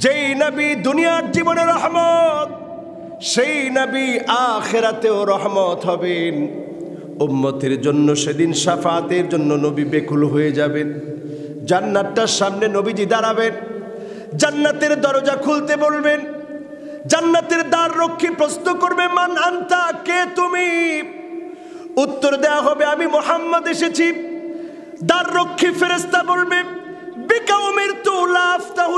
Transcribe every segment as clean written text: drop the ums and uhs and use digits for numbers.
যেই নবী দুনিয়ার জীবনে রহমত, সেই নবী আখিরাতেও রহমত হবেন। উম্মতের জন্য সেদিন শাফাতের জন্য নবী বেকুল হয়ে যাবেন। জান্নাতটার সামনে নবীজি দাঁড়াবেন, জান্নাতের দরজা খুলতে বলবেন। জান্নাতের দ্বার রক্ষী প্রশ্ন করবে, মান আনতা, কে তুমি? উত্তর দেয়া হবে, আমি মুহাম্মদ এসেছি। দ্বার রক্ষী ফেরেশতা বলবে, বিকা উমিরতু লা আফতাহু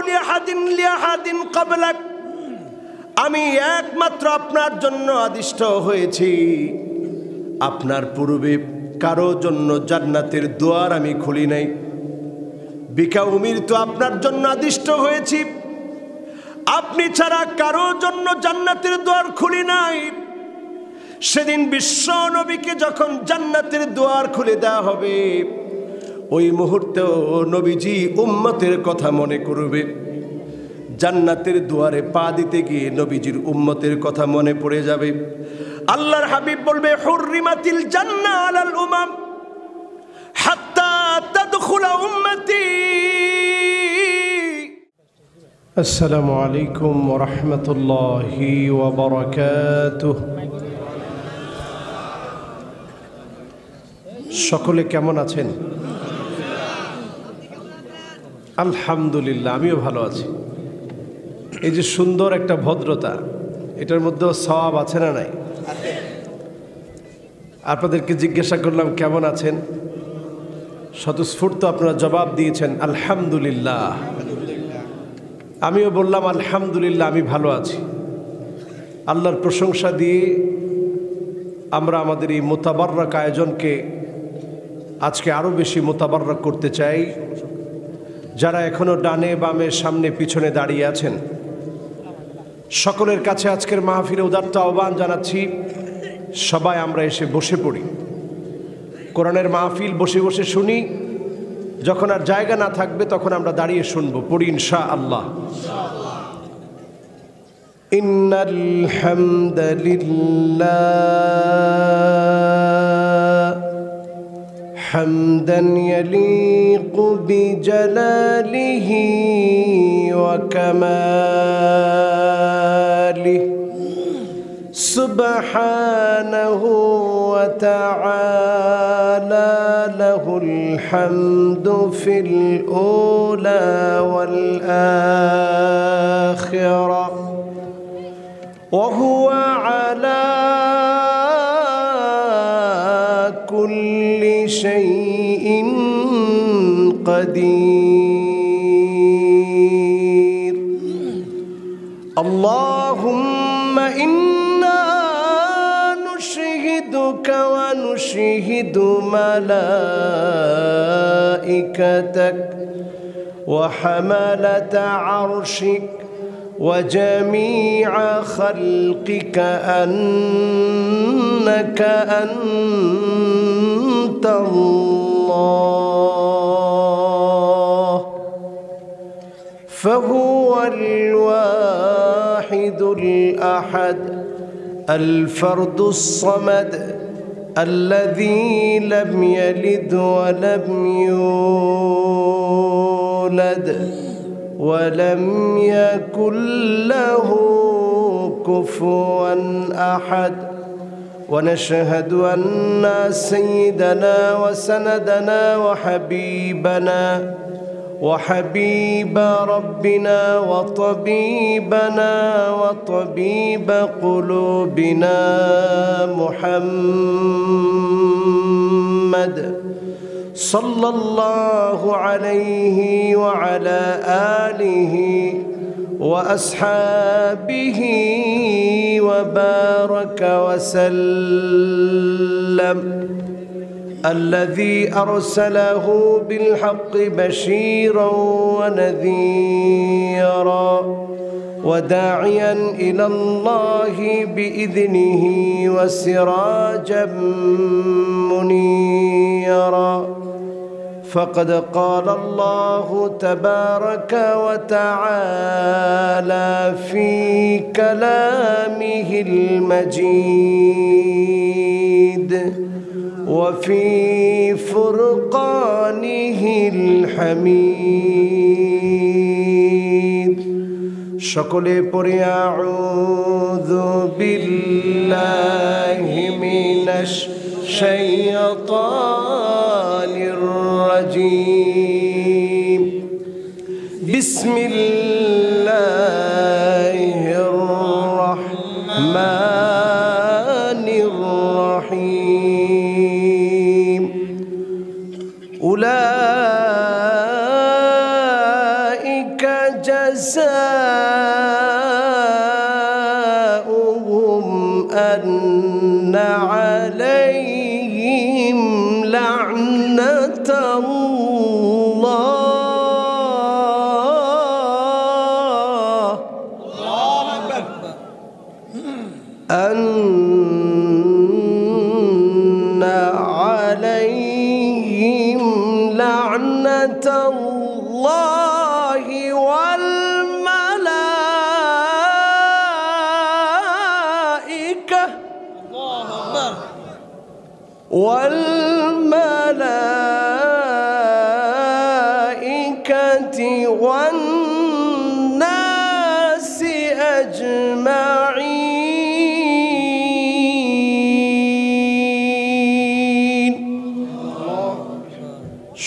লিআহাদিন ক্বাবলাক, আমি একমাত্র আপনার জন্য আদিষ্ট হয়েছি, আপনার পূর্বে কারো জন্য জান্নাতের দুয়ার আমি খুলি নাই। বিকা উমিরতু, আপনার জন্য আদিষ্ট হয়েছি, আপনি ছাড়া কারো জন্য জান্নাতের দুয়ার খুলি নাই। সেদিন বিশ্ব নবীকে যখন জান্নাতের দুয়ার খুলে দেওয়া হবে, ওই মুহূর্তেও নবীজি উম্মতের কথা মনে করবে। জান্নাতের দুয়ারে পা দিতে গিয়ে নবীজির উম্মতের কথা মনে পড়ে যাবে। আল্লাহর হাবিব বলবে, হুররিমাতিল জান্নাহ আলাল উমাম হাত্তা তাদখুলা উম্মতি। আসসালামু আলাইকুম ওয়া রাহমাতুল্লাহি ওয়া বারাকাতুহু। সকলে কেমন আছেন? আলহামদুলিল্লাহ, আমিও ভালো আছি। এই যে সুন্দর একটা ভদ্রতা, এটার মধ্যেও সওয়াব আছে না নাই? আপনাদেরকে জিজ্ঞাসা করলাম কেমন আছেন, স্বতঃস্ফূর্ত আপনারা জবাব দিয়েছেন আলহামদুলিল্লাহ। আমিও বললাম আলহামদুলিল্লাহ, আমি ভালো আছি। আল্লাহর প্রশংসা দিয়ে আমরা আমাদের এই মোতাবাররক আয়োজনকে আজকে আরও বেশি মোতাবাররক করতে চাই। যারা এখনও ডানে বামে সামনে পিছনে দাঁড়িয়ে আছেন, সকলের কাছে আজকের মাহফিলে উদাত্ত আহ্বান জানাচ্ছি, সবাই আমরা এসে বসে পড়ি। কোরআনের মাহফিল বসে বসে শুনি, যখন আর জায়গা না থাকবে তখন আমরা দাঁড়িয়ে শুনবো। পড়ি ইনশাআল্লাহ। ইন্নাল হামদালিল্লাহ হামদান ইয়ালিকু বিজালালিহি ওয়া কামালিহি সুবহানাহু ওয়া তাআলা লাহুল হামদু ফিল উলা ওয়াল আখিরা ওয়া হুয়া আলা কুল্লি শাইইন কাদির। আল্লাহুম্মা ইন্না নুশহিদুকা ওয়া নুশহিদু মালাইকাতাক ওয়া হামালাতা আরশিক وجميع خلقك أنك أنت الله، فهو الواحد الأحد الفرد الصمد الذي لم يلد ولم يولد ولم يكن له كفوا أحد. ونشهد أن سيدنا وسندنا وحبيبنا وحبيب ربنا وطبيبنا وطبيب قلوبنا محمد صلى الله عليه وعلى آله وأصحابه وبارك وسلم، الذي أرسله بالحق بشيرا ونذيرا وداعيا إلى الله بإذنه وسراجا منيرا. فقد قال الله تبارك وتعالى في كلامه المجيد وفي فرقانه الحميد সকলে পড়ে আউযু বিল্লাহি মিনাশ শাইতানির রাজীম বিসমিল্লাহির রাহমানির রাহিম উলাইকা জাযাউহুম আন্না আলাইহিম লা'নাতাল্লাহ أن عليهم لعنة الله والملائكة والناس أجمعين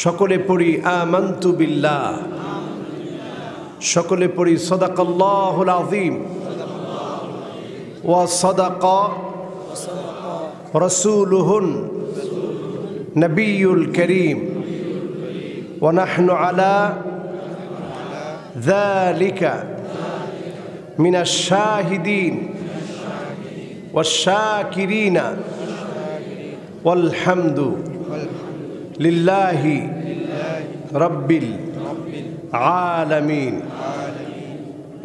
সকলে পড়ি আমানতু বিল্লাহ সকলে পড়ি সাদাকাল্লাহুল আযীম ওয়া সাদাকা রাসূলুহুন নবিয়ুল করিম ওয়া নাহনু আলা যালিকা মিনাশ শাহিদিন ওয়াশ শাকিরিনা ওয়াল হামদু লিল্লাহি রাব্বিল আলামিন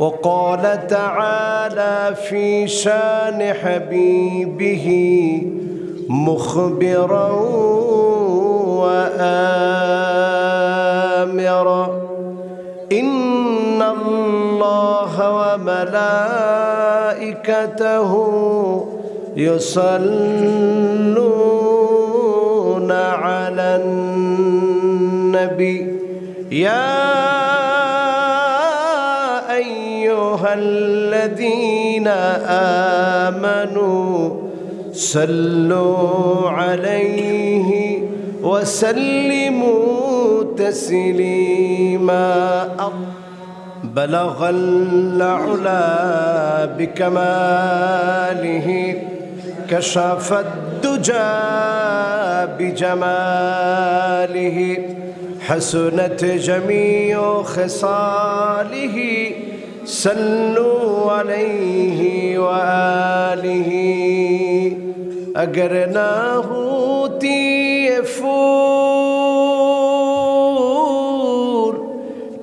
وقال تعالى في شان حبيبه مخبرا وآمرا إن الله وملائكته يصلون على النبي يا أيها الذين آمنوا صلوا عليه وسلموا تسليما بلغ العلا بكماله كشف الدجى بجماله حسنت جميع خصاله صلوا عليه وآله अगर ना होती ये फूल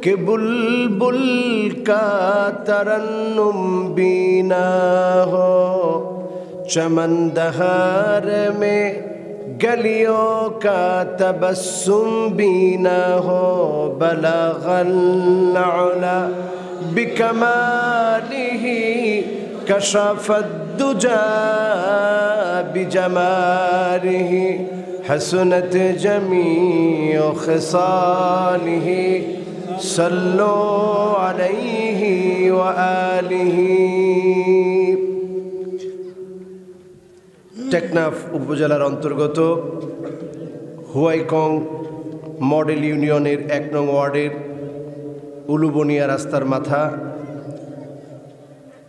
के बुलबुल का तरन्नुम भी ना हो चमन दहार में गलियों का तबस्सुम भी ना हो बलगल उला बिकमालिही कशफ الدجى بجماله حسنت جميع خصاله صلوا عليه وآله টেকনাফ উপজেলার অন্তর্গত হুয়াইকং মডেল ইউনিয়নের ১ নং ওয়ার্ডের উলুবনিয়া রাস্তার মাথা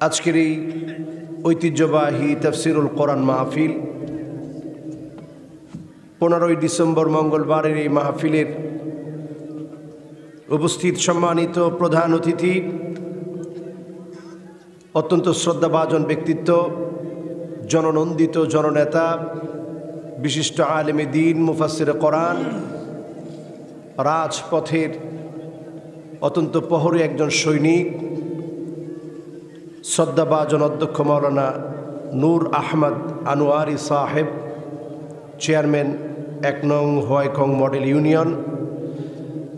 আজকের এই ঐতিহ্যবাহী তাফসিরুল কোরআন মাহফিল 15ই ডিসেম্বর মঙ্গলবারের এই মাহফিলের উপস্থিত সম্মানিত প্রধান অতিথি অত্যন্ত শ্রদ্ধাভাজন ব্যক্তিত্ব জননন্দিত জননেতা বিশিষ্ট আলেমে দ্বীন মুফাসসিরে কোরআন রাজপথের অত্যন্ত প্রহরী একজন সৈনিক শ্রদ্ধাভাজন অধ্যক্ষ মাওলানা নূর আহমদ আনোয়ারি সাহেব চেয়ারম্যান 1 নং হুয়াইকং মডেল ইউনিয়ন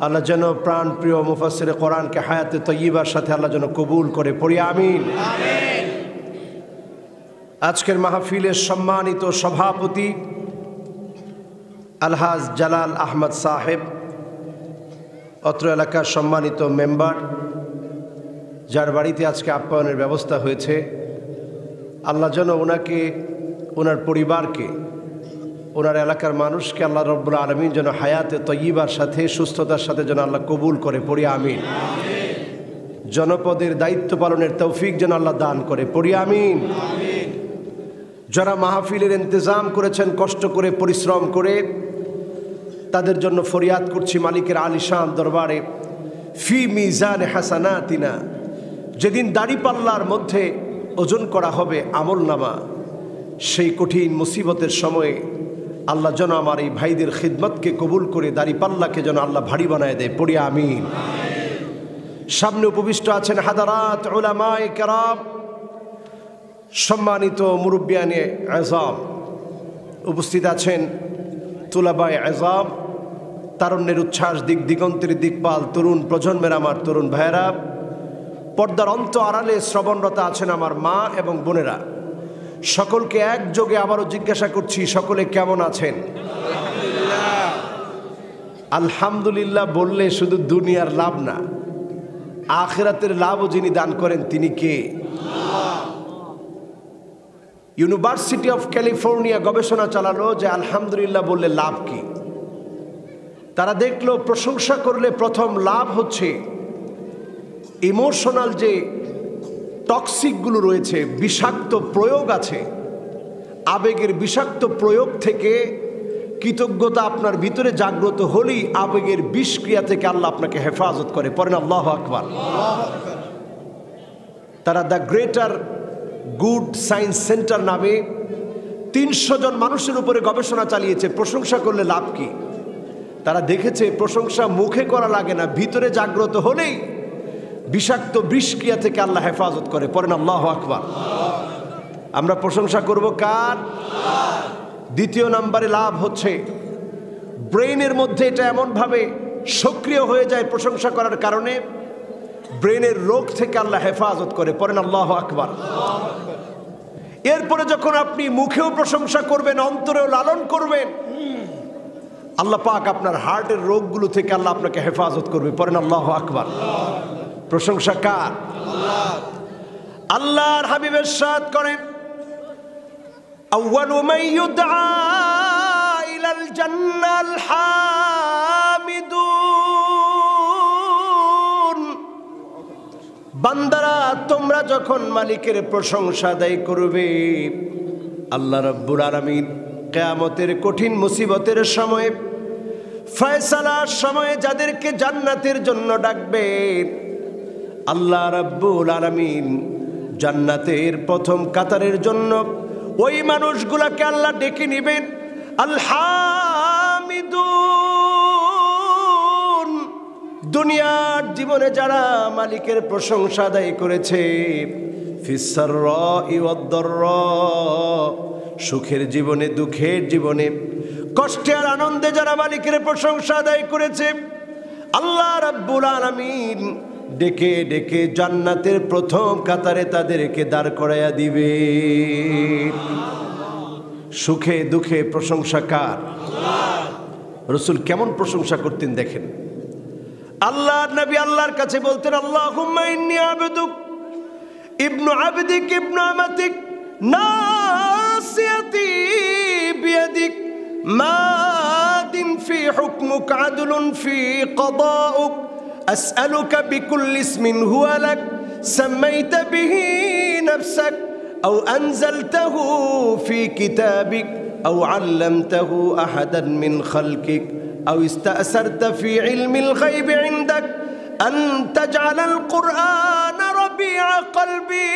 আল্লাহ যেন প্রাণপ্রিয় মুফাসসিরে কোরআনকে হায়াতে তয়্যিবার সাথে আল্লাহ যেন কবুল করে পড়ি আমিন। আজকের মাহফিলের সম্মানিত সভাপতি আলহাজ জালাল আহমদ সাহেব, অত্র এলাকার সম্মানিত মেম্বার যার বাড়িতে আজকে আপ্যায়নের ব্যবস্থা হয়েছে, আল্লাহ যেন ওনাকে, ওনার পরিবারকে, ওনার এলাকার মানুষকে আল্লাহ রব্বুল আলামিন যেন হায়াতে তয়্যিবার সাথে সুস্থতার সাথে যেন আল্লাহ কবুল করে, পড়ি আমিন। জনপদের দায়িত্ব পালনের তৌফিক যেন আল্লাহ দান করে, পড়ি আমিন। যারা মাহফিলের ইন্তজাম করেছেন কষ্ট করে পরিশ্রম করে, তাদের জন্য ফরিয়াদ করছি মালিকের আলিশান দরবারে, ফি মিজানে হাসানাতিনা, যেদিন দাড়িপাল্লার মধ্যে ওজন করা হবে আমলনামা, সেই কঠিন মুসিবতের সময়ে আল্লাহ যেন আমার এই ভাইদের খিদমতকে কবুল করে দাড়িপাল্লাকে যেন আল্লাহ ভারী বানায় দেয়, পড়ি আমিন। সামনে উপবিষ্ট আছেন হাদারাত উলামায়ে কেরাম, সম্মানিত মুরব্বিয়ানে আযম, উপস্থিত আছেন তুলাবায়ে আযম, তারুণ্যের উচ্ছ্বাস, দিক দিগন্তের দিকপাল, তরুণ প্রজন্মের আমার তরুণ ভাইয়েরা, পর্দার অন্ত আড়ালে শ্রবণরতা আছেন আমার মা এবং বোনেরা, সকলকে একযোগে আবারও জিজ্ঞাসা করছি, সকলে কেমন আছেন? আলহামদুলিল্লাহ বললে শুধু দুনিয়ার লাভ না, আখিরাতের লাভও যিনি দান করেন তিনি কে? ইউনিভার্সিটি অফ ক্যালিফোর্নিয়া গবেষণা চালালো যে আলহামদুলিল্লাহ বললে লাভ কি। তারা দেখলো প্রশংসা করলে প্রথম লাভ হচ্ছে ইমোশনাল যে টক্সিকগুলো রয়েছে, বিষাক্ত প্রয়োগ আছে, আবেগের বিষাক্ত প্রয়োগ থেকে কৃতজ্ঞতা আপনার ভিতরে জাগ্রত হলেই আবেগের বিষক্রিয়া থেকে আল্লাহ আপনাকে হেফাজত করে, পড়েন আল্লাহু আকবার। তারা the greater good science centre নামে ৩০০ জন মানুষের উপরে গবেষণা চালিয়েছে প্রশংসা করলে লাভ কি। তারা দেখেছে প্রশংসা মুখে করা লাগে না, ভিতরে জাগ্রত হলেই বিষাক্ত বিষক্রিয়া থেকে আল্লাহ হেফাজত করে, পড়েন আল্লাহু আকবার। আমরা প্রশংসা করব কার? দ্বিতীয় নম্বরে লাভ হচ্ছে ব্রেইনের মধ্যে এটা এমনভাবে সক্রিয় হয়ে যায় প্রশংসা করার কারণে, ব্রেইনের রোগ থেকে আল্লাহ হেফাজত করে, পড়েন আল্লাহু আকবার। এরপরে যখন আপনি মুখেও প্রশংসা করবেন, অন্তরেও লালন করবেন, আল্লাহ পাক আপনার হার্টের রোগগুলো থেকে আল্লাহ আপনাকে হেফাজত করবে, পড়েন আল্লাহু আকবার। প্রশংসা কার? আল্লাহর হাবিব ইরশাদ করেন, আউয়ালু মান ইউদআ ইলাল জান্নাল হামিদুন। বান্দারা তোমরা যখন মালিকের প্রশংসা আদায় করবে, আল্লাহ রাব্বুল আলামিন কিয়ামতের কঠিন মুসিবতের সময়, ফয়সালার সময় যাদেরকে জান্নাতের জন্য ডাকবেন, আল্লাহ রাব্বুল আলামিন জান্নাতের প্রথম কাতারের জন্য ওই মানুষগুলাকে আল্লাহ ডেকে নেবেন, আল হামিদুন। দুনিয়ার জীবনে যারা মালিকের প্রশংসা আদায় করেছে, ফিস সাররাই ওয়াদ দাররা, সুখের জীবনে দুঃখের জীবনে কষ্টে আর আনন্দে যারা মালিকের প্রশংসা আদায় করেছে, আল্লাহ রাব্বুল আলামিন ডেকে ডেকে জান্নাতের প্রথম কাতারে তাদেরকে দাঁড় করাইয়া দিবে। সুখে দুঃখে প্রশংসা কার? রাসূল কেমন প্রশংসা করতেন দেখেন। আল্লাহর নবী আল্লাহর কাছে বলতেন, আল্লাহুম্মা ইন্নী আবদুক ইবনু আবদিক ইবনু আমাতিক নাসিয়াতি বিয়াদিক মাদিন ফি হুকমুক আদলুন ফি কদাউক أسألك بكل اسم هو لك سميت به نفسك أو أنزلته في كتابك أو علمته أحدا من خلقك أو استأثرت في علم الغيب عندك أن تجعل القرآن ربيع قلبي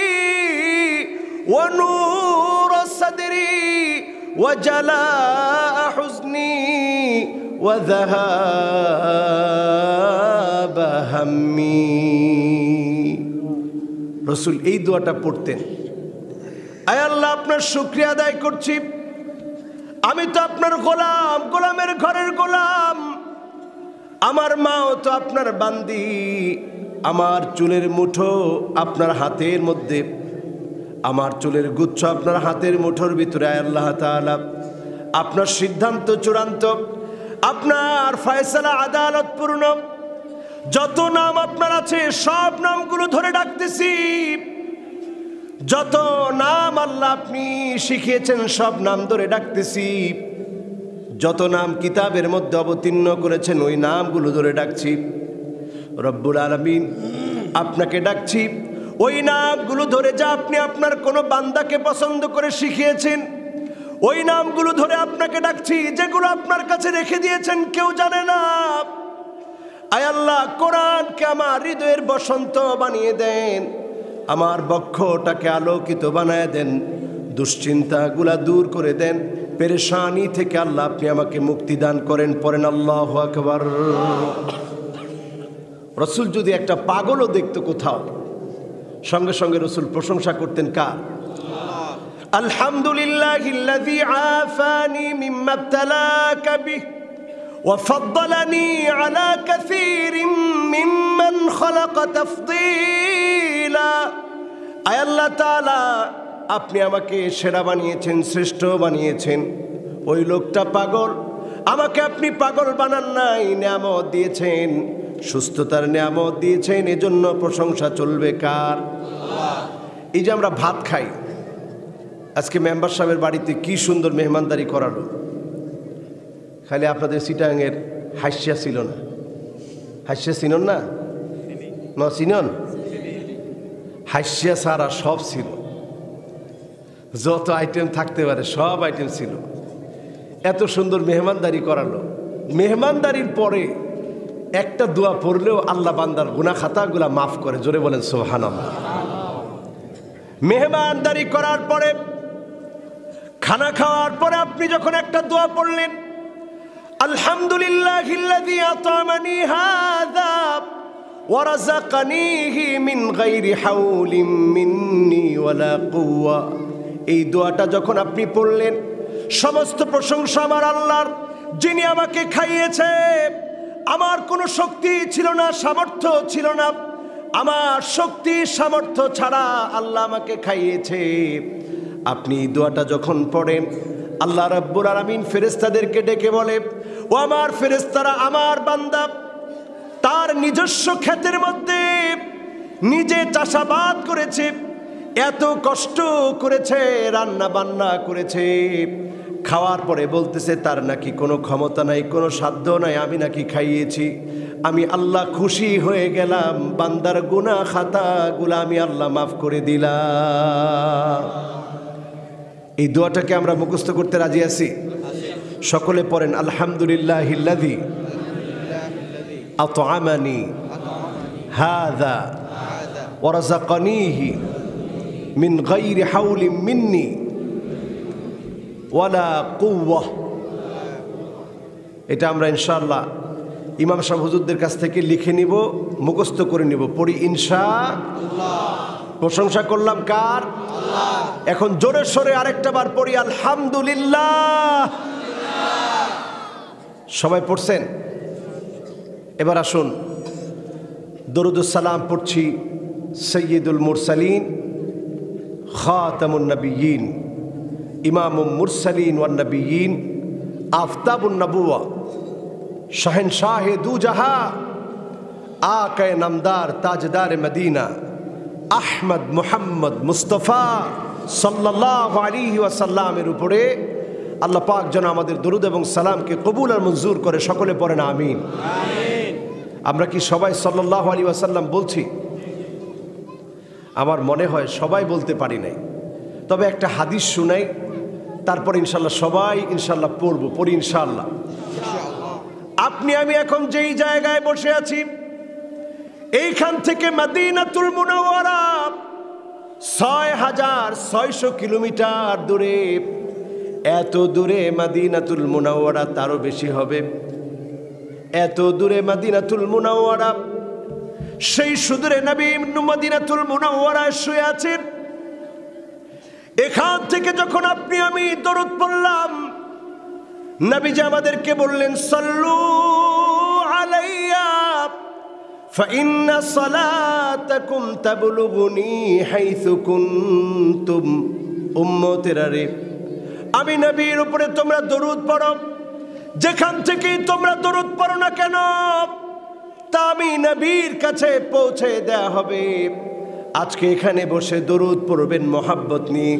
ونور صدري وجلاء حزني وذهاب همي। রাসূল এই দোয়াটা পড়তেন, আয় আল্লাহ আপনার শুকরিয়া আদায় করছি, আমি তো আপনার গোলাম, গোলামের ঘরের গোলাম, আমার মাও তো আপনার বান্দি, আমার চুলের মুঠো আপনার হাতের মধ্যে, আমার চুলের গুচ্ছ আপনার হাতের মুঠোর ভিতরে। আয় আল্লাহ তাআলা আপনার সিদ্ধান্ত চূড়ান্ত, আপনার ফয়সালা আদালতপূর্ণ। যত নাম আপনার আছে সব নামগুলো ধরে ডাকতেছি। যত নাম আল্লাহ আপনি শিখিয়েছেন সব নাম ধরে ডাকতেছি। যত নাম কিতাবের মধ্যে অবতীর্ণ করেছেন ওই নামগুলো ধরে ডাকছি। রব্বুল আলামিন আপনাকে ডাকছি ওই নামগুলো ধরে, যা আপনি আপনার কোনো বান্দাকে পছন্দ করে শিখিয়েছেন ওই নামগুলো ধরে আপনাকে ডাকছি, যেগুলো আপনার কাছে রেখে দিয়েছেন কেউ জানে না। আয় আল্লাহ, কোরআনকে আমার হৃদয়ের বসন্ত বানিয়ে দেন, আমার বক্ষটাকে আলোকিত বানায় দেন, দুশ্চিন্তাগুলা দূর করে দেন, পেরেশানি থেকে আল্লাহ আপনি আমাকে মুক্তি দান করেন। পড়েন আল্লাহু আকবার। রসুল যদি একটা পাগলও দেখতো কোথাও, সঙ্গে সঙ্গে রসুল প্রশংসা করতেন কার? আলহামদুলিল্লাহিল্লাযী আফানি মিম্মা ইবতালাকা বিহি ওয়া ফাদ্দালানি আলা কাসীরিম মিম্মান খালাকা তাফদীলা। আয় আল্লাহ তাআলা, আপনি আমাকে সেরা বানিয়েছেন, শ্রেষ্ঠ বানিয়েছেন। ওই লোকটা পাগল, আমাকে আপনি পাগল বানান নাই, নিয়ামত দিয়েছেন, সুস্থতার নিয়ামত দিয়েছেন, এজন্য প্রশংসা চলবে কার? এই যে আমরা ভাত খাই, আজকে মেম্বার সাহেবের বাড়িতে কি সুন্দর মেহমানদারি করালো। খালি আপনাদের চিটাঙের হাস্যা ছিল না? হাস্যা চিনন না? চিনন? হাস্যা সারা সব ছিল, যত আইটেম থাকতে পারে সব আইটেম ছিল। এত সুন্দর মেহমানদারি করালো। মেহমানদারির পরে একটা দোয়া পড়লেও আল্লাহ বান্দার গুনাহ খাতাগুলা মাফ করে। জোরে বলেন সুবহানাল্লাহ। মেহমানদারি করার পরে, খানা খাওয়ার পরে আপনি যখন একটা দোয়া পড়লেন, আলহামদুলিল্লাহিল্লাযী আতামানি হাযা ওয়া রাযাকানিহি মিন গায়রি হাওলিন মিন্নি ওয়ালা কুওয়া, এই দোয়াটা যখন আপনি পড়লেন, সমস্ত প্রশংসা আমার আল্লাহর, যিনি আমাকে খাইয়েছে। আমার কোনো শক্তি ছিল না, সামর্থ্য ছিল না, আমার শক্তি সামর্থ্য ছাড়া আল্লাহ আমাকে খাইয়েছে। আপনি দোয়াটা যখন পড়েন, আল্লাহ রাব্বুল আলামিন ফেরেশতাদেরকে ডেকে বলে, ও আমার ফেরেশতারা, আমার বান্দা তার নিজস্ব ক্ষেতের মধ্যে নিজে চাষাবাদ করেছে, এত কষ্ট করেছে, রান্না বান্না করেছে, খাওয়ার পরে বলতেছে তার নাকি কোনো ক্ষমতা নাই, কোনো সাধ্য নাই, আমি নাকি খাইয়েছি। আমি আল্লাহ খুশি হয়ে গেলাম, বান্দার গুনাহ খাতাগুলো আমি আল্লাহ মাফ করে দিলাম। এই দোয়াটাকে আমরা মুখস্থ করতে রাজি আছি? সকলে পড়েন, আলহামদুলিল্লাহিল্লাযী আত'আমানি হাযা ওয়া রাযাকানিহি মিন গায়রি হাওলিন মিন্নি ওয়ালা কুওয়া। এটা আমরা ইনশাআল্লাহ ইমাম সাহেব হুজুরদের কাছ থেকে লিখে নিব, মুখস্থ করে নিব, পড়ি ইনশাআল্লাহ। প্রশংসা করলাম কার? আল্লাহ। এখন জোরে সোরে আরেকটা বার পড়ি, আলহামদুলিল্লাহ। সবাই পড়ছেন? এবার আসুন দরুদুস সালাম পড়ছি সৈয়দুল মুরসালিন, খাতামুন নবিয়্যিন, ইমামুল মুরসালিন ওয়ান নবিয়্যিন, আফতাবুন নবুওয়া, শাহেনশাহে দু জাহা, আকায়ে নামদার তাজদার মদিনা, আহমদ মুহাম্মদ মুস্তফা সাল্লাল্লাহু আলাইহি ওয়াসাল্লামের উপরে আল্লাহ পাক যেন আমাদের দরুদ এবং সালামকে কবুল আর মঞ্জুর করে। সকলে পড়েন আমিন। আমরা কি সবাই সাল্লাল্লাহু আলাইহি ওয়াসাল্লাম বলছি? আমার মনে হয় সবাই বলতে পারি নাই, তবে একটা হাদিস শুনাই, তারপর ইনশাল্লাহ সবাই ইনশাল্লাহ পড়বো। পড়ি ইনশাল্লাহ। আপনি আমি এখন যেই জায়গায় বসে আছি, এইখান থেকে মদিনাতুল মুনাওয়ারা ৬৬০০ কিলোমিটার দূরে। এত দূরে মদিনাতুল মুনাওয়ারা, তারও বেশি হবে। এত দূরে মদিনাতুল মুনাওয়ারা, সেই সুদূরে নবী মদিনাতুল মুনাওয়ারায় শুয়ে আছেন। এখান থেকে যখন আপনি আমি দরুদ পড়লাম, নবীজি আমাদেরকে বললেন, সাল্লু আলাইয়া ফাইন্না সালাতাকুম তাবলুগুনি হাইসু কুনতুম। উম্মতেরা রে, আমি নবীর উপরে তোমরা দরুদ পড়ো, যেখান থেকে তোমরা দরুদ পড়ো না কেন, তা আমি নবীর কাছে পৌঁছে দেয়া হবে। আজকে এখানে বসে দরুদ পড়বেন মোহাব্বত নিয়ে,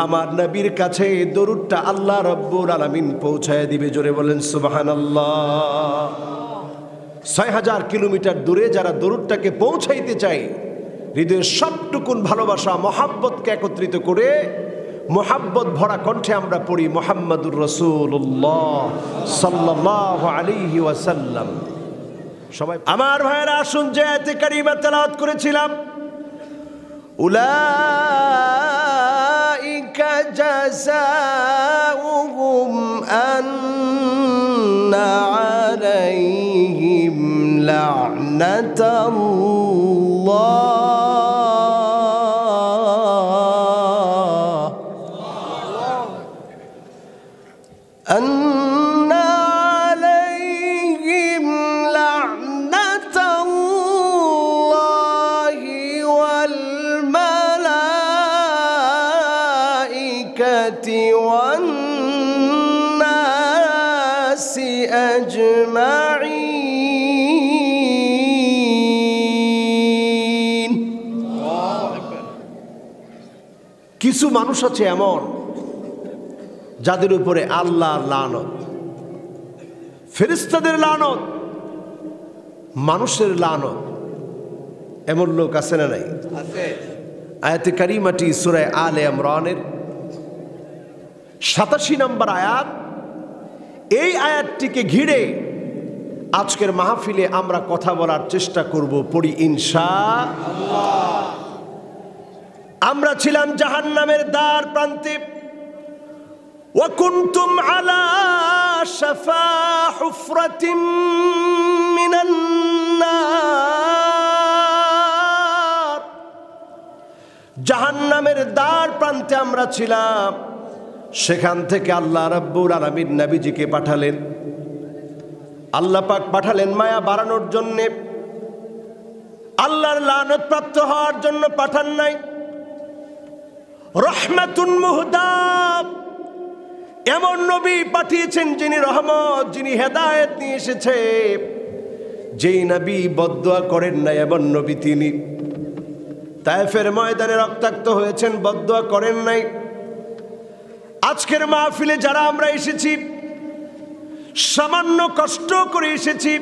আমার নবীর কাছে দরুদটা আল্লাহ রব্বুল আলামিন পৌঁছায় দিবে। জোরে বলেন সুবহানাল্লাহ। ৬,০০০ কিলোমিটার দূরে যারা দরুদটাকে পৌঁছাইতে চায়, হৃদয়ের সবটুকুন ভালোবাসা মোহাব্বতকে একত্রিত করে মোহাব্বত ভরা কণ্ঠে আমরা পড়ি মুহাম্মাদুর রাসূলুল্লাহ সাল্লাল্লাহু আলাইহি ওয়াসাল্লাম। সবাই আমার ভাইয়েরা আসুন, যে আয়াতে কারিমা তেলাওয়াত করেছিলাম, উলাইকা জাযাউহুম আন্না আলাইহিম লা'নাতাল্লাহ আন্না আলাইহিম লা'নাতাল্লাহি ওয়াল মালাইকাতি ওয়ান নাসি আজমাইন। কিছু মানুষ আছে এমন যাদের উপরে আল্লাহর লানত, ফেরেশতাদের লানত, মানুষের লানত। এমন লোক আছে না নাই? আয়াতে কারিমাটি সূরা আলে ইমরানের ৮৭ নম্বর আয়াত। এই আয়াতটিকে ঘিরে আজকের মাহফিলে আমরা কথা বলার চেষ্টা করব। পড়ি ইনশাআল্লাহ। আমরা ছিলাম জাহান্নামের দ্বার প্রান্তে। وكنتم على شفا حفرة من النار। জাহান্নামের দ্বার প্রান্তে আমরা ছিলাম। সেখান থেকে আল্লাহ রাব্বুল আলামিন নবীজিকে পাঠালেন। আল্লাহ পাক পাঠালেন মায়া বাড়ানোর জন্য, আল্লাহর লানত প্রাপ্ত হওয়ার জন্য পাঠান নাই। রহমাতুন মুহদাব, এমন নবী পাঠিয়েছেন যিনি রহমত, যিনি হেদায়েত নিয়ে এসেছে। যেই নবী বদদুয়া করেন না এমন নবী তিনি। তায়েফের ময়দানে রক্তাক্ত হয়েছেন, বদদুয়া করেন নাই। আজকের মাহফিলে যারা আমরা এসেছি, সামান্য কষ্ট করে এসেছি।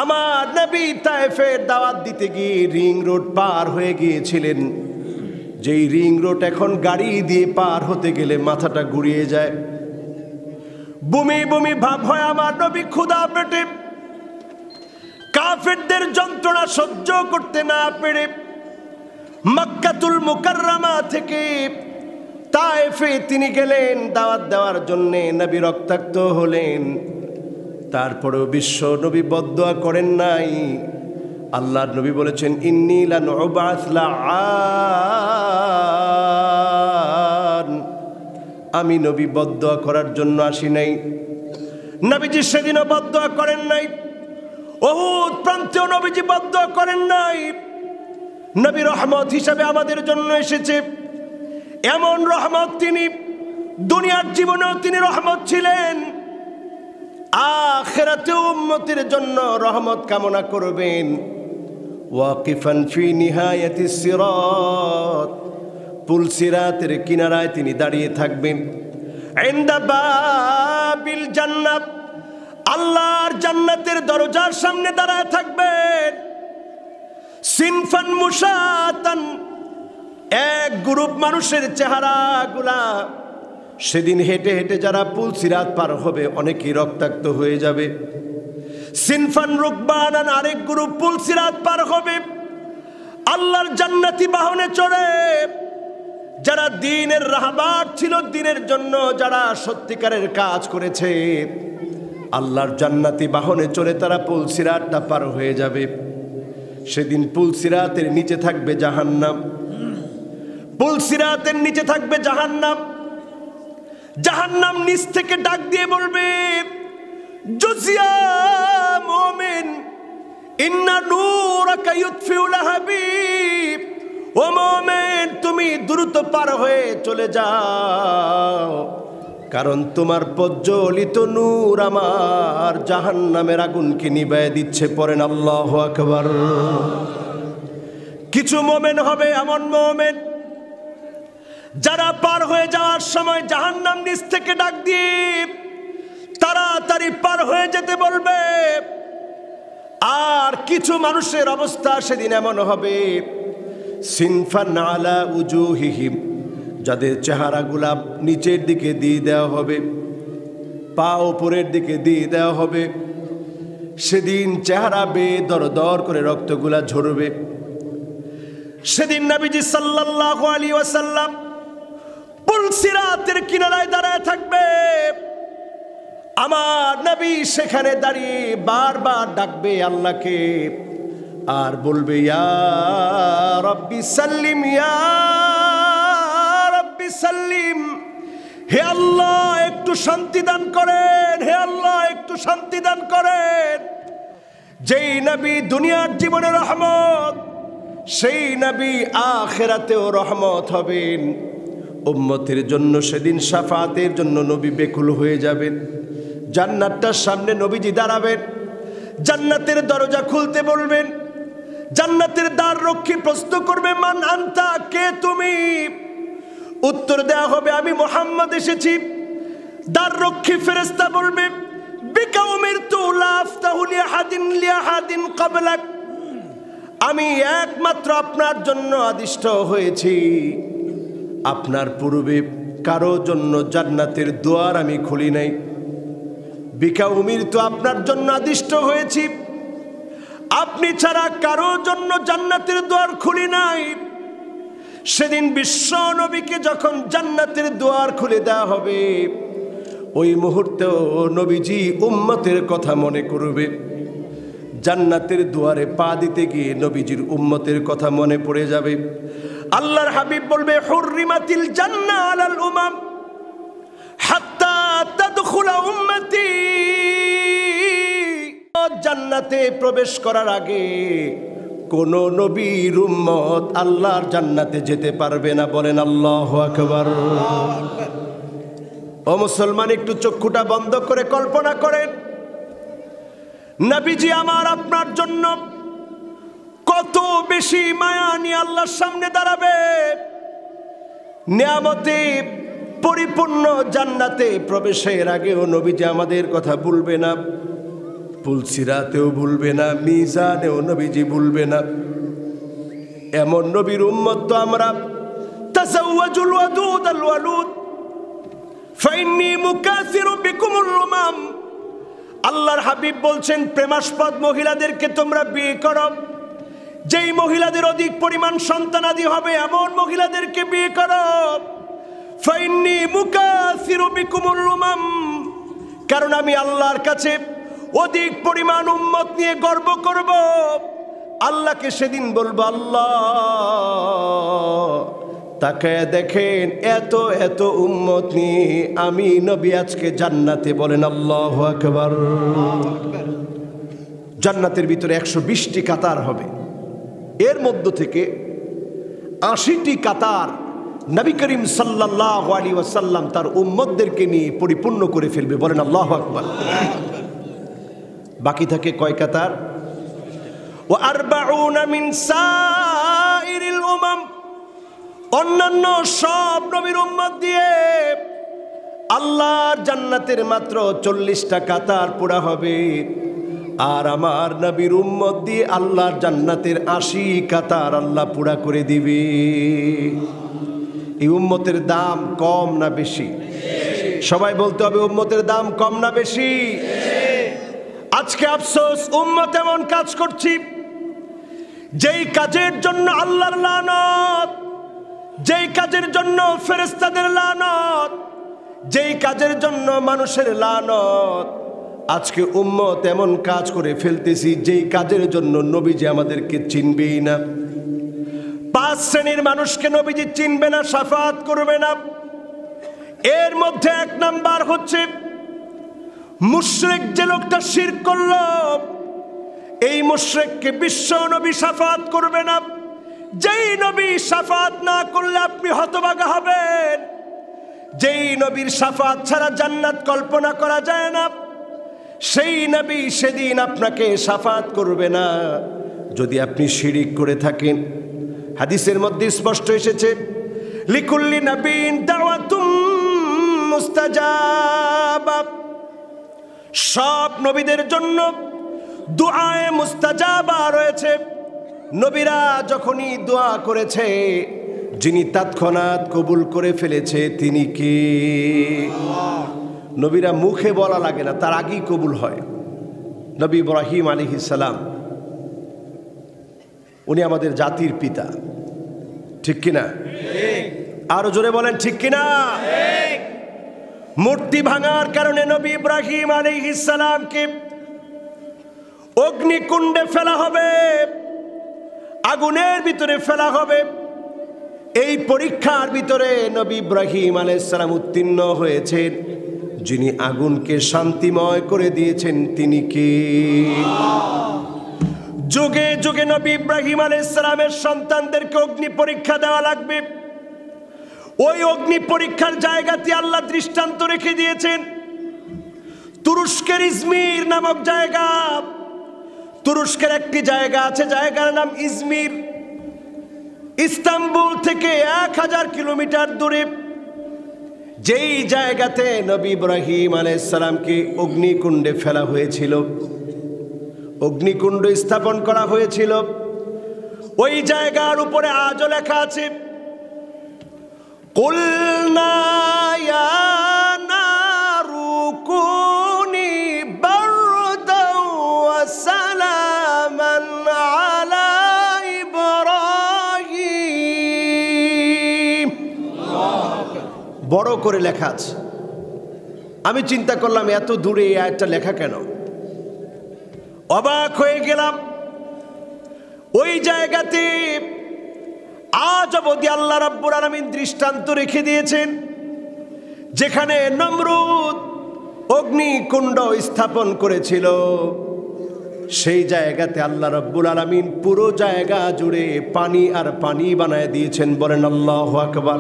আমার নবী তায়েফের দাওয়াত দিতে গিয়ে রিং রোড পার হয়ে গিয়েছিলেন। যেই রিং রোড এখন গাড়ি দিয়ে পার হতে গেলে মাথাটা ঘুরিয়ে যায়, বমি বমি ভাব হয়। আমার নবী ক্ষুধা পেটে কাফেরদের যন্ত্রণা সহ্য করতে না পেরে মক্কাতুল মুকাররমা থেকে তায়েফে তিনি গেলেন দাওয়াত দেওয়ার জন্যে। নবী রক্তাক্ত হলেন, তারপরেও বিশ্ব নবী বদদুয়া করেন নাই। আল্লাহর নবী বলেছেন, ইন্নী লানুবাস লাআন, আমি নবী বদদুয়া করার জন্য আসি নাই। নবীজি সেদিনও বদদুয়া করেন নাই। উহুদ প্রান্তেও নবীজি বদদুয়া করেন নাই। নবী রহমত হিসাবে আমাদের জন্য এসেছে। এমন রহমত তিনি, দুনিয়ার জীবনেও তিনি রহমত ছিলেন, আখিরাতেও উম্মতের জন্য রহমত কামনা করবেন। ওয়াকিফান ফি নিহায়াতিস সিরাত, পুল সিরাতের কিনারায় তিনি দাঁড়িয়ে থাকবেন। ইনদা বাবিল জান্নাত, আল্লাহর জান্নাতের দরজার সামনে দাঁড়ায় থাকবেন। সিনফান মুশাতান, এক গ্রুপ মানুষের চেহারাগুলা সেদিন হেঁটে হেঁটে যারা পুল সিরাত পার হবে অনেকেই রক্তাক্ত হয়ে যাবে। সিনফান রুকবানান, আরেক গ্রুপ পুল সিরাত পার হবে আল্লাহর জান্নাতি বাহনে চড়ে। যারা দ্বীনের রাহবার ছিল, দ্বীনের জন্য যারা সত্যিকারের কাজ করেছে, আল্লাহর জান্নাতি বাহনে চড়ে তারা পুল সিরাতটা পার হয়ে যাবে। সেদিন পুল সিরাতের নিচে থাকবে জাহান্নাম, পুল সিরাতের নিচে থাকবে জাহান্নাম। জাহান্নাম নিচ থেকে ডাক দিয়ে বলবে, জুজিয়া মুমিন ইন্না নূরাকা ইউতফিউ লাহাবিব, ও মুমিন তুমি দ্রুত পার হয়ে চলে যাও, কারণ তোমার প্রজ্বলিত নূর আমার জাহান্নামের আগুনকে নিভায়ে দিচ্ছে। পড়েন আল্লাহু আকবার। কিছু মোমেন হবে এমন মোমেন যারা পার হয়ে যাওয়ার সময় জাহান্নাম নিচ থেকে ডাক দিয়ে তাড়াতাড়ি পার হয়ে যেতে বলবে। আর কিছু মানুষের অবস্থা সেদিন এমন হবে, সিনফান আলা উজুহিহিম, যাদের চেহারাগুলা নিচের দিকে দিয়ে দেওয়া হবে, পা উপরের দিকে দিয়ে দেওয়া হবে। সেদিন চেহারা বেয়ে দর দর করে রক্তগুলা ঝরবে। সেদিন নবীজি সাল্লাল্লাহু আলাইহি ওয়াসাল্লাম পুলসিরাতের কিনারায় দাঁড়ায় থাকবে। আমার নবী সেখানে দাঁড়িয়ে বারবার ডাকবে আল্লাহকে আর বলবে, ইয়া রাব্বি সাল্লিম, ইয়া রাব্বি সাল্লিম, হে আল্লাহ একটু শান্তি দান করেন, হে আল্লাহ একটু শান্তি দান করেন। যেই নবী দুনিয়ার জীবনে রহমত, সেই নবী আখিরাতেও রহমত হবেন। উম্মতের জন্য সেদিন শাফাতের জন্য নবী বেকুল হয়ে যাবেন। জান্নাতটার সামনে নবীজি দাঁড়াবেন, জান্নাতের দরজা খুলতে বলবেন। জান্নাতের দ্বার রক্ষী প্রশ্ন করবে, মান আনতা, কে তুমি? উত্তর দেওয়া হবে, আমি মুহাম্মদ এসেছি। দ্বার রক্ষী ফেরেশতা বলবে, বিকা উমিরতু লা আফতাহু লিআহাদিন ক্বাবলাক, আমি একমাত্র আপনার জন্য আদিষ্ট হয়েছি, আপনার পূর্বে কারো জন্য জান্নাতের দুয়ার আমি খুলি নাই। বিকা উমিরতু, আপনার জন্য আদিষ্ট হয়েছি, আপনি ছাড়া কারো জন্য জান্নাতের দুয়ার খুলি নাই। সেদিন বিশ্ব নবীকে যখন জান্নাতের দুয়ার খুলে দেওয়া হবে, ওই মুহূর্তেও নবীজি উম্মতের কথা মনে করবে। জান্নাতের দুয়ারে পা দিতে গিয়ে নবীজির উম্মতের কথা মনে পড়ে যাবে। আল্লাহর হাবিব বলবে, হুররিমাতিল জান্নাহ আলাল উমাম হাত্তা তাদখুলা উম্মতি, জান্নাতে প্রবেশ করার আগে কোন নবীর উম্মত আল্লাহর জান্নাতে যেতে পারবে না। বলেন আল্লাহু আকবার। ও মুসলমান, একটু চক্ষুটা বন্ধ করে কল্পনা করেন, নবীজি আমার আপনার জন্য কত বেশি মায়া নিয়ে আল্লাহর সামনে দাঁড়াবে। নিয়ামতে পরিপূর্ণ জান্নাতে প্রবেশের আগেও নবীজি আমাদের কথা ভুলবে না, পুলসিরাতেও ভুলবে না, মিজানেও নবীজি ভুলবে না। এমন নবীর উম্মত তো আমরা। তাজাওয়াজুল ওয়াদুদ আল ওয়ালুদ ফাইন্নী মুকাসিরু বিকুমুল উমাম, আল্লাহর হাবিব বলছেন, প্রেমাস্পদ মহিলাদেরকে তোমরা বিয়ে করো, যেই মহিলাদের অধিক পরিমাণ সন্তানাদি হবে এমন মহিলাদেরকে বিয়ে করো। ফাইন্নী মুকাসিরু বিকুমুল উমাম, কারণ আমি আল্লাহর কাছে অধিক পরিমাণ উম্মত নিয়ে গর্ব করব। আল্লাহকে সেদিন বলবো, আল্লাহ তাকায় দেখেন এত এত উম্মত নিয়ে আমি নবী আজকে জান্নাতে। বলেন আল্লাহু আকবার। জান্নাতের ভিতরে 120টি কাতার হবে, এর মধ্য থেকে 80টি কাতার নবী করিম সাল্লাল্লাহু আলাইহি ওয়াসাল্লাম তার উম্মতদেরকে নিয়ে পরিপূর্ণ করে ফেলবে। বলেন আল্লাহু আকবার। বাকি থাকে কয় কাতার? ওয়া আরবাউনা মিন সাইরিল উমাম, অন্যান্য সব নবীর উম্মত দিয়ে আল্লাহর জান্নাতের মাত্র 40টা কাতার পুরা হবে। আর আমার নবীর উম্মত দিয়ে আল্লাহর জান্নাতের 80 কাতার আল্লাহ পুরা করে দিবে। এই উম্মতের দাম কম না বেশি? সবাই বলতে হবে, উম্মতের দাম কম না বেশি? আজকে আফসোস, উম্মত এমন কাজ করছি যেই কাজের জন্য আল্লাহর লানত, যেই কাজের জন্য ফেরেশতাদের লানত, যেই কাজের জন্য মানুষের লানত, আজকে উম্মত এমন কাজ করে ফেলতেছি যেই কাজের জন্য নবীজি আমাদেরকে চিনবেই না। 5 শ্রেণীর মানুষকে নবীজি চিনবে না, শাফাত করবে না। এর মধ্যে 1 নাম্বার হচ্ছে মুশরিক। যে লোকটা শিরক করলো, এই মুশরিককে বিশ্ব নবী শাফাত করবে না। যেই নবী শাফাত না করলে আপনি হতভাগা হবেন, যেই নবীর শাফাত ছাড়া জান্নাত কল্পনা করা যায় না, সেই নবী সেদিন আপনাকে শাফাত করবে না যদি আপনি শিরিক করে থাকেন। হাদিসের মধ্যে স্পষ্ট এসেছে, লিকুল্লি নবীন দাওয়াতুম মুস্তাজাবা, সব নবীদের জন্য দুআয়ে মুস্তাজাবা রয়েছে। নবীরা যখনই দোয়া করেছে, যিনি তৎক্ষণাৎ কবুল করে ফেলেছে তিনি কে? নবীরা মুখে বলা লাগে না, তার আগেই কবুল হয়। নবী ইব্রাহিম আলাইহিস সালাম, উনি আমাদের জাতির পিতা, ঠিক কিনা? আরো জোরে বলেন ঠিক কিনা? মূর্তি ভাঙার কারণে নবী ইব্রাহিম আলাইহিস সালামকে অগ্নিকুণ্ডে ফেলা হবে, আগুনের ভিতরে ফেলা হবে। এই পরীক্ষার ভিতরে নবী ইব্রাহিম আলাইহিস সালাম উত্তীর্ণ হয়েছেন। যিনি আগুনকে শান্তিময় করে দিয়েছেন তিনি কে? যুগে যুগে নবী ইব্রাহিম আলাইহিস সালামের সন্তানদেরকে অগ্নি পরীক্ষা দেওয়া লাগবে। ওই অগ্নি পরীক্ষার জায়গাতে আল্লাহ দৃষ্টান্ত রেখে দিয়েছেন। তুরস্কের ইজমির নামক জায়গা, তুরস্কের একটি জায়গা আছে, জায়গার নাম ইজমির। ইস্তাম্বুল থেকে 1000 কিলোমিটার দূরে। যেই জায়গাতে নবী ইব্রাহিম আলাইহিস সালামকে অগ্নিকুণ্ডে ফেলা হয়েছিল, অগ্নিকুণ্ড স্থাপন করা হয়েছিল, ওই জায়গার উপরে আজও লেখা আছে, কুলনা ইয়া নারু কুনি বারদাও ওয়া সালামান আলা ইব্রাহিম। বড় করে লেখা আছে। আমি চিন্তা করলাম এত দূরে এই আয়াতটা লেখা কেন? অবাক হয়ে গেলাম। ওই জায়গাতে আজ অবধি আল্লাহ রাব্বুল আলামিন দৃষ্টান্ত রেখে দিয়েছেন, যেখানে নমরুদ অগ্নিকুণ্ড স্থাপন করেছিল, সেই জায়গাতে আল্লাহ রাব্বুল আলামিন পুরো জায়গা জুড়ে পানি আর পানি বানায় দিয়েছেন। বলেন আল্লাহু আকবার।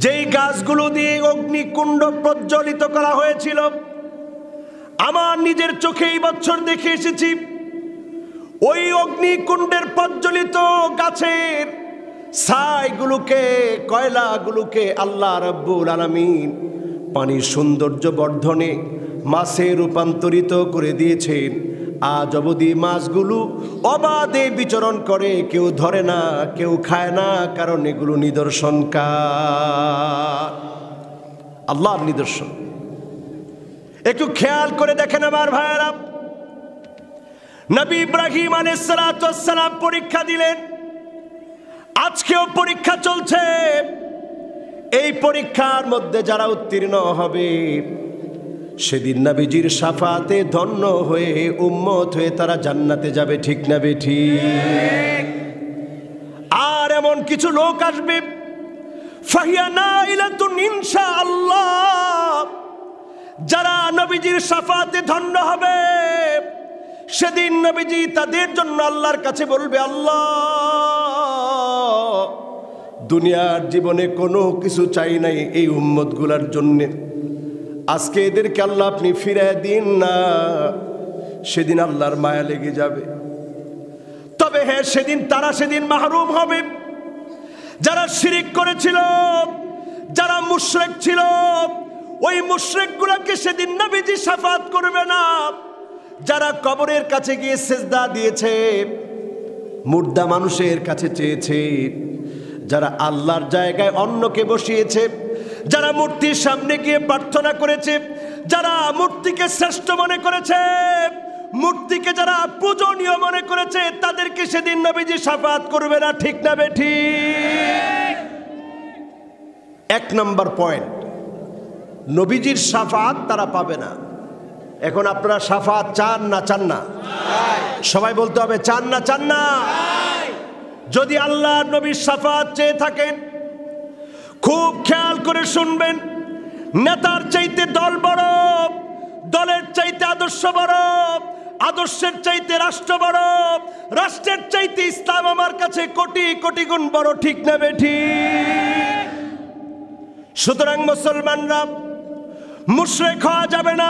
যেই গাছগুলো দিয়ে অগ্নিকুণ্ড প্রজ্বলিত করা হয়েছিল, আমার নিজের চোখে এই বছর দেখে এসেছি। ওই অগ্নিকুণ্ডের প্রজ্বলিত গাছের ছাইগুলোকে, কয়লাগুলোকে আল্লাহ রাব্বুল আলামিন পানির সৌন্দর্য বর্ধনে মাছে রূপান্তরিত করে দিয়েছেন। আজ অবধি মাছগুলো অবাধে বিচরণ করে, কেউ ধরে না, কেউ খায় না, কারণ এগুলো নিদর্শন কার? আল্লাহর নিদর্শন। একটু খেয়াল করে দেখেন আমার ভাইয়েরা, নবী ইব্রাহিম আলাইহিস সালাম পরীক্ষা দিলেন, আজকেও পরীক্ষা চলছে। এই পরীক্ষার মধ্যে যারা উত্তীর্ণ হবে, সেদিন নবীজির শাফাতে ধন্য হয়ে উম্মত হয়ে তারা জান্নাতে যাবে, ঠিক না বেঠিক? আর এমন কিছু লোক আসবে, ফাহিয়া নাইলাতুন ইনশাআল্লাহ, যারা নবীজির শাফাতে ধন্য হবে, সেদিন নবীজি তাদের জন্য আল্লাহর কাছে বলবে, আল্লাহ, দুনিয়ার জীবনে কোনো কিছু চাই নাই এই উম্মতগুলার জন্য, আজকে এদেরকে আল্লাহ আপনি ফিরিয়ে দিন না। সেদিন আল্লাহর মায়া লেগে যাবে। তবে হ্যাঁ, তারা সেদিন মাহরুম হবে, যারা শিরিক করেছিল, যারা মুশরিক ছিল। ওই মুশরিকগুলোকে সেদিন নবীজি শাফাত করবে না। যারা কবরের কাছে গিয়ে সেজদা দিয়েছে, মুর্দা মানুষের কাছে চেয়েছে, যারা আল্লাহর জায়গায় অন্যকে বসিয়েছে, যারা মূর্তির সামনে গিয়ে প্রার্থনা করেছে, যারা মূর্তিকে শ্রেষ্ঠ মনে করেছে, মূর্তিকে যারা পূজনীয় মনে করেছে, তাদেরকে সেদিন নবীজি শাফাত করবে না, ঠিক না বেঠিক? 1 নম্বর পয়েন্ট, নবীজির শাফাত তারা পাবে না। এখন আপনারা শাফাত চান না চান না? সবাই বলতে হবে, চান না চান না? যদি আল্লাহ নবীর শাফাত চেয়ে থাকেন, খুব খেয়াল করে শুনবেন, নেতার চাইতে দল বড়, দলের চাইতে আদর্শ বড়, আদর্শের চাইতে রাষ্ট্র বড়, রাষ্ট্রের চাইতে ইসলাম আমার কাছে কোটি কোটি গুণ বড়, ঠিক না বেঠিক? সুতরাং মুসলমানরা মুশরিক হওয়া যাবে না,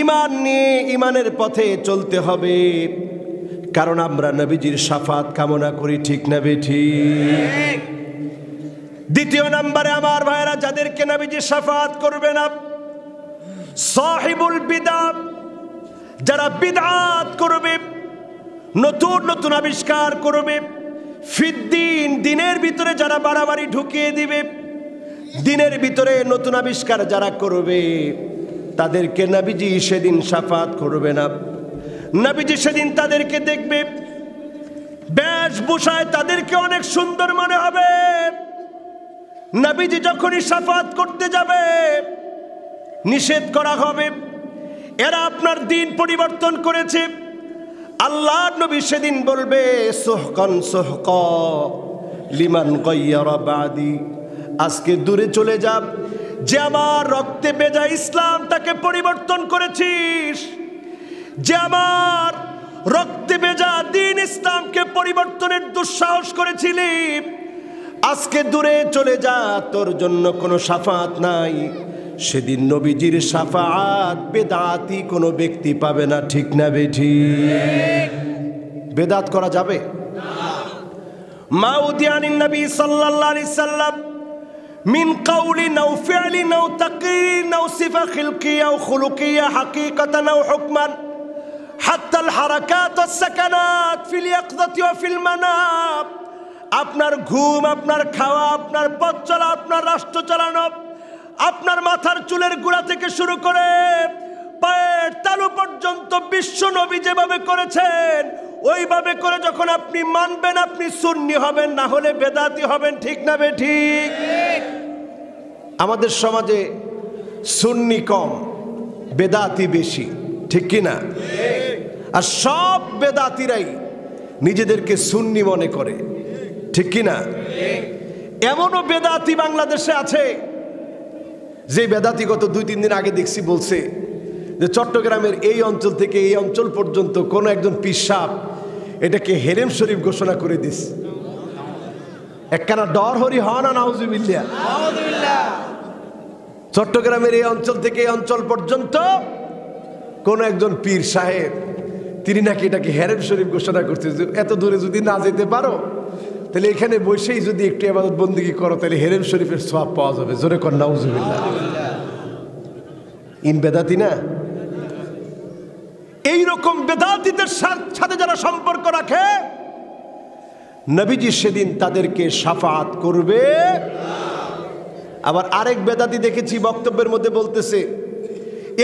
ঈমান নিয়ে ঈমানের পথে চলতে হবে, কারণ আমরা নবীজির শাফাত কামনা করি, ঠিক না বেঠিক? দ্বিতীয় নম্বরে আমার ভাইরা, যাদেরকে নবীজি শাফাত করবে না, সাহিবুল বিদআত, যারা বিদআত করবে, নতুন নতুন আবিষ্কার করবে, ফিদ্দিন, দিনের ভিতরে যারা বাড়াবাড়ি ঢুকিয়ে দিবে, দিনের ভিতরে নতুন আবিষ্কার যারা করবে, তাদেরকে নবীজি সেদিন শাফাত করবে না। নবীজি সেদিন তাদেরকে দেখবে, বেশভূষায় তাদেরকে অনেক সুন্দর মনে হবে। নবীজি যখনই শাফাত করতে যাবে, নিষেধ করা হবে, এরা আপনার দিন পরিবর্তন করেছে। আল্লাহর নবী সেদিন বলবে, সুহকান সুহকা লিমান গায়্যারা বাদি, আজকে দূরে চলে যা, যে আমার রক্তে ভেজা ইসলামটাকে পরিবর্তন করেছিস, যে আমার রক্তে ভেজা দ্বীন ইসলামকে পরিবর্তনের দুঃসাহস করেছিলি, আজকে দূরে চলে যা, তোর জন্য কোনো শাফাত নাই। সেদিন নবীজির শাফাত বেদাতি কোনো ব্যক্তি পাবে না, ঠিক না বেঠিক? বেদাত করা যাবে না। মা উদিয়ানিন নবী সাল্লাল্লাহু আলাইহি সাল্লাম মিন কাউলিন আও ফি'লিন আও তাকরিরিন আও সিফা খিলকিয়া আও খুলুকিয়া হাকীকাতান আও হুকমান হাত্তা আল হারাকাত ওয়াস সাকানাত ফিল ইয়াকযাতি ওয়া ফিল মানাম, আপনার ঘুম, আপনার খাওয়া, আপনার পথ চলা, আপনার রাষ্ট্র চালানো, আপনার মাথার চুলের গোড়া থেকে শুরু করে পায়ের তালু পর্যন্ত বিশ্ব নবী যেভাবে করেছেন, ওইভাবে করে যখন আপনি মানবেন, আপনি সুন্নি হবেন, না হলে বেদাতি হবেন, ঠিক না বেঠিক? আমাদের সমাজে সুন্নি কম, বেদাতি বেশি, ঠিক কি না? আর সব বেদাতিরাই নিজেদেরকে সুন্নি মনে করে, ঠিক কি না? এমনও বেদাতি বাংলাদেশে আছে, যে বেদাতি গত 2-3 দিন আগে দেখছি বলছে যে চট্টগ্রামের এই অঞ্চল থেকে এই অঞ্চল পর্যন্ত কোন একজন পীর সাহেব এটাকে হেরেম শরীফ ঘোষণা করে দিস। একখানা ডর হরি হন না, নাউজুবিল্লাহ। চট্টগ্রামের এই অঞ্চল থেকে এই অঞ্চল পর্যন্ত কোন একজন পীর সাহেব, তিনি নাকি এটাকে হেরেম শরীফ ঘোষণা করছে। এত দূরে যদি না যেতে পারো, তাহলে এখানে বসেই যদি একটু ইবাদত বন্দেগী করো, তাহলে হেরেম শরীফের সওয়াব পাওয়া যাবে। জোরে কর নাউজুবিল্লাহ। ইন বেদাতি না? এইরকম বেদাতিদের সাথে যারা সম্পর্ক রাখে, নবীজি সেদিন তাদেরকে শাফাত করবে। আবার আরেক বেদাতি দেখেছি বক্তব্যের মধ্যে বলতেছে,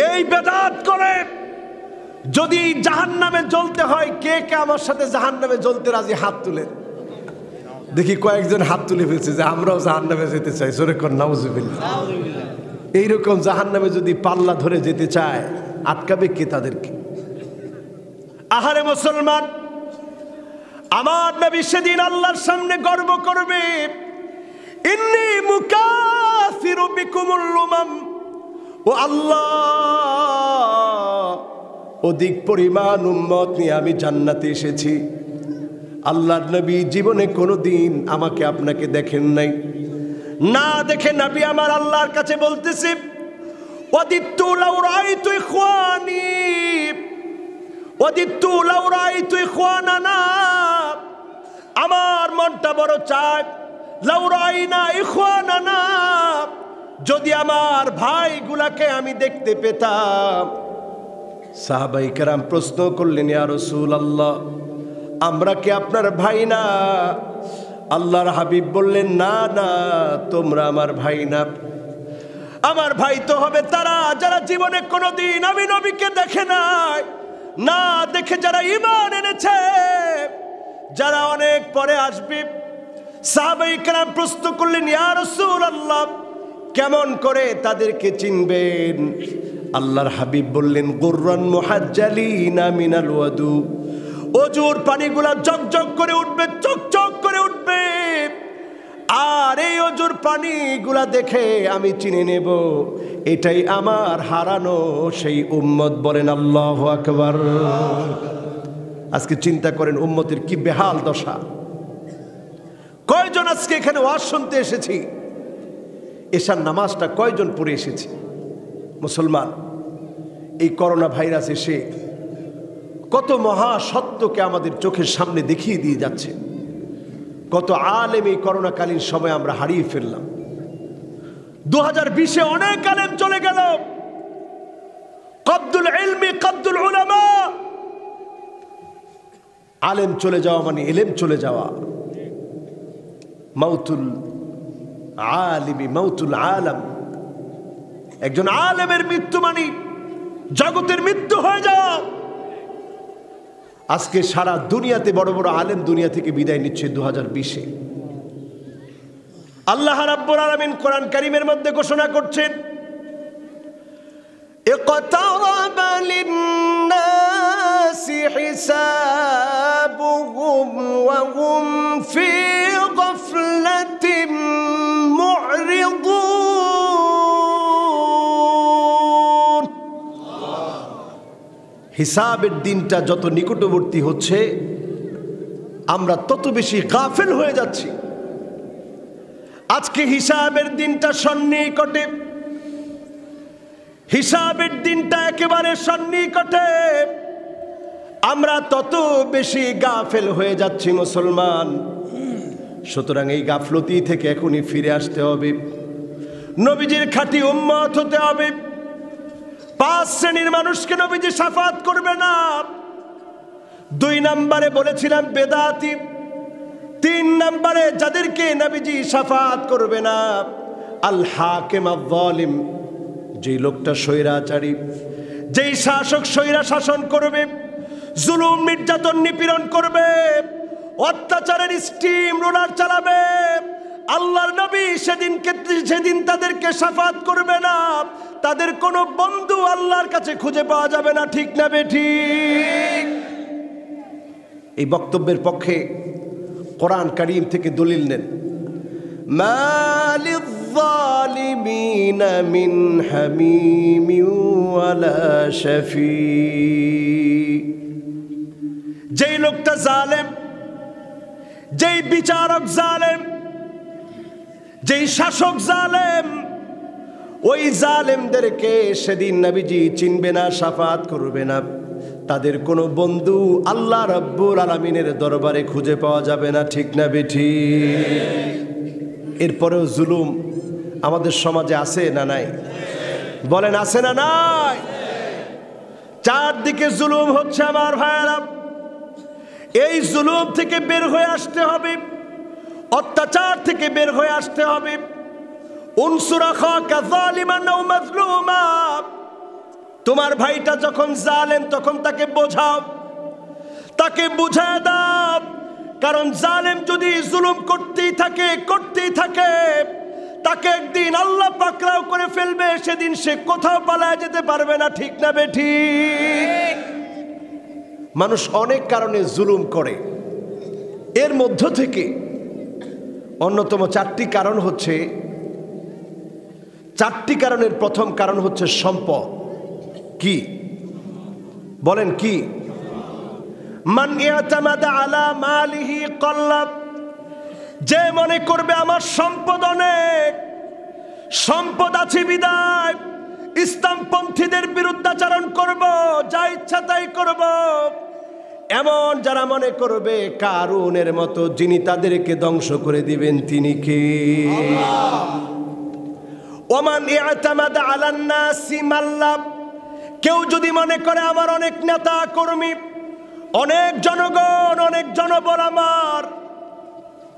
এই বেদাত করে যদি জাহান্নামে জ্বলতে হয়, কে কে আমার সাথে জাহান্নামে জ্বলতে রাজি? হাত তুলে দেখি কয়েকজন হাত তুলে ফেলছে যে আমরাও জাহান্নামে যেতে চাই। জোরে কর নাউজুবিল্লাহ। এইরকম জাহান্নামে যদি পাল্লা ধরে যেতে চায়, আটকাবে কে তাদেরকে? আহারে মুসলমান, আমার নবী সেদিন আল্লাহর সামনে গর্ব করবে, ইন্নী মুকাফিরু বিকুমুল উমাম, ও আল্লাহ, অধিক পরিমাণ উম্মত নিয়ে আমি জান্নাতে এসেছি। আল্লাহর নবী জীবনে কোনোদিন আমাকে আপনাকে দেখেন নাই, না দেখে নবী আমার আল্লাহর কাছে বলতেছে, ওয়াদিতু লাউ রাআইতু ইখওয়ানি, ওয়াদিতু লাউ রাআইতু ইখওয়ানানা, আমার মনটা বড় চায়, লাউ রাআইনা ইখওয়ানানা, যদি আমার ভাইগুলাকে আমি দেখতে পেতাম। সাহাবায়ে কেরাম প্রশ্ন করলেন, ইয়া রাসূলুল্লাহ, আমরা কি আপনার ভাই না? আল্লাহর হাবিব বললেন, না না, তোমরা আমার ভাই না। আমার ভাই তো হবে তারা যারা জীবনে কোনোদিন আমি নবীকে দেখে নাই, না দেখে যারা ঈমান এনেছে, যারা অনেক পরে আসবে। সাহাবায়ে কেরাম প্রশ্ন করলেন, ইয়া রাসূলুল্লাহ, কেমন করে তাদেরকে চিনবেন? আল্লাহর হাবিব বললেন, গুররান মুহাজ্জালিনা মিনাল ওয়াদু, অজুর পানিগুলা জগজগ করে উঠবে, চকচক করে উঠবে, আর এই অজুর পানিগুলা দেখে আমি চিনে নেব এটাই আমার হারানো সেই উম্মত। বলেন আল্লাহু আকবার। আজকে চিন্তা করেন উম্মতের কি বেহাল দশা। কয়জন আজকে এখানে ওয়াজ শুনতে এসেছি, এশার নামাজটা কয়জন পড়ে এসেছি? মুসলমান, এই করোনা ভাইরাস এসে কত মহা সত্যকে আমাদের চোখের সামনে দেখিয়ে দিয়ে যাচ্ছে। কত আলেম এই করোনাকালীন সময় আমরা হারিয়ে ফেললাম। 2020-এ অনেক আলেম চলে গেল। কবদুল ইলমি কবদুল উলামা। আলেম চলে যাওয়া মানে ইলম চলে যাওয়া। মাউতুল আলিমি মাউতুল আলম। একজন আলেমের মৃত্যু মানে জগতের মৃত্যু হয়ে যাওয়া। আজকে সারা দুনিয়াতে বড় বড় আলেম দুনিয়া থেকে বিদায় নিচ্ছে 2020-এ। আল্লাহ রাব্বুল আলামিন কোরআন কারীমের মধ্যে ঘোষণা করছেন, ইকতারাবা লিন-নাসি হিসাবুহুম ওয়া হুম ফি গাফলাতিন মু'রিদুন। হিসাবের দিনটা যত নিকটবর্তী হচ্ছে আমরা তত বেশি গাফেল হয়ে যাচ্ছি। আজকে হিসাবের দিনটা সন্নিকটে, হিসাবের দিনটা একেবারে সন্নিকটে, আমরা তত বেশি গাফেল হয়ে যাচ্ছি মুসলমান। সুতরাং এই গাফলতি থেকে এখনই ফিরে আসতে হবে, নবীজির খাঁটি উম্মত হতে হবে। 5 শ্রেণীর মানুষকে নবীজি শাফাত করবে না। 2 নম্বরে বলেছিলাম বেদাতি। 3 নম্বরে যাদেরকে নবীজি শাফাত করবে না, আল হাকিম আল যালিম, যেই লোকটা স্বৈরাচারী, যেই শাসক স্বৈরা শাসন করবে, জুলুম নির্যাতন নিপীড়ন করবে, অত্যাচারের স্টিম রোলার চালাবে, আল্লাহর নবী সেদিন তাদেরকে শাফাত করবে না। তাদের কোনো বন্ধু আল্লাহর কাছে খুঁজে পাওয়া যাবে না। ঠিক না বেঠিক? এই বক্তব্যের পক্ষে কোরআন কারীম থেকে দলিল নেন। মালিয যালিমিনা মিন হামিমিন ওয়ালা শাফি। যেই লোকটা জালেম, যেই বিচারক জালেম, যেই শাসক জালেম, ওই জালেমদেরকে সেদিন নবীজি চিনবে না, শাফাত করবে না। তাদের কোনো বন্ধু আল্লাহ রাব্বুল আলামিনের দরবারে খুঁজে পাওয়া যাবে না। ঠিক না বেঠিক? এরপরেও জুলুম আমাদের সমাজে আছে না নাই? বলেন আছে না নাই? চারদিকে জুলুম হচ্ছে আমার ভাইয়েরা। এই জুলুম থেকে বের হয়ে আসতে হবে, অত্যাচার থেকে বের হয়ে আসতে হবে। উনসুর আখাকা যালিমান আও মাজলুমা। তোমার ভাইটা যখন জালেম তখন তাকে বোঝাও, তাকে বুঝায় দাও। কারণ জালেম যদি জুলুম করতেই থাকে, তাকে একদিন আল্লাহ পাকড়াও করে ফেলবে। সেদিন সে কোথাও পালায় যেতে পারবে না। ঠিক না বেঠিক? মানুষ অনেক কারণে জুলুম করে। এর মধ্য থেকে অন্যতম 4টি কারণ হচ্ছে, 4টি কারণের প্রথম কারণ হচ্ছে সম্পদ। কি বলেন? কি? মান ইয়াতামাদা আলা মালিহি কল্লাব। যে মনে করবে আমার সম্পদ অনেক, সম্পদ আছে বিদায় ইসলামপন্থীদের বিরুদ্ধাচরণ করব, যা ইচ্ছা তাই করব, এমন যারা মনে করবে কারুনের মতো, যিনি তাদেরকে ধ্বংস করে দিবেন তিনি কে? আল্লাহ। ওমান ইয়াতামাদা আলান নাসি মাল্লাব। কেউ যদি মনে করে আমার অনেক নেতা কর্মী, অনেক জনগণ, অনেক জনবল আমার,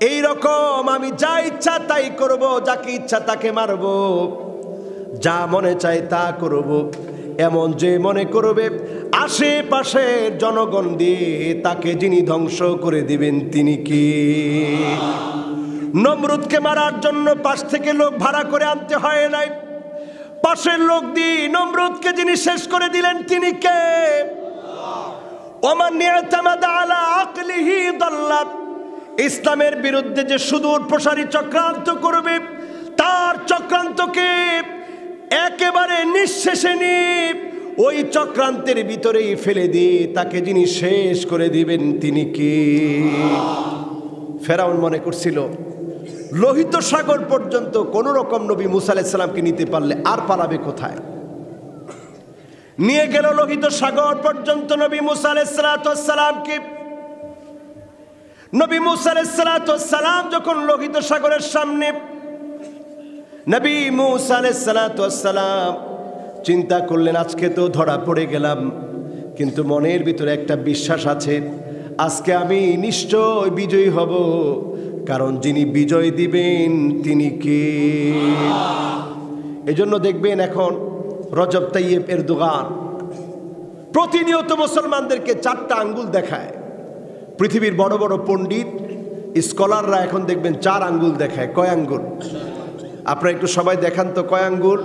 এই রকম আমি যা ইচ্ছা তাই করব, যাকে ইচ্ছা তাকে মারব, যা মনে চায় তা করব, এমন যে মনে করবে আশেপাশের জনগণ দিয়ে তাকে যিনি ধ্বংস করে দিবেন তিনি কি? নমরুদকে মারার জন্য পাশ থেকে লোক ভাড়া করে আনতে হয় নাই, পাশের লোক দিয়ে নমরুদকে যিনি শেষ করে দিলেন তিনি কে? ওমান ইয়াতামাদা আলা আকলিহি দাল্লাত। ইসলামের বিরুদ্ধে যে সুদূর প্রসারী চক্রান্ত করবে, তার চক্রান্তকে একেবারে নিঃশেষে ওই চক্রান্তের ভিতরেই ফেলে দিয়ে তাকে যিনি শেষ করে দিবেন তিনি কে? ফেরাউন মনে করছিল লোহিত সাগর পর্যন্ত কোন রকম নবী মুসা আলাইহিস সালামকে নিতে পারলে আর পালাবে কোথায়? নিয়ে গেল লোহিত সাগর পর্যন্ত নবী মুসা আলাইহিস সালামকে। নবী মুসা আলাইহিস সালাম যখন লোহিত সাগরের সামনে, নবী মুসা আলাইহিস সালাম চিন্তা করলেন আজকে তো ধরা পড়ে গেলাম, কিন্তু মনের ভিতরে একটা বিশ্বাস আছে, আজকে আমি নিশ্চয় বিজয়ী হব, কারণ যিনি বিজয় দিবেন তিনি কে? এজন্য দেখবেন এখন রজব তাইয়েব এরদোগান প্রতিনিয়ত মুসলমানদেরকে 4টা আঙ্গুল দেখায়। পৃথিবীর বড় বড় পণ্ডিত স্কলাররা এখন দেখবেন 4 আঙ্গুল দেখায়। কয় আঙ্গুল? আপনারা একটু সবাই দেখান তো কয় আঙ্গুল?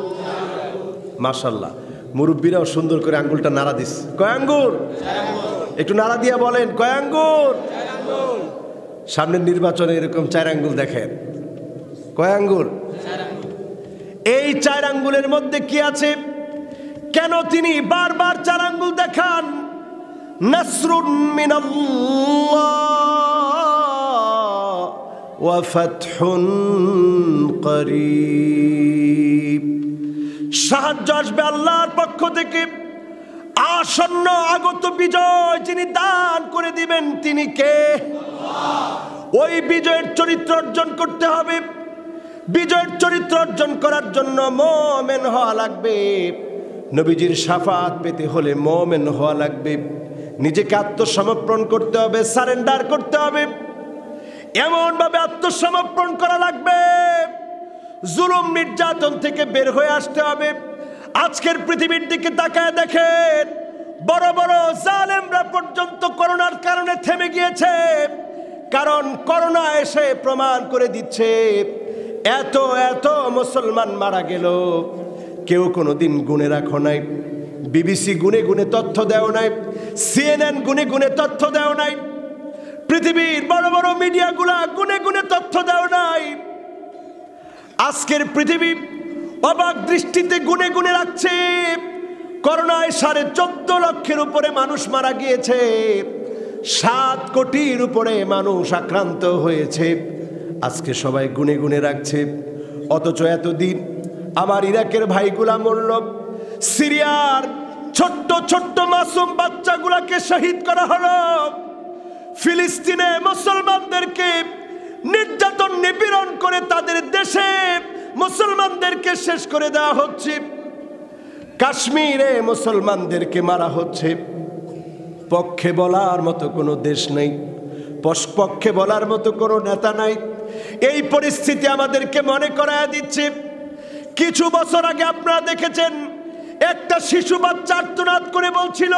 মাশাআল্লাহ, মুরব্বীরাও সুন্দর করে আঙ্গুলটা নাড়া দিস। কয় আঙ্গুল? একটু নাড়া দিয়া বলেন কয় আঙ্গুল? সামনের নির্বাচনে এরকম 4 আঙ্গুল দেখেন। কয় আঙ্গুল? এই 4 আঙ্গুলের মধ্যে কি আছে? কেন তিনি বারবার 4 আঙ্গুল দেখান? নাসরুন মিনাল্লাহ ওয়া ফাতহুন করিব, সাহায্য আসবে আল্লাহর পক্ষ থেকে, আসন্ন আগত বিজয় যিনি দান করে দিবেন তিনি কে? ওই বিজয়ের চরিত্র অর্জন করতে হবে। বিজয়ের চরিত্র অর্জন করার জন্য মুমিন হওয়া লাগবে। নবীজির শাফাত পেতে হলে মুমিন হওয়া লাগবে। নিজেকে আত্মসমর্পণ করতে হবে, সারেন্ডার করতে হবে। এমন ভাবে আত্মসমর্পণ করা লাগবে, জুলুম নির্যাতন থেকে বের হয়ে আসতে হবে। আজকের পৃথিবীর দিকে তাকায় দেখেন, বড় বড় জালেমরা পর্যন্ত করোনার কারণে থেমে গিয়েছে। কারণ করোনা এসে প্রমাণ করে দিচ্ছে এত এত মুসলমান মারা গেল, কেউ কোনোদিন গুণে রাখো নাই। বিবিসি গুনে গুনে তথ্য দেও নাই, CNN গুনে গুনে তথ্য দেও নাই, পৃথিবীর বড় বড় মিডিয়াগুলা গুনে গুনে তথ্য দেও নাই। আজকের পৃথিবী অবাক দৃষ্টিতে গুনে গুনে রাখছে। করোনায় 14.5 লক্ষের উপরে মানুষ মারা গিয়েছে, 7 কোটির উপরে মানুষ আক্রান্ত হয়েছে। আজকে সবাই গুনে গুনে রাখছে, অথচ এতদিন আমার ইরাকের ভাইগুলা মরল, সিরিয়ার ছোট্ট ছোট্ট মাসুম বাচ্চাগুলাকে শহীদ করা হলো, ফিলিস্তিনে মুসলমানদেরকে নির্যাতন নিপীড়ন করে তাদের দেশে মুসলমানদেরকে শেষ করে দেওয়া হচ্ছে, কাশ্মীরে মুসলমানদেরকে মারা হচ্ছে। পক্ষে বলার মতো কোনো দেশ নেই, পক্ষে বলার মতো কোনো নেতা নাই। এই পরিস্থিতি আমাদেরকে মনে করায় দিচ্ছে, কিছু বছর আগে আপনারা দেখেছেন একটা শিশু বাচ্চা আর্তনাদ করে বলছিল,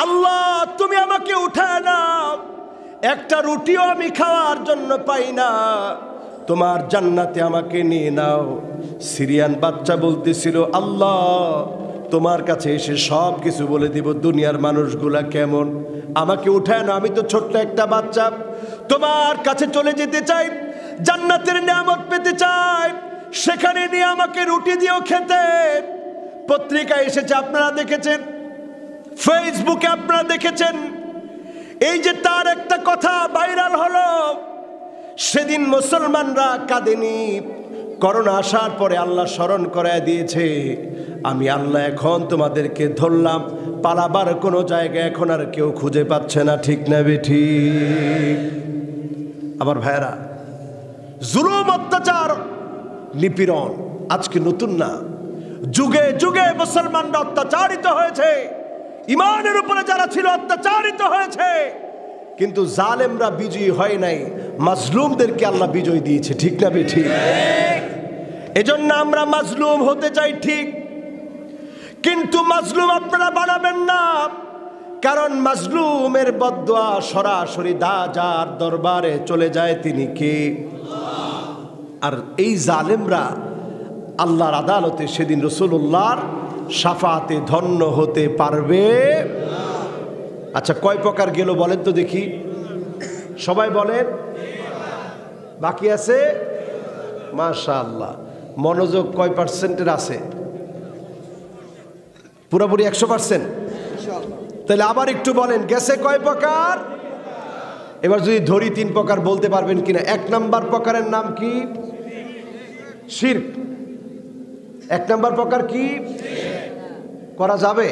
আল্লাহ তুমি আমাকে উঠায় নাও, একটা রুটিও আমি খাওয়ার জন্য পাই না, তোমার জান্নাতে আমাকে নিয়ে নাও। সিরিয়ান বাচ্চা বলতেছিল, আল্লাহ তোমার কাছে এসে সব কিছু বলে দিব, দুনিয়ার মানুষগুলা কেমন, আমাকে উঠায় না, আমি তো ছোট্ট একটা বাচ্চা, তোমার কাছে চলে যেতে চাই, জান্নাতের নিয়ামত পেতে চাই, সেখানে নিয়ে আমাকে রুটি দিয়েও খেতে। পত্রিকায় এসেছে, আপনারা দেখেছেন, ফেসবুকে আপনারা দেখেছেন, এই যে তার একটা কথা ভাইরাল হলো। সেদিন মুসলমানরা কাঁদেনি, করোনা আসার পরে আল্লাহ স্মরণ করায় দিয়েছে, আমি আল্লাহ এখন তোমাদেরকে ধরলাম, পালাবার কোনো জায়গা এখন আর কেউ খুঁজে পাচ্ছে না। ঠিক না বেঠিক? আমার ভাইয়েরা, জুলুম অত্যাচার নিপীড়ন আজকে নতুন না, যুগে যুগে মুসলমানরা অত্যাচারিত হয়েছে, ইমানের উপরে যারা ছিল অত্যাচারিত হয়েছে, কিন্তু জালেমরা বিজয়ী হয় নাই, মাজলুমদেরকে আল্লাহ বিজয় দিয়েছে। ঠিক না বেঠিক? এজন্য আমরা মাজলুম হতে চাই ঠিক, কিন্তু মাজলুম আপনারা বানাবেন না, কারণ মাজলুমের বদদুয়া সরাসরি যার দরবারে চলে যায় তিনি কে? আর এই জালেমরা আল্লাহর আদালতে সেদিন রাসূলুল্লাহর শাফাতে ধন্য হতে পারবে। আচ্ছা, কয় প্রকার গেল বলেন তো দেখি, সবাই বলেন। বাকি আছে? মাশাআল্লাহ, মনোযোগ কয় পার্সেন্টের আছে? পুরোপুরি 100%? তাহলে আবার একটু বলেন, গেছে কয় প্রকার? এবার যদি ধরি 3 প্রকার বলতে পারবেন কিনা? 1 নাম্বার প্রকারের নাম কি? শিরক। 1 নাম্বার প্রকার কি? করা যাবে?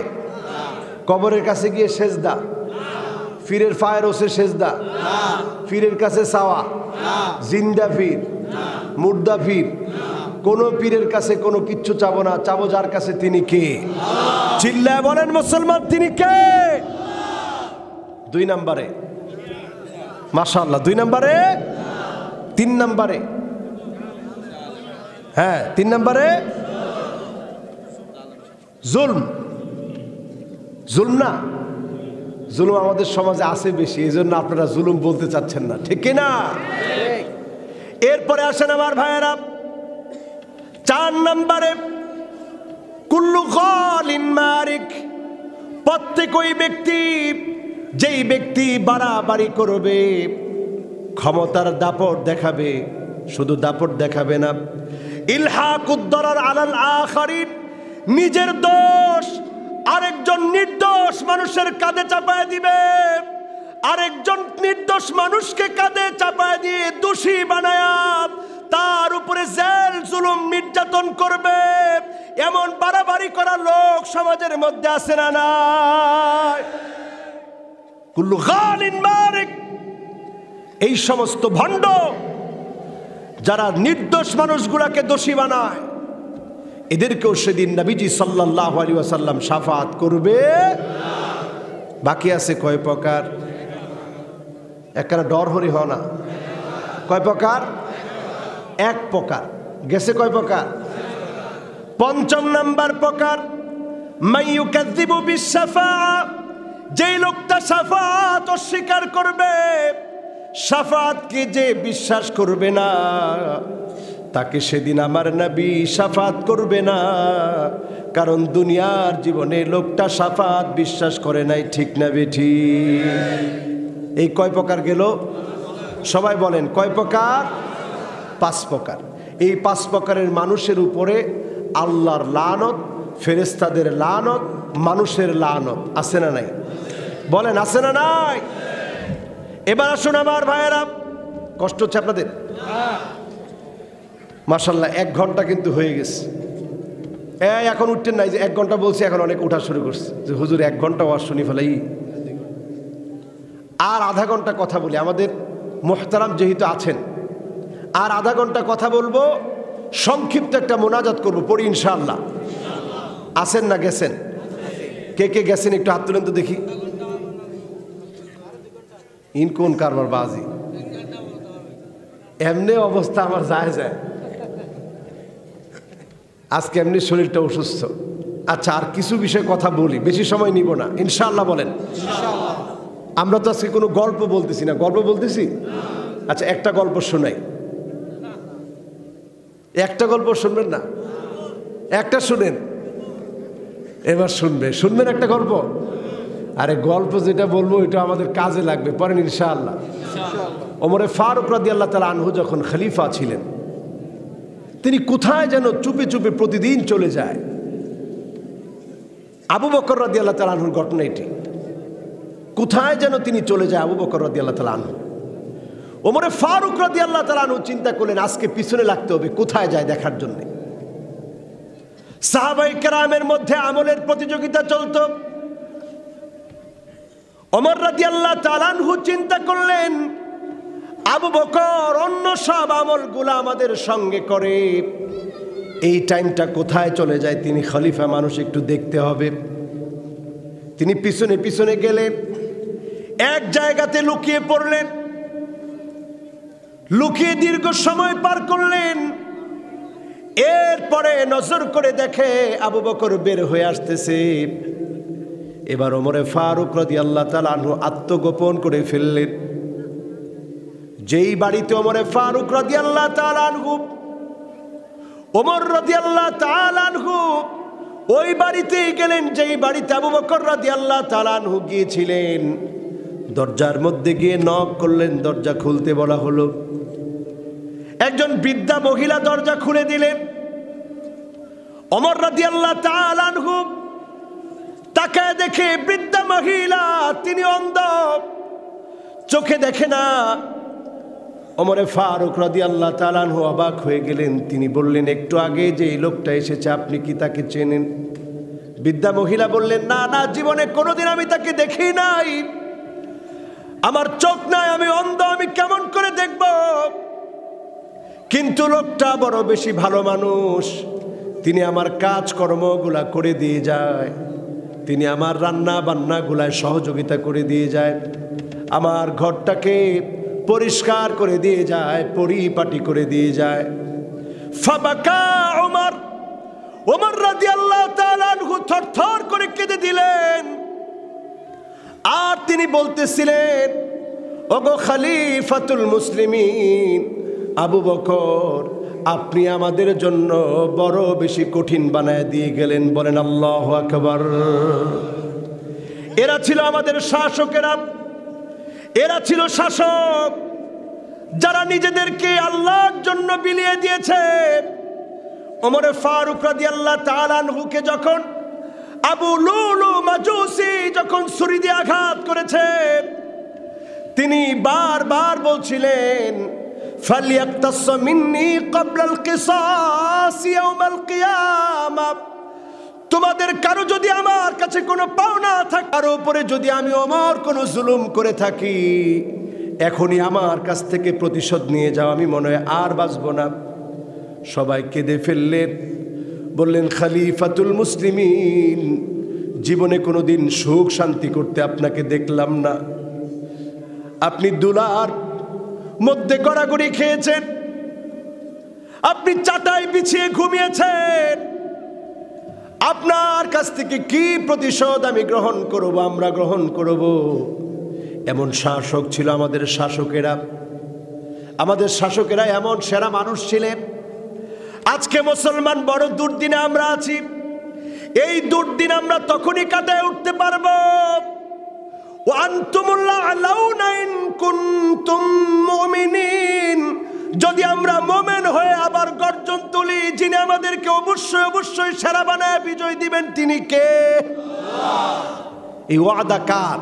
কবরের কাছে গিয়ে সেজদা, পীরের পায়ের ওসে সেজদা, পীরের কাছে চাওয়া, জিন্দা পীর, মুর্দা পীর, কোন পীরের কাছে কোনো কিচ্ছু চাবো না, চাবো যার কাছে তিনি কে? চিল্লায় বলেন মুসলমান, তিনি কে? 2 নম্বরে মাশাআল্লাহ, 2 নম্বরে। 3 নম্বরে, হ্যাঁ 3 নম্বরে জুলম। জুলম না? জুলুম আমাদের সমাজে আছে বেশি, এই জন্য আপনারা জুলুম বলতে চাচ্ছেন না, ঠিক কিনা? এরপরে আসেন আমার ভাইয়েরা 4 নম্বরে কুল্লু গালিন মারিক। প্রত্যেক ওই ব্যক্তি, যেই ব্যক্তি বাড়াবাড়ি করবে, ক্ষমতার দাপট দেখাবে, শুধু দাপট দেখাবে না, ইলহাকুদ দরার আলাল আখারিন, নিজের দোষ আরেকজন নির্দোষ মানুষের কাঁধে চাপায় দিবে, আরেকজন নির্দোষ মানুষকে কাঁধে চাপায় দিয়ে দোষী বানায়া তার উপরে জেল জুলুম নির্যাতন করবে, এমন বাড়াবাড়ি করা লোক সমাজের মধ্যে আছে না নাই? কুল্লু গালিন মারিক। এই সমস্ত ভণ্ড যারা নির্দোষ মানুষগুলাকে দোষী বানায়, এদেরকেও সেদিন নবীজি সাল্লাল্লাহু আলাইহি ওয়াসাল্লাম শাফাআত করবে। বাকি আছে কয় প্রকার? একখানা ডর হরি হ না, কয় প্রকার? 1 প্রকার গেছে। কয় প্রকার? 5 নাম্বার প্রকার মাইয়ুকাযযিবু বিশ-শাফাআ, যেই লোকটা শাফাআত অস্বীকার করবে, শাফাআতকে যে বিশ্বাস করবে না, তাকে সেদিন আমার নবী শাফাআত করবে না, কারণ দুনিয়ার জীবনে লোকটা শাফাআত বিশ্বাস করে নাই, ঠিক না বেঠিক? এই কয় প্রকার গেল? সবাই বলেন কয় প্রকার? 5 প্রকার। এই 5 প্রকারের মানুষের উপরে আল্লাহর লানত, ফেরেশতাদের লানত, মানুষের লানত আছে না নাই? বলেন আছে না নাই? এবার আসুন আমার ভাইয়েরা, কষ্ট হচ্ছে আপনাদের? মাশাআল্লাহ 1 ঘন্টা কিন্তু হয়ে গেছে। এখন উঠতেন নাই যে 1 ঘন্টা বলছি, এখন অনেক উঠা শুরু করছে যে হুজুর 1 ঘন্টা ওয়াজ শুনি ফেলাই, আর আধা ঘন্টা কথা বলি। আমাদের মুহতারাম যেহেতু আছেন, আর আধা ঘন্টা কথা বলবো, সংক্ষিপ্ত একটা মোনাজাত করবো, পড়ি ইনশাআল্লাহ। আছেন না গেছেন? কে কে গেছেন একটু হাত তুলেন তো দেখি। ইন কোন কারবার বাজি, এমনি অবস্থা আমার যায় যায়, আজকে এমনি শরীরটা অসুস্থ। আচ্ছা, আর কিছু বিষয়ে কথা বলি, বেশি সময় নিব না ইনশাআল্লাহ। বলেন আমরা তো আজকে কোনো গল্প বলতেছি না, গল্প বলতেছি? আচ্ছা, একটা গল্প শোনাই। একটা গল্প শুনবেন না? একটা শুনেন, এবার শুনবেন একটা গল্প। আরে গল্প যেটা বলবো এটা আমাদের কাজে লাগবে, পড়েন ইনশাআল্লাহ। ওমরে ফারুক রাদিয়াল্লাহু তাআলা আনহু যখন খলিফা ছিলেন, তিনি কোথায় যেন চুপে চুপে প্রতিদিন চলে যায়। আবু বকর রাদিয়াল্লাহু তাআলা আনহুর ঘটনা এটি। কোথায় যেন তিনি চলে যায় আবু বকর রাদিয়াল্লাহু তাআলা আনহু। ওমরে ফারুক রাদিয়াল্লাহু তাআলা আনহু চিন্তা করলেন আজকে পিছনে লাগতে হবে, কোথায় যায় দেখার জন্য। সাহাবায়ে কেরামের মধ্যে আমলের প্রতিযোগিতা চলত। ওমর রাদিয়াল্লাহু তাআলা আনহু চিন্তা করলেন আবু বকর অন্য সব আমলগুলো আমাদের সঙ্গে করে, এই টাইমটা কোথায় চলে যায়, তিনি খলিফা মানুষ, একটু দেখতে হবে। তিনি পিছনে পিছনে গেলেন, এক জায়গাতে লুকিয়ে পড়লেন, লুকিয়ে দীর্ঘ সময় পার করলেন। এরপরে নজর করে দেখে আবু বকর বের হয়ে আসতেছে। এবার ওমরে ফারুক রাদিয়াল্লাহু তাআলা আনহু আত্মগোপন করে ফেললেন। যেই বাড়িতে ওমরে ফারুক রাদিয়াল্লাহু তাআলা আনহু, ওমর রাদিয়াল্লাহু তাআলা আনহু ওই বাড়িতেই গেলেন যেই বাড়িতে আবু বকর রাদিয়াল্লাহু তাআলা আনহু গিয়েছিলেন। দরজার মধ্যে গিয়ে নক করলেন, দরজা খুলতে বলা হলো। একজন বৃদ্ধা মহিলা দরজা খুলে দিলেন। ওমর রাদিয়াল্লাহু তাআলা আনহু তাকায় দেখে বৃদ্ধা মহিলা, তিনি অন্ধ, চোখে দেখে না। ওমরে ফারুক রাদিয়াল্লাহু তাআলা আনহু অবাক হয়ে গেলেন। তিনি বললেন, একটু আগে যে এই লোকটা এসেছে আপনি কি তাকে চেনেন? বৃদ্ধা মহিলা বললেন, না না, জীবনে কোনোদিন আমি তাকে দেখি নাই, আমার চোখ নাই, আমি অন্ধ, আমি কেমন করে দেখব? কিন্তু লোকটা বড় বেশি ভালো মানুষ, তিনি আমার কাজকর্মগুলা করে দিয়ে যায়, তিনি আমার রান্না বান্নাগুলায় সহযোগিতা করে দিয়ে যায়, আমার ঘরটাকে পরিষ্কার করে দিয়ে যায়, পরিপাটি করে দিয়ে যায়। ফাবাকা ওমর, ওমর রাদিয়াল্লাহু তাআলা আনহু থরথর করে কেঁদে দিলেন। আর তিনি বলতেছিলেন, ওগো খলিফাতুল মুসলিমিন আবু বকর, আপনি আমাদের জন্য বড় বেশি কঠিন বানায় দিয়ে গেলেন। বলেন আল্লাহু আকবার। এরা ছিল আমাদের শাসকেরা, এরা ছিল শাসক যারা নিজেদেরকে আল্লাহর জন্য বিলিয়ে দিয়েছে। ওমরে ফারুক রাদিয়াল্লাহু তাআলা আনহুকে যখন আবু লুলু মাজুসি যখন ছুরি দিয়ে আঘাত করেছে, তিনি বারবার বলছিলেন, ফালিয়াক্তাস মিন্নি ক্বাবলাল কিসাস ইয়াউমাল কিয়ামা, তোমাদের কারো যদি আমার কাছে কোনো পাওনা থাকে, কারো উপরে যদি আমি ওমর কোনো জুলুম করে থাকি, এখনই আমার কাছ থেকে প্রতিশোধ নিয়ে যাও, আমি মনে হয় আর বাঁচব না। সবাই কেঁদে ফেললেন, বললেন, খলিফাতুল মুসলিমিন, জীবনে কোনোদিন সুখ শান্তি করতে আপনাকে দেখলাম না। আপনি দুলার মধ্যে গড়াগড়ি খেয়েছেন, আপনি চাটাই বিছিয়ে ঘুমিয়েছেন, আপনার কাছ থেকে কি প্রতিশোধ আমি গ্রহণ করব, আমরা গ্রহণ করব? এমন শাসক ছিল আমাদের শাসকেরা। আমাদের শাসকেরা এমন সেরা মানুষ ছিলেন। আজকে মুসলমান বড় দুর্দিনে আমরা আছি। এই দুর্দিন আমরা তখনই কাটায় উঠতে পারবো ওয়ান্তুমুল্লাহ আলাউনা ইন কুনতুম মুমিনিন, যদি আমরা মুমিন হয়ে আবার গর্জন তুলি, যিনি আমাদেরকে অবশ্যই অবশ্যই সেরা বানায় বিজয় দিবেন তিনি কে? এই ওয়াদা কার?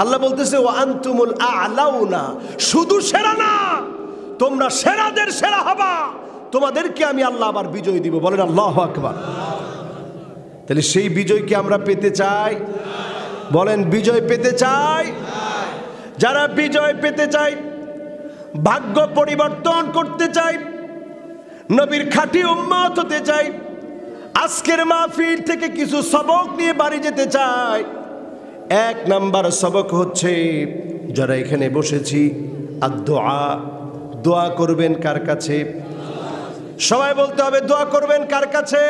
আল্লাহ বলতেছে ওয়ান্তুমুল আলাউনা, শুধু সেরা না, তোমরা সেরাদের সেরা হবা, তোমাদেরকে আমি আল্লাহ আবার বিজয় দিব। বলেন আল্লাহু আকবার। তাহলে সেই বিজয় কি আমরা পেতে চাই? বলেন বিজয় পেতে চাই? যারা বিজয় পেতে চাই, ভাগ্য পরিবর্তন করতে চাই, নবীর খাঁটি উম্মত হতে চাই, আজকের মাহফিল থেকে কিছু সবক নিয়ে বাড়ি যেতে চাই। এক নাম্বার সবক হচ্ছে, যারা এখানে বসেছি, আদ-দুআ, দোয়া করবেন কার কাছে? সবাই বলতে হবে, দোয়া করবেন কার কাছে?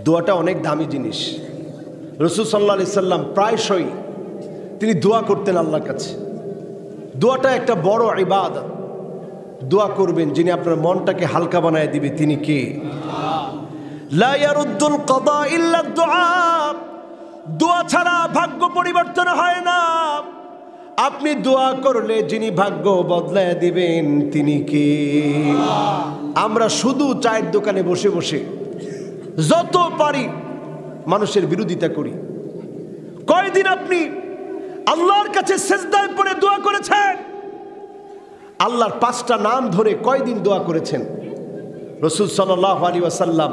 দোয়াটা অনেক দামি জিনিস। রাসূল সাল্লাল্লাহু আলাইহি সাল্লাম প্রায়শই তিনি দোয়া করতেন আল্লাহর কাছে। দোয়াটা একটা বড় ইবাদত। দোয়া করবেন, যিনি আপনার মনটাকে হালকা বানায় দিবে তিনি কে? লা ইয়ারুদ্দুল কাদা ইল্লা দুআ, দোয়া ছাড়া ভাগ্য পরিবর্তন হয় না। আপনি দোয়া করলে যিনি ভাগ্য বদলায় দিবেন তিনি কে? আমরা শুধু চায়ের দোকানে বসে বসে যত পারি মানুষের বিরোধিতা করি। কয়দিন আপনি আল্লাহর কাছে সিজদায় পড়ে দোয়া করেছেন? আল্লাহর 5টা নাম ধরে কয়দিন দোয়া করেছেন? রাসূল সাল্লাল্লাহু আলাইহি ওয়াসাল্লাম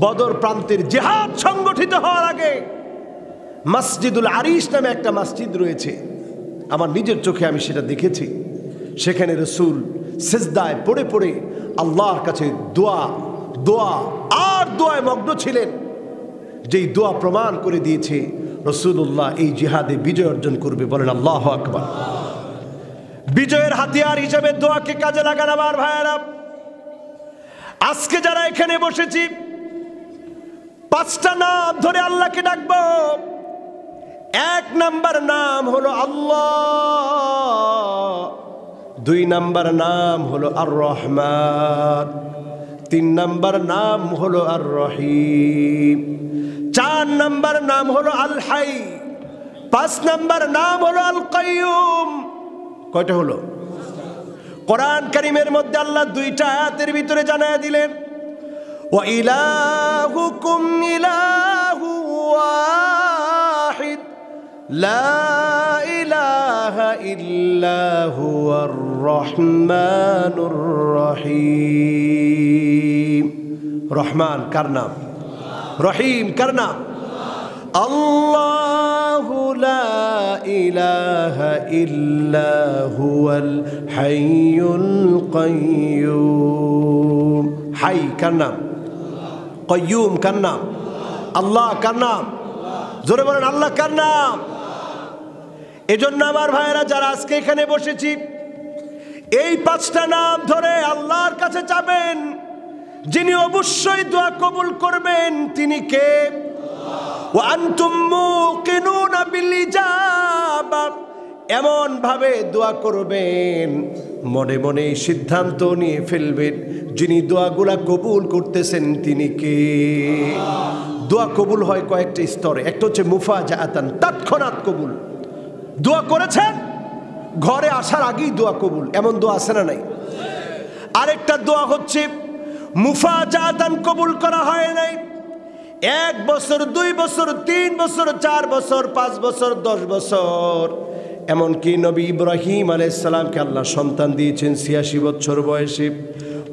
বদর প্রান্তের জিহাদ সংগঠিত হওয়ার আগে মসজিদুল আরিশ নামে একটা মসজিদ রয়েছে, আমার নিজের চোখে আমি সেটা দেখেছি। সেখানে রাসূল সিজদায় পড়ে পড়ে আল্লাহর কাছে দোয়া দোয়া আর দোয়ায় মগ্ন ছিলেন, যেই দোয়া প্রমাণ করে দিয়েছে রাসূলুল্লাহ এই জিহাদে বিজয় অর্জন করবে। বলেন আল্লাহু আকবার। বিজয়ের হাতিয়ার হিসেবে দোয়াকে কাজে লাগান আমার ভাইয়েরা। আজকে যারা এখানে বসেছি, 5টা নাম ধরে আল্লাহকে ডাকবো। 1 নাম্বার নাম হলো আল্লাহ, 2 নাম্বার নাম হলো আর রহমান, 3 নাম্বার নাম হলো আর রহিম, 4 নাম্বার নাম হলো আল হাই, 5 নাম্বার নাম হলো আল কাইয়ুম। কয়টা হলো? কোরআন কারীমের মধ্যে আল্লাহ 2টা আয়াতের ভিতরে জানায় দিলেন, ওয়া ইলাহুকুম ইলাহু ওয়াহিদ লা ইলাহা ইলাহা ইল্লা হুয়ার রহমানুর রহিম। রহমান কার নাম? রহিম কার নাম? আল্লাহু লা ইলাহা ইল্লা হুয়াল হাইয়ুল কাইয়্যুম। হাই কার নাম? কাইয়্যুম কার নাম? আল্লাহ কার নাম? জোরে বলেন আল্লাহ কার নাম? এজন্য আমার ভাইয়েরা যারা আজকে এখানে বসেছি, এই পাঁচটা নাম ধরে আল্লাহর কাছে যাবেন, যিনি অবশ্যই দোয়া কবুল করবেন তিনি কে? ওয়া আনতুম মুকিনুনা বিল ইজাবা। এমন ভাবে দোয়া করবেন, মনে মনে সিদ্ধান্ত নিয়ে ফেলবেন যিনি দোয়াগুলা কবুল করতেছেন তিনি কে? দোয়া কবুল হয় কয়েকটা স্তরে। একটা হচ্ছে মুফাজাআতান, তৎক্ষণাৎ কবুল। দোয়া করেছেন, ঘরে আসার আগেই দোয়া কবুল, এমন দোয়া আছে না নাই? আরেকটা দোয়া হচ্ছে মুফাজাআতান, কবুল করা হয় নাই, 1 বছর 2 বছর 3 বছর 4 বছর 5 বছর 10 বছর। এমনকি নবী ইব্রাহিম আলাইহিস সালামকে আল্লাহ সন্তান দিয়েছেন 86 বছর বয়সে।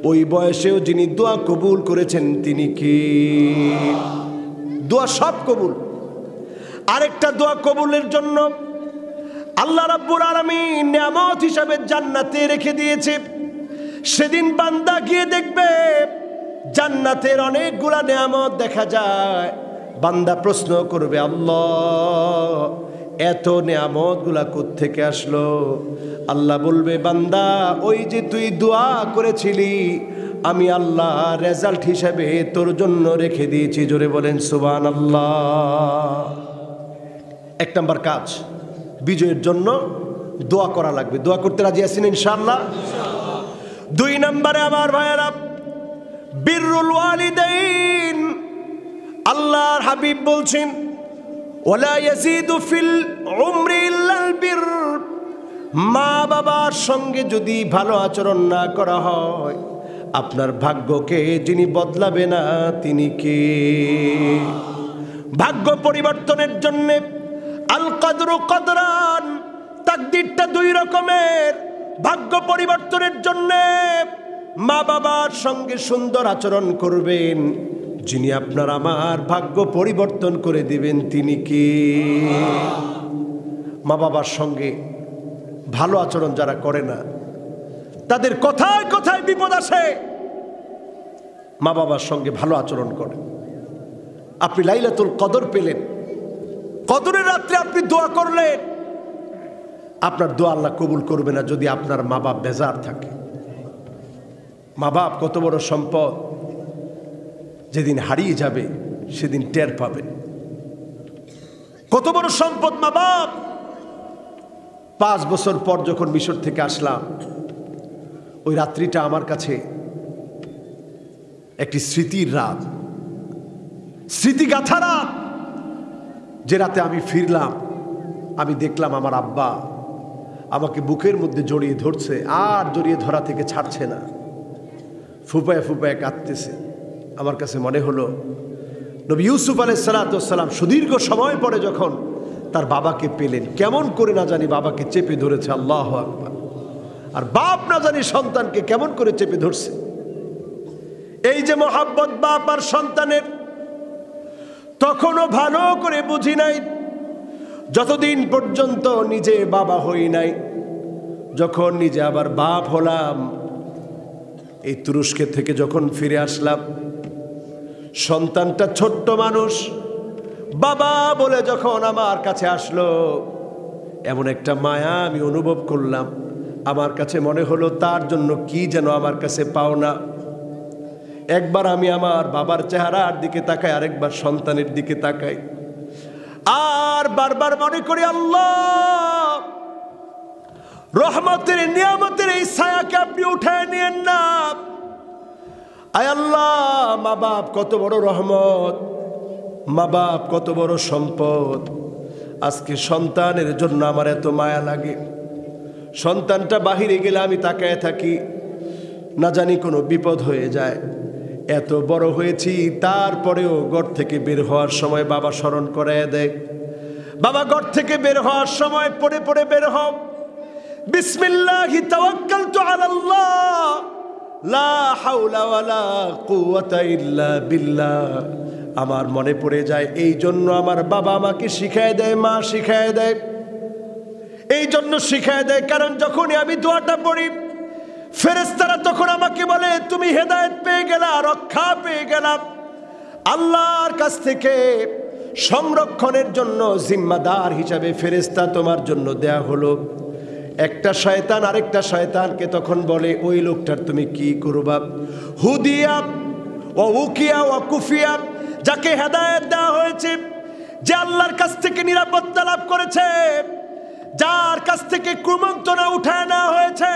ওই বয়সেও যিনি দোয়া কবুল করেছেন তিনি কি? দোয়া সব কবুল। আরেকটা দোয়া কবুলের জন্য আল্লাহ রাব্বুল আলামিন নিয়ামত হিসাবে জান্নাতে রেখে দিয়েছে। সেদিন বান্দা গিয়ে দেখবে জান্নাতের অনেকগুলা নিয়ামত দেখা যায়। বান্দা প্রশ্ন করবে, আল্লাহ এত নিয়ামতগুলা কোত্থেকে আসলো? আল্লাহ বলবে, বান্দা ওই যে তুই দোয়া করেছিলি, আমি আল্লাহ রেজাল্ট হিসাবে তোর জন্য রেখে দিয়েছি। জোরে বলেন সুবহানাল্লাহ। 1 নম্বর কাজ, বিজয়ের জন্য দোয়া করা লাগবে। দোয়া করতে রাজি আছেন ইনশাআল্লাহ? 2 নম্বরে আমার ভাইয়েরা, বিররুল ওয়ালিদাইন। আল্লাহর হাবিব বলছেন, ওয়ালা ইয়াজিদু ফিল উমরি ইল্লাল বির। মা বাবার সঙ্গে যদি ভালো আচরণ না করা হয়, আপনার ভাগ্যকে যিনি বদলাবে না তিনি কে? ভাগ্য পরিবর্তনের জন্য আল কদরু কদরান, তাকদীরটা 2 রকমের। ভাগ্য পরিবর্তনের জন্য মা বাবার সঙ্গে সুন্দর আচরণ করবেন, যিনি আপনার আমার ভাগ্য পরিবর্তন করে দিবেন তিনি কে? মা বাবার সঙ্গে ভালো আচরণ যারা করে না, তাদের কথায় কথায় বিপদ আসে। মা বাবার সঙ্গে ভালো আচরণ করে। আপনি লাইলাতুল কদর পেলেন, কদরের রাত্রে আপনি দোয়া করলেন, আপনার দোয়া আল্লাহ কবুল করবে না যদি আপনার মা বাপ বেজার থাকে। মা বাপ কত বড় সম্পদ, যেদিন হারিয়ে যাবে সেদিন টের পাবে। কত বড় সম্পদ মা বাপ। 5 বছর পর যখন মিশর থেকে আসলাম, ওই রাত্রিটা আমার কাছে একটি স্মৃতির রাত, স্মৃতিগাথা রাত। যে রাতে আমি ফিরলাম, আমি দেখলাম আমার আব্বা আমাকে বুকের মধ্যে জড়িয়ে ধরছে, আর জড়িয়ে ধরা থেকে ছাড়ছে না, ফুপায় ফুপায় কাঁদতেছে। আমার কাছে মনে হলো নবী ইউসুফ আলাইহিস সালাম সুদীর্ঘ সময় পরে যখন তার বাবাকে পেলেন, কেমন করে না জানি বাবাকে চেপে ধরেছে। আল্লাহু আকবার। আর বাপ না জানি সন্তানকে কেমন করে চেপে ধরছে। এই যে মহাব্বত বাপ আর সন্তানের, তখনও ভালো করে বুঝি নাই, যতদিন পর্যন্ত নিজে বাবা হই নাই। যখন নিজে আবার বাপ হলাম, এই তুরস্ক থেকে যখন ফিরে আসলাম, সন্তানটা ছোট্ট মানুষ, বাবা বলে যখন আমার কাছে আসলো, এমন একটা মায়া আমি অনুভব করলাম। আমার কাছে মনে হলো তার জন্য কি যেন আমার কাছে পাওনা। একবার আমি আমার বাবার চেহারার দিকে তাকাই, আরেকবার সন্তানের দিকে তাকাই, আর বারবার মনে করি, আল্লাহ রহমতের নিয়ামতের এই ছায়াকে আপনি উঠায় নিয়েন না। আয় আল্লাহ, মা বাপ কত বড় রহমত, মা বাপ কত বড় সম্পদ। আজকে সন্তানের জন্য আমার এত মায়া লাগে। সন্তানটা বাহিরে গেলে আমি তাকায় থাকি, না জানি কোনো বিপদ হয়ে যায়। এত বড় হয়েছি, তারপরেও ঘর থেকে বের হওয়ার সময় বাবা স্মরণ করায় দেয়, বাবা ঘর থেকে বের হওয়ার সময় পড়ে পড়ে বের হও। বিসমিল্লাহি তাওয়াক্কালতু আলাল্লাহ লা হাওলা ওয়ালা কুওয়াতা ইল্লা বিল্লাহ। আমার মনে পড়ে যায়, এই জন্য আমার বাবা আমাকে শিখায় দেয়, মা শিখায় দেয়, এই জন্য শিখায় দেয়, কারণ যখনই আমি দোয়াটা পড়ি ফেরেশতারা তখন আমাকে বলে তুমি হেদায়েত পেয়ে গেলা, রক্ষা পেয়ে গেলা। আল্লাহর কাছ থেকে সংরক্ষণের জন্য জিম্মাদার হিসাবে ফেরেশতা তোমার জন্য দেয়া হলো। একটা শয়তান আরেকটা শয়তানকে তখন বলে, ওই লোকটার তুমি কি করবা? হুদিয়া ও উকিয়া ও কুফিয়া, যাকে হেদায়েত দেওয়া হয়েছে, যে আল্লাহর কাছ থেকে নিরাপত্তা লাভ করেছে, যার কাছ থেকে কুমন্ত্রণা উঠায় নেওয়া হয়েছে,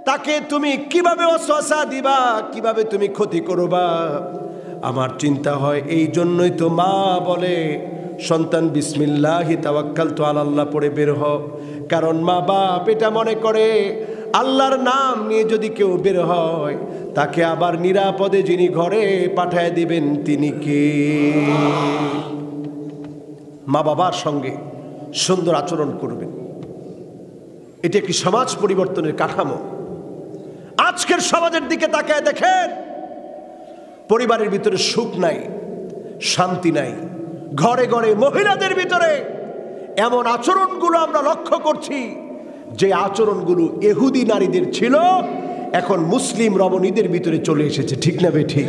তাকে তুমি কিভাবে ওয়াসওয়াসা দিবা, কিভাবে তুমি ক্ষতি করবা? আমার চিন্তা হয়, এই জন্যই তো মা বলে সন্তান বিসমিল্লাহি তাওয়াক্কালতু আলাল্লাহ পড়ে বের হও। কারণ মা বাপ এটা মনে করে আল্লাহর নাম নিয়ে যদি কেউ বের হয় তাকে আবার নিরাপদে যিনি ঘরে পাঠায় দিবেন তিনি কে? মা বাবার সঙ্গে সুন্দর আচরণ করবেন। এটা একটি সমাজ পরিবর্তনের কাঠামো। আজকের সমাজের দিকে তাকায় দেখেন, পরিবারের ভিতরে সুখ নাই, শান্তি নাই, ঘরে ঘরে মহিলাদের ভিতরে এমন আচরণগুলো আমরা লক্ষ্য করছি, যে আচরণগুলো ইহুদি নারীদের ছিল এখন মুসলিম রমণীদের ভিতরে চলে এসেছে। ঠিক না বেঠিক?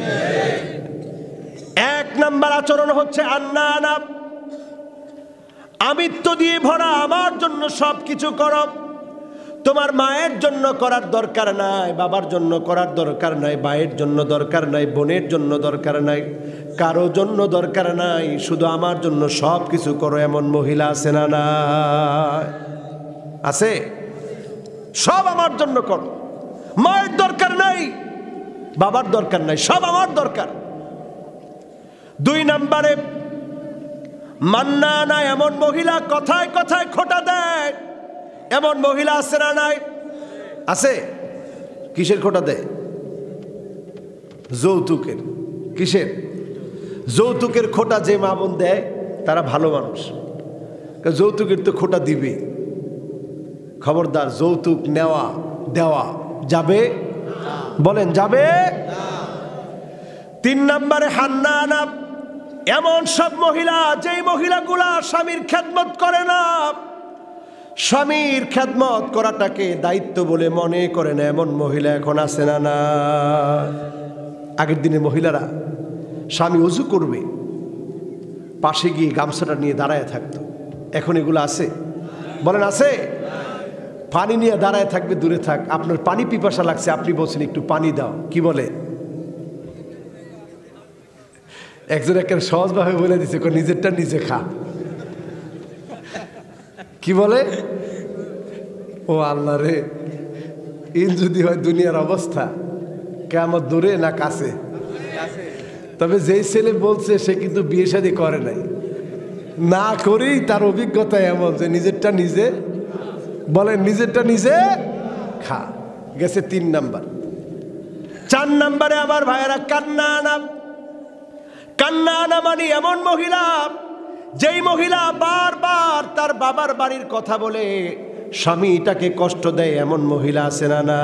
এক নাম্বার আচরণ হচ্ছে আন্নানা, আমিত্ব দিয়ে ভরা, আমার জন্য সব কিছু করো। তোমার মায়ের জন্য করার দরকার নাই, বাবার জন্য করার দরকার নাই, ভাইয়ের জন্য দরকার নাই, বোনের জন্য দরকার নাই, কারো জন্য দরকার নাই, শুধু আমার জন্য সব কিছু করো। এমন মহিলা আছে না? না আছে? সব আমার জন্য করো, মায়ের দরকার নাই, বাবার দরকার নাই, সব আমার দরকার। দুই নম্বরে মান্নানা, এমন মহিলা কথায় কথায় খোঁটা দেয়। এমন মহিলা আছে না? নাই? আছে। কিসের খোঁটা দেয়? যৌতুকের। কিসের? যৌতুকের খোঁটা যে মা বোন দেয় তারা ভালো মানুষ। যৌতুকের তো খোঁটা দিবে। খবরদার, যৌতুক নেওয়া দেওয়া যাবে? বলেন যাবে? তিন নম্বরে হান্নানা, এমন সব মহিলা যেই মহিলাগুলা স্বামীর খেদমত করে না, স্বামীর খেদমত করাটাকে দায়িত্ব বলে মনে করে না। এমন মহিলা এখন আছে না? না। আগের দিনে মহিলারা স্বামী ওযু করবে, পাশে গিয়ে গামছাটা নিয়ে দাঁড়ায় থাকতো। এখন এগুলো আছে? বলেন আছে? পানি নিয়ে দাঁড়ায় থাকবে, দূরে থাক, আপনার পানি পিপাসা লাগছে, আপনি বলছেন একটু পানি দাও, কি বলে? একজন একে সহজভাবে বলে দিচ্ছে, নিজেরটা নিজে খা। কি বলে? ও আল্লাহ রে, ইন যদি হয় দুনিয়ার অবস্থা, কিয়ামত দূরে না কাছে? তবে যেই ছেলে বলছে সে কিন্তু বিয়ে শাদী করে নাই, না করেই তার অভিজ্ঞতা এমন যে নিজেরটা নিজে, বলেন নিজেরটা নিজে খা। গেছে তিন নাম্বার। চার নাম্বারে আমার ভাইয়েরা কান্নানা। কান্নানা মানে এমন মহিলা, যেই মহিলা বারবার তার বাবার বাড়ির কথা বলে স্বামীটাকে কষ্ট দেয়। এমন মহিলা আছে না? না।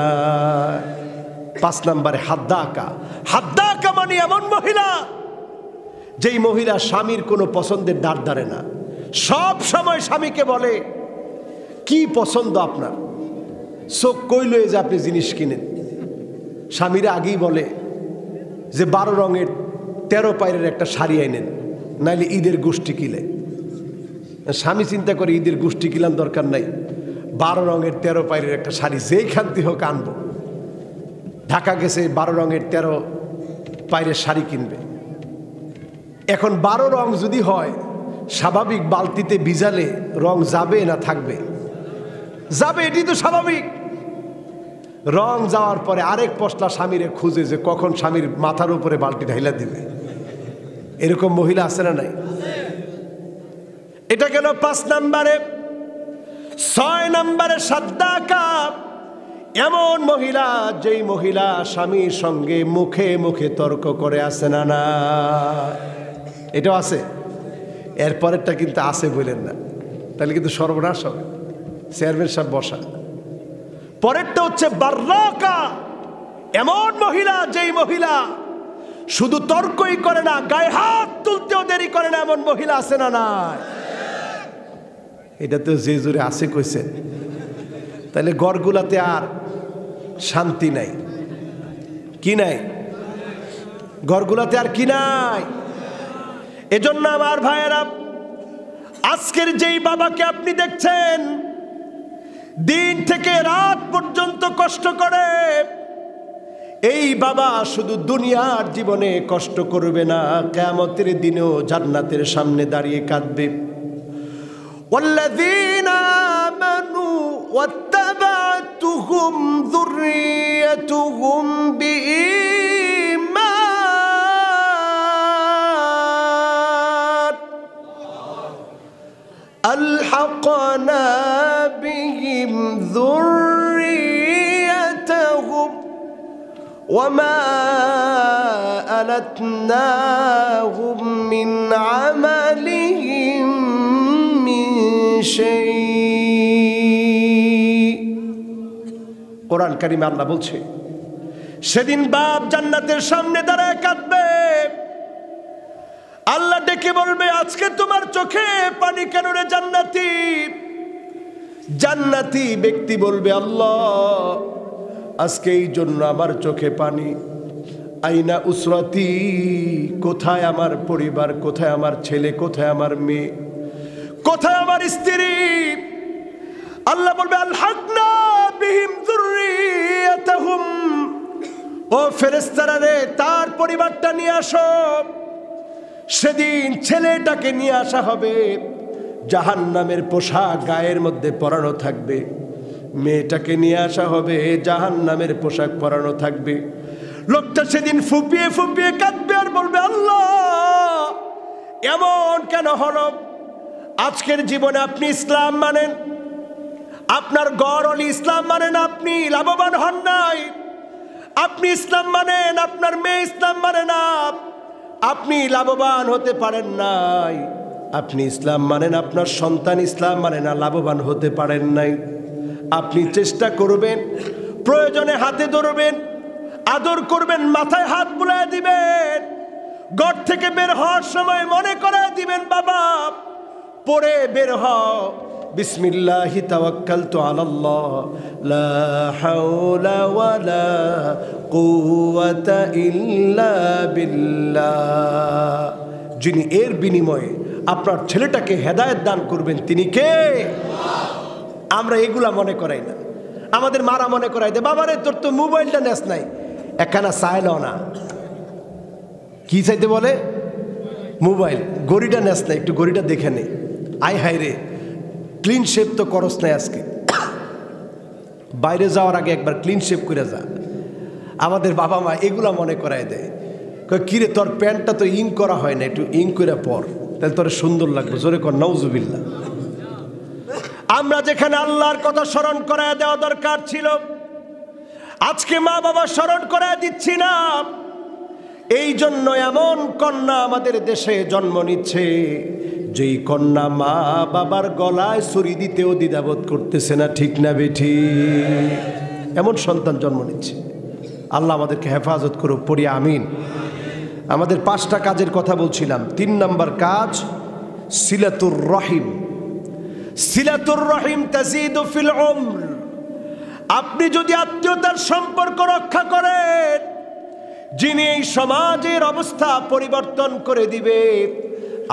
পাঁচ নাম্বারে হাদ্দাকা। হাদ্দাকা মানে এমন মহিলা, যেই মহিলা স্বামীর কোনো পছন্দের দাঁড় ধারে না, সব সময় স্বামীকে বলে কি পছন্দ আপনার, চোখ কইল যে আপনি জিনিস কিনেন। স্বামীরা আগেই বলে যে 12 রঙের 13 পায়ের একটা শাড়ি আইনেন, নাইলে ঈদের গোষ্ঠী কিলে। স্বামী চিন্তা করে ঈদের গোষ্ঠী কিলাম দরকার নাই, 12 রঙের 13 পায়ের একটা শাড়ি যেইখান থেকে হোক আনবো। ঢাকা গেছে, 12 রঙের 13 পায়ের শাড়ি কিনবে। এখন 12 রং যদি হয়, স্বাভাবিক বালতিতে ভিজালে রং যাবে না থাকবে? যাবে, এটি তো স্বাভাবিক। রং যাওয়ার পরে আরেক পশলা স্বামীরে খুঁজে যে কখন স্বামীর মাথার উপরে বালতি ঢাইলা দিবে। এরকম মহিলা আছে না? নাই? এটা গেল 5 নাম্বারে। 6 নাম্বারে সাদ্দাকা, এমন মহিলা যেই মহিলা স্বামীর সঙ্গে মুখে মুখে তর্ক করে। আছে না? না। এটাও আছে। এরপরেরটা কিন্তু আছে বলেন না, তাহলে কিন্তু সর্বনাশ হবে। চেয়ারম্যান সাহেব বসা, পরেরটা হচ্ছে বাররাকা, এমন মহিলা যেই মহিলা শুধু তর্কই করে না, গায়ে হাত তুলতেও দেরি করে না, এমন মহিলা আছে না নাই? এটা তো যে জোরে আছে কইছেন। তাহলে ঘরগুলাতে আর শান্তি নাই, কি নাই? ঘরগুলাতে আর কি নাই? এজন্য আমার ভাইয়েরা, আজকের যেই বাবাকে আপনি দেখছেন দিন থেকে রাত পর্যন্ত কষ্ট করে, এই বাবা শুধু দুনিয়ার জীবনে কষ্ট করবে না, কিয়ামতের দিনেও জান্নাতের সামনে দাঁড়িয়ে কাঁদবে। والذين آمنوا واتبعتهم ذريتهم بإيمان ألحقنا بهم ذريتهم وما ألتناهم من عملهم من شيء। কোরআন কারিমে আল্লাহ বলছে, সেদিন বাপ জান্নাতের সামনে দাঁড়ায় কাঁদবে, আল্লাহ ডেকে বলবে, আজকে তোমার চোখে পানি কেন রে জান্নাতি? জান্নাতি ব্যক্তি বলবে, আল্লাহ আজকে এই জন্য আমার চোখে পানি। আইনা উসরাতি, কোথায় আমার পরিবার, কোথায় আমার ছেলে, কোথায় আমার মেয়ে, কোথায় আমার স্ত্রী? আল্লাহ বলবে, আলহাকনা বিহিম যুররিয়াতাহুম, ও ফেরেশতারা রে, তার পরিবারটা নিয়ে আসো। সেদিন ছেলেটাকে নিয়ে আসা হবে, জাহান্নামের পোশাক গায়ের মধ্যে পরানো থাকবে। মেয়েটাকে নিয়ে আসা হবে, জাহান্নামের পোশাক পরানো থাকবে। লোকটা সেদিন ফুপিয়ে ফুপিয়ে কাঁদবে আর বলবে, আল্লাহ এমন কেন হলো? আজকের জীবনে আপনি ইসলাম মানেন, আপনার গড় অলি ইসলাম মানেন, আপনি লাভবান হন নাই। আপনি ইসলাম মানেন, আপনার মেয়ে ইসলাম মানে না, আপনি লাভবান হতে পারেন নাই। আপনি ইসলাম মানেন, আপনার সন্তান ইসলাম মানে না, লাভবান হতে পারেন নাই। আপনি চেষ্টা করবেন, প্রয়োজনে হাতে ধরবেন, আদর করবেন, মাথায় হাত বুলায় দিবেন, ঘর থেকে বের হওয়ার সময় মনে করায় দিবেন, বাবা পড়ে বের হও, বিসমিল্লাহি তাওয়াক্কালতু আলাল্লাহ, লা হাওলা ওয়ালা কুওয়াতা ইল্লা বিল্লাহ। যিনি এর বিনিময়ে আপনার ছেলেটাকে হেদায়েত দান করবেন তিনি কে? আমরা এগুলা মনে করাই না। আমাদের মারা মনে করাই দে, বাবারে তোর তো মোবাইলটা নেস নাই, একখানা চাইল না, কি চাইতে বলে? মোবাইল। গড়িটা নেস নাই, একটু গড়িটা দেখে নে। আয় হায় রে, ক্লিন শেপ তো করস নাই আজকে, বাইরে যাওয়ার আগে একবার ক্লিন শেপ করে যা। আমাদের বাবা মা এগুলা মনে করাই দেয়, কিরে তোর প্যান্টটা তো ইং করা হয় না, একটু ইং করে পর, তাহলে তোর সুন্দর লাগবে। জোরে কর নাউজুবিল্লাহ। আমরা যেখানে আল্লাহর কথা স্মরণ করায় দেওয়া দরকার ছিল, আজকে মা বাবা স্মরণ করায় দিচ্ছি না। এই জন্য এমন কন্যা আমাদের দেশে জন্ম নিচ্ছে, যেই কন্যা মা বাবার গলায় ছুরি দিতেও দ্বিধাবোধ করতেছে না, ঠিক না বেঠি? এমন সন্তান জন্ম নিচ্ছে। আল্লাহ আমাদেরকে হেফাজত করুক, পড়ি আমিন। আমাদের 5টা কাজের কথা বলছিলাম। 3 নম্বর কাজ সিলাতুর রহিম। সিলাতুর রহিম তাজিদু ফিল উমর। আপনি যদি আত্মীয়তার সম্পর্ক রক্ষা করেন, যিনি এই সমাজের অবস্থা পরিবর্তন করে দিবে,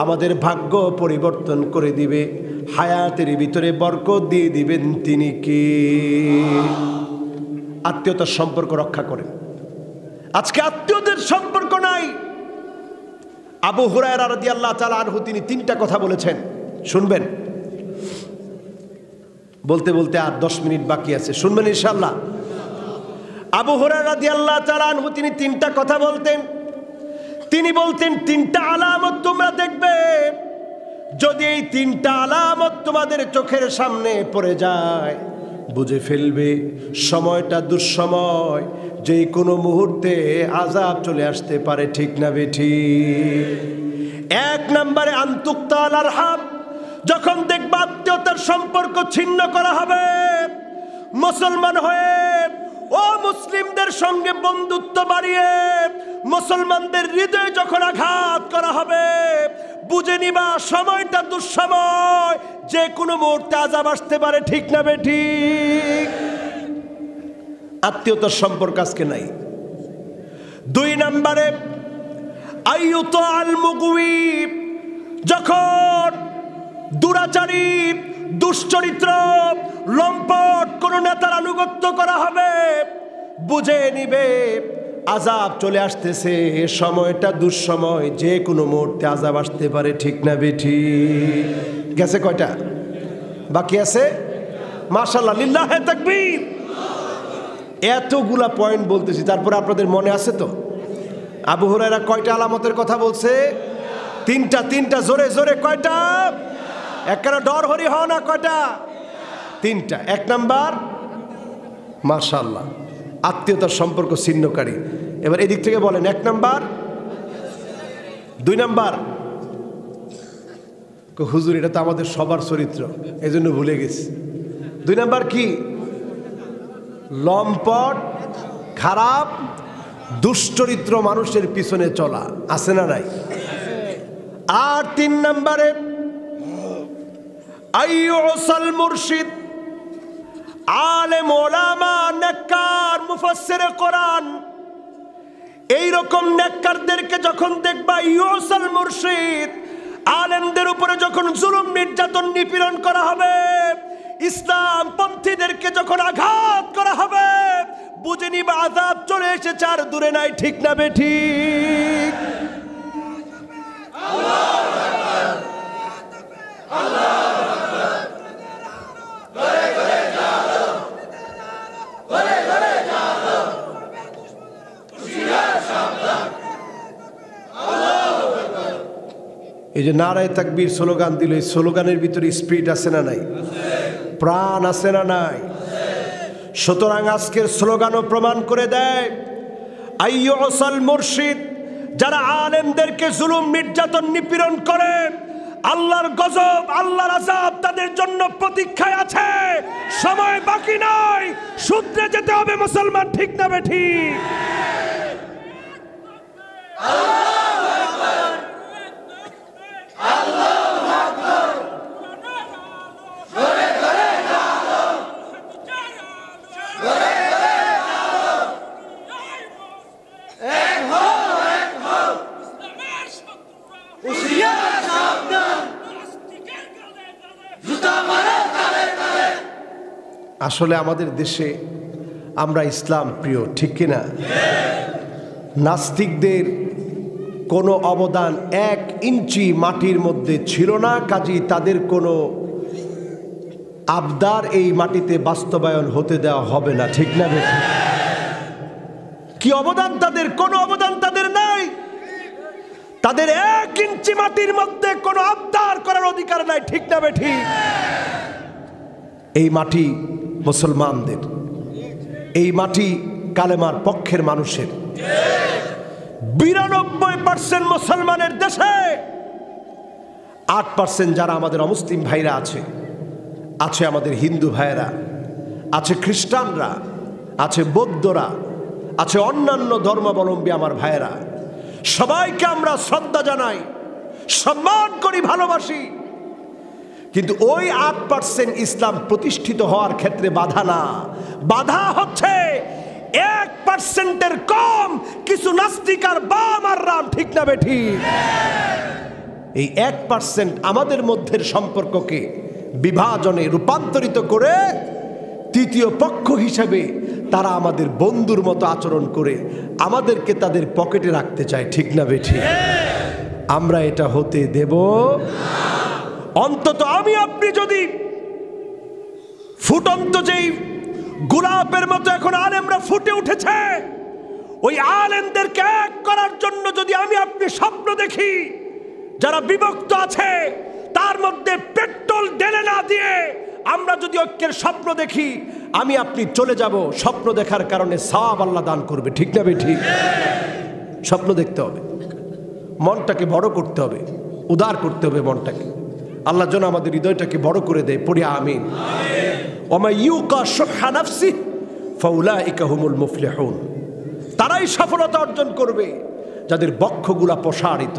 আমাদের ভাগ্য পরিবর্তন করে দিবে, হায়াতের ভিতরে বরকত দিয়ে দিবেন, তিনি কে? আত্মীয়তার সম্পর্ক রক্ষা করেন। আজকে আত্মীয়দের সম্পর্ক নাই। আবু হুরায়রা রাদিয়াল্লাহু তাআলা আনহু তিনি 3টা কথা বলেছেন, শুনবেন। বলতে বলতে আর 10 মিনিট বাকি আছে, শুনবেন ইনশাআল্লাহ। আবু হুরায়রা রাদিয়াল্লাহু তাআলা আনহু তিনি 3টা কথা বলতেন। তিনি বলতেন, 3টা আলামত তোমরা দেখবে, যদি এই 3টা আলামত তোমাদের চোখের সামনে পড়ে যায়, বুঝে ফেলবে সময়টা দুঃসময়, যে কোনো মুহূর্তে আযাব চলে আসতে পারে, ঠিক না বেঠি? 1 নম্বরে আনতুক্তাল আরহাম, যখন দেখবা আত্মীয়তার সম্পর্ক ছিন্ন করা হবে, মুসলমান হয়ে ও মুসলিমদের সঙ্গে বন্ধুত্ব বাড়িয়ে মুসলমানদের হৃদয়ে যখন আঘাত করা হবে, বুঝে নিবা সময়টা দুঃসময়, যে কোনো মুহূর্তে আযাব আসতে পারে। ঠিক না বেঠিক? আত্মীয়তার সম্পর্ক আজকে নাই। 2 নম্বরে আইয়ুত আল মুগওয়ি, যখন দুরাচারী, দুশ্চরিত্র, লম্পট কোন নেতার আনুগত্য করা হবে, বুঝে নিবে আযাব চলে আসতেছে, সময়টা দুঃসময়, যে কোনো মুহূর্তে আযাব আসতে পারে। ঠিক না বেঠিক? গেছে কয়টা? বাকি আছে? মাশাআল্লাহ, লিল্লাহে তাকবীর। এতগুলা পয়েন্ট বলতেছি, তারপরে আপনাদের মনে আছে তো আবু হুরায়রা কয়টা আলামতের কথা বলছে? 3টা। জোরে জোরে কয়টা? একখানা ডর হরি হও না, কয়টা? 3টা। 1 নাম্বার মাশাআল্লাহ আত্মীয়তার সম্পর্ক ছিন্নকারী। এবার এদিক থেকে বলেন 1 নাম্বার, 2 নাম্বার। হুজুর এটা তো আমাদের সবার চরিত্র, এজন্য ভুলে গেছি। 2 নাম্বার কি? লম্পট, খারাপ, দুশ্চরিত্র মানুষের পিছনে চলা, আছে না নাই? আর 3 নম্বরে আইয়ুসাল মুরশিদ, আলেম, ওলামা, নেককার, মুফাসসিরে কোরআন, এই রকম নেককারদেরকে যখন দেখবা, ইউসাল মুরশিদ, আলেমদের উপরে যখন জুলুম, নির্যাতন, নিপীড়ন করা হবে, ইসলাম পন্থীদেরকে যখন আঘাত করা হবে, বুঝে নিবা আযাব চলে এসেছে, আর দূরে নাই। ঠিক না বেঠিক? এই যে নারায়ে তাকবীর স্লোগান দিল, এই স্লোগানের ভিতরে স্পিরিট আছে না নাই? প্রাণ আছে না নাই? সুতরাং আজকের স্লোগানও প্রমাণ করে দেয়, আইয়ুসাল মুরশিদ, যারা আলেমদেরকে জুলুম, নির্যাতন, নিপীড়ন করে, আল্লাহর গজব, আল্লাহর আযাব তাদের জন্য প্রতীক্ষায় আছে। সময় বাকি নাই, শুধরে যেতে হবে মুসলমান। ঠিক না বেঠিক? আসলে আমাদের দেশে আমরা ইসলাম প্রিয়, ঠিক কিনা? নাস্তিকদের কোনো অবদান 1 ইঞ্চি মাটির মধ্যে ছিল না, কাজী তাদের কোনো আবদার এই মাটিতে বাস্তবায়ন হতে দেওয়া হবে না। ঠিক না বেঠিক? কি অবদান তাদের? কোনো অবদান তাদের নাই। তাদের 1 ইঞ্চি মাটির মধ্যে কোনো আবদার করার অধিকার নাই। ঠিক না বেঠিক? এই মাটি মুসলমানদের, এই মাটি কালেমার পক্ষের মানুষের। 92% মুসলমানের দেশে 8% যারা আমাদের অমুসলিম ভাইরা আছে, আছে আমাদের হিন্দু ভাইরা, আছে খ্রিস্টানরা, আছে বৌদ্ধরা, আছে অন্যান্য ধর্মাবলম্বী আমার ভাইরা। সবাইকে আমরা শ্রদ্ধা জানাই, সম্মান করি, ভালোবাসি। কিন্তু ওই 8% ইসলাম প্রতিষ্ঠিত হওয়ার ক্ষেত্রে বাধা না, বাধা হচ্ছে 1%-এর কম কিছু নাস্তিক আর বাম আর রাম। ঠিক না বেঠিক? এই 1% আমাদের মধ্যে সম্পর্ককে বিভাজনে রূপান্তরিত করে তৃতীয় পক্ষ হিসেবে তারা আমাদের বন্ধুর মতো আচরণ করে আমাদেরকে তাদের পকেটে রাখতে চায়। ঠিক না বেঠিক? আমরা এটা হতে দেব না। অন্তত আমি আপনি যদি ফুটন্ত যেই গোলাপের মতো এখন আলেমরা ফুটে উঠেছে, ওই আলেমদেরকে এক করার জন্য যদি আমি আপনি স্বপ্ন দেখি, যারা বিভক্ত আছে তার মধ্যে পেট্রোল ঢেলে না দিয়ে আমরা যদি ঐক্যের স্বপ্ন দেখি, আমি আপনি চলে যাব। স্বপ্ন দেখার কারণে সওয়াব আল্লাহ দান করবে। ঠিক না বেঠিক? স্বপ্ন দেখতে হবে, মনটাকে বড় করতে হবে, উদার করতে হবে মনটাকে। আল্লাহ যেন আমাদের হৃদয়টাকে বড় করে দেয়। পড়ি আমিন। ওয়া মান ইউকা শুহা নাফসিহি ফাউলাইকা হুমুল মুফলিহুন। তারাই সফলতা অর্জন করবে যাদের বক্ষগুলা প্রসারিত।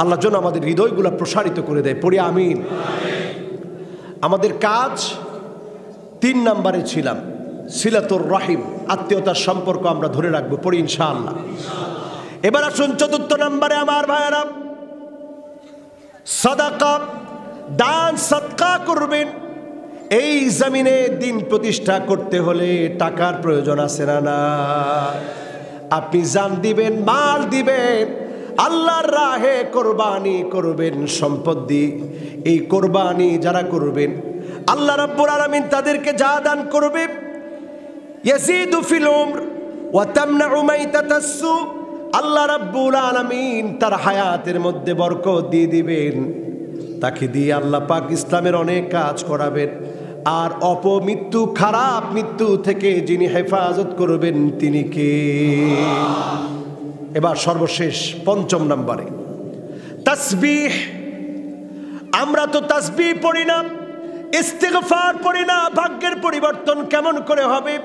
আল্লাহ যেন আমাদের হৃদয়গুলা প্রসারিত করে দেয়। পড়ি আমিন। আমাদের কাজ 3 নম্বরে ছিলাম, সিলাতুর রহিম, আত্মীয়তার সম্পর্ক আমরা ধরে রাখবো। পড়ি ইনশাআল্লাহ। এবার আসুন 4 নম্বরে আমার ভাইয়েরা, সাদাকা, দান সদকা করবেন। এই জমিনে দিন প্রতিষ্ঠা করতে হলে টাকার প্রয়োজন আছে না? আপনি জান দিবেন, মাল দিবেন, আল্লাহর রাহে কোরবানি করবেন সম্পদ দিয়ে। এই কোরবানি যারা করবেন আল্লাহ রাব্বুল আলামিন তাদেরকে যা দান করবে, ইয়াজিদু ফিল উমর ওয়া তামনাউ মাইতাতাস সু, আল্লাহ রাব্বুল আলামিন তার হায়াতের মধ্যে বরকত দিয়ে দিবেন। তাকে দিয়ে আল্লাহ পাক ইসলামের অনেক কাজ করাবেন। আর অপমৃত্যু, খারাপ মৃত্যু থেকে যিনি হেফাজত করবেন তিনি কে? এবার সর্বশেষ 5 নম্বরে তাসবিহ। আমরা তো তাসবিহ পড়ি না, ইস্তিগফার পড়ি না। ভাগ্যের পরিবর্তন কেমন করে হবে?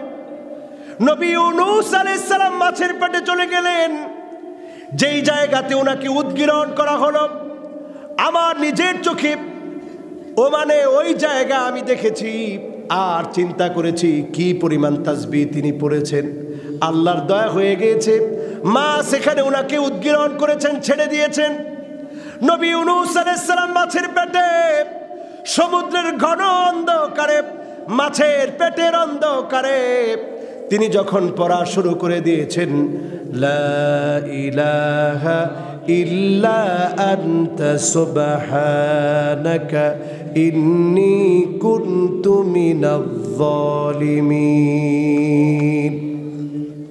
নবী ইউনূস আলাইহিস সালাম মাছের পেটে চলে গেলেন, যেই জায়গাতে ওনাকে উদ্গীরণ করা হলো, আমার নিজের চোখে ওই জায়গা আমি দেখেছি আর চিন্তা করেছি কি পরিমাণ তাসবিহ তিনি পড়েছেন। আল্লাহর দয়া হয়ে গিয়েছে, মা সেখানে ওনাকে উদ্গীরণ করেছেন, ছেড়ে দিয়েছেন। নবী ইউনূস আলাইহিস সালাম মাছের পেটে, সমুদ্রের ঘন অন্ধকারে, মাছের পেটের অন্ধকারে তিনি যখন পড়া শুরু করে দিয়েছেন, লা ইলাহা ইল্লা আনতা সুবহানাকা ইন্নী কুনতু মিনাজ জালিমিন,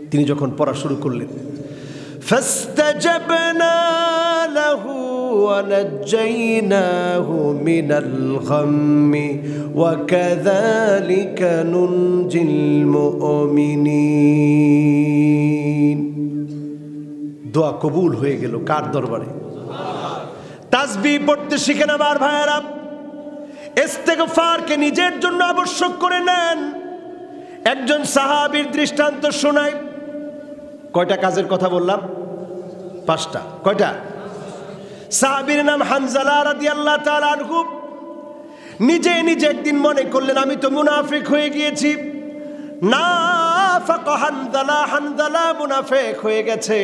তিনি যখন পড়া শুরু করলেন, ফাস্তাজাবনা লাহু ওয়া নাজ্জাইনাহু মিনাল গাম্মি ওয়া কাযালিকা নুনজিল মুমিনিন। দোয়া কবুল হয়ে গেল কার দরবারে? তাসবিহ পড়তে শিখেন আমার ভাইয়েরা। ইস্তিগফারকে নিজের জন্য আবশ্যক করে নেন। একজন সাহাবীর দৃষ্টান্ত শোনাই। কয়টা কাজের কথা বললাম? 5টা। কয়টা? সাহাবীর নাম হানজালা রাদিয়াল্লাহু তাআলা আনহু। নিজে একদিন মনে করলেন আমি তো মুনাফিক হয়ে গিয়েছি। নাফাক হানজালা মুনাফিক হয়ে গেছে।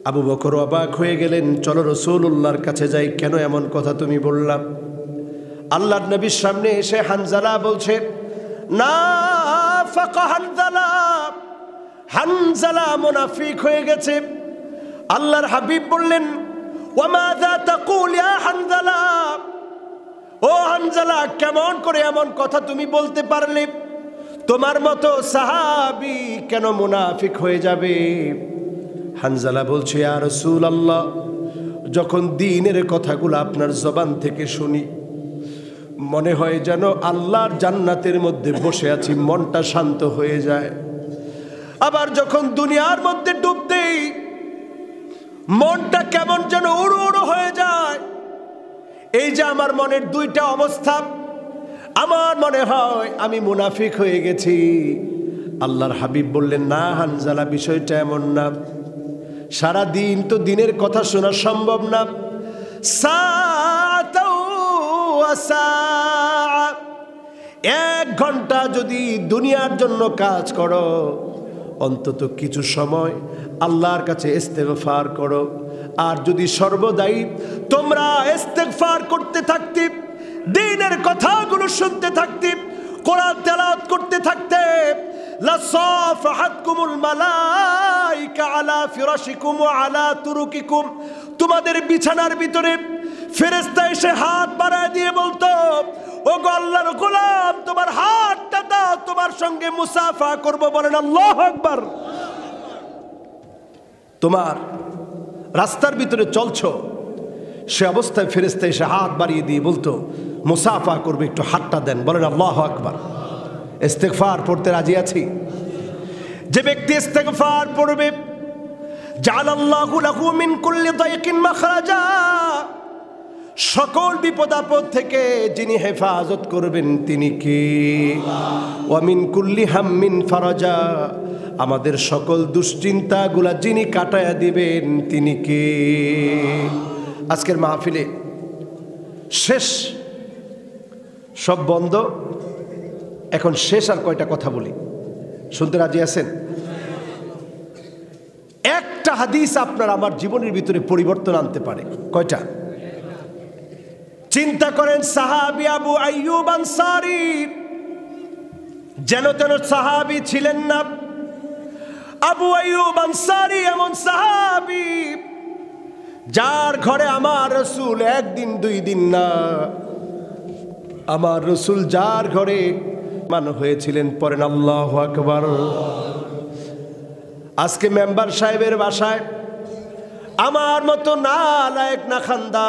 আবু বকর অবাক হয়ে গেলেন, চলো রাসূলুল্লাহর কাছে যাই, কেন এমন কথা তুমি বললাম? আল্লাহর নবীর সামনে এসে হানজালা বলছে, নাফাক হানজালা মুনাফিক হয়ে গেছে। আল্লাহর হাবিব বললেন, ওয়া মাযা তাকুল ইয়া হানজালা, ও হানজালা কেমন করে এমন কথা তুমি বলতে পারলে? তোমার মতো সাহাবী কেন মুনাফিক হয়ে যাবে? হানজালা বলছে, ইয়া রাসূলুল্লাহ, যখন দ্বীনের কথাগুলো আপনার জবান থেকে শুনি মনে হয় যেন আল্লাহর জান্নাতের মধ্যে বসে আছি, মনটা শান্ত হয়ে যায়। আবার যখন দুনিয়ার মধ্যে ডুব দেই মনটা কেমন যেন উড়ু উড়ু হয়ে যায়। এই যে আমার মনের 2টা অবস্থা, আমার মনে হয় আমি মুনাফিক হয়ে গেছি। আল্লাহর হাবিব বললেন, না হানজালা, বিষয়টা এমন না। সারা দিন তো দিনের কথা শোনা সম্ভব না। এক ঘন্টা যদি দুনিয়ার জন্য কাজ করো, অন্তত কিছু সময় আল্লাহর কাছে ইস্তেগফার করো। আর যদি সর্বদাই তোমরা ইস্তেগফার করতে থাকতে, দ্বীনের কথাগুলো শুনতে থাকতে, কোরআন তেলাওয়াত করতে থাকতে, লাসাফাহাতকুমুল মালাইকা আলা ফিরাশিকুম ওয়া আলা তুরুকিকুম, তোমাদের বিছানার ভিতরে ফেরেশতা এসে হাত বাড়ায় দিয়ে বলতো, ও গো আল্লাহর গোলাম, তোমার হাতটা দাও, তোমার সঙ্গে মুসাফা করব। বলেন আল্লাহু আকবার। তোমার রাস্তার ভিতরে চলছো, সে অবস্থায় ফেরেশতা এসে হাত বাড়িয়ে দিয়ে বলতো, মুসাফা করবে, একটু হাতটা দেন। বলেন আল্লাহু আকবার। ইস্তেগফার পড়তে রাজি আছি? যে ব্যক্তি ইস্তেগফার পড়বে, জাআলাল্লাহু লাহু মিন কুল্লি দায়কিন মাখরাজা, সকল বিপদ আপদ থেকে যিনি হেফাজত করবেন তিনি কে? ওয়া মিন কুল্লি হাম্মিন ফারাজা, আমাদের সকল দুশ্চিন্তাগুলা যিনি কাটায়া দিবেন তিনি কে? আজকের মাহফিলে শেষ, সব বন্ধ, এখন শেষ আর কয়টা কথা বলি, শুনতে রাজি আছেন? একটা হাদিস আপনার আমার জীবনের ভিতরে পরিবর্তন আনতে পারে। কয়টা? চিন্তা করেন, সাহাবী আবু আইয়ুব আনসারী যেন তেন সাহাবী ছিলেন না। আবু আইয়ুব আনসারী এমন সাহাবী যার ঘরে আমার রাসূল একদিন দুই দিন না, আমার রাসূল যার ঘরে মান হয়েছিলেন, পড়েন আল্লাহু আকবার। আজকে মেম্বার সাহেবের বাসায় আমার মতো নালায়েক না খান্দা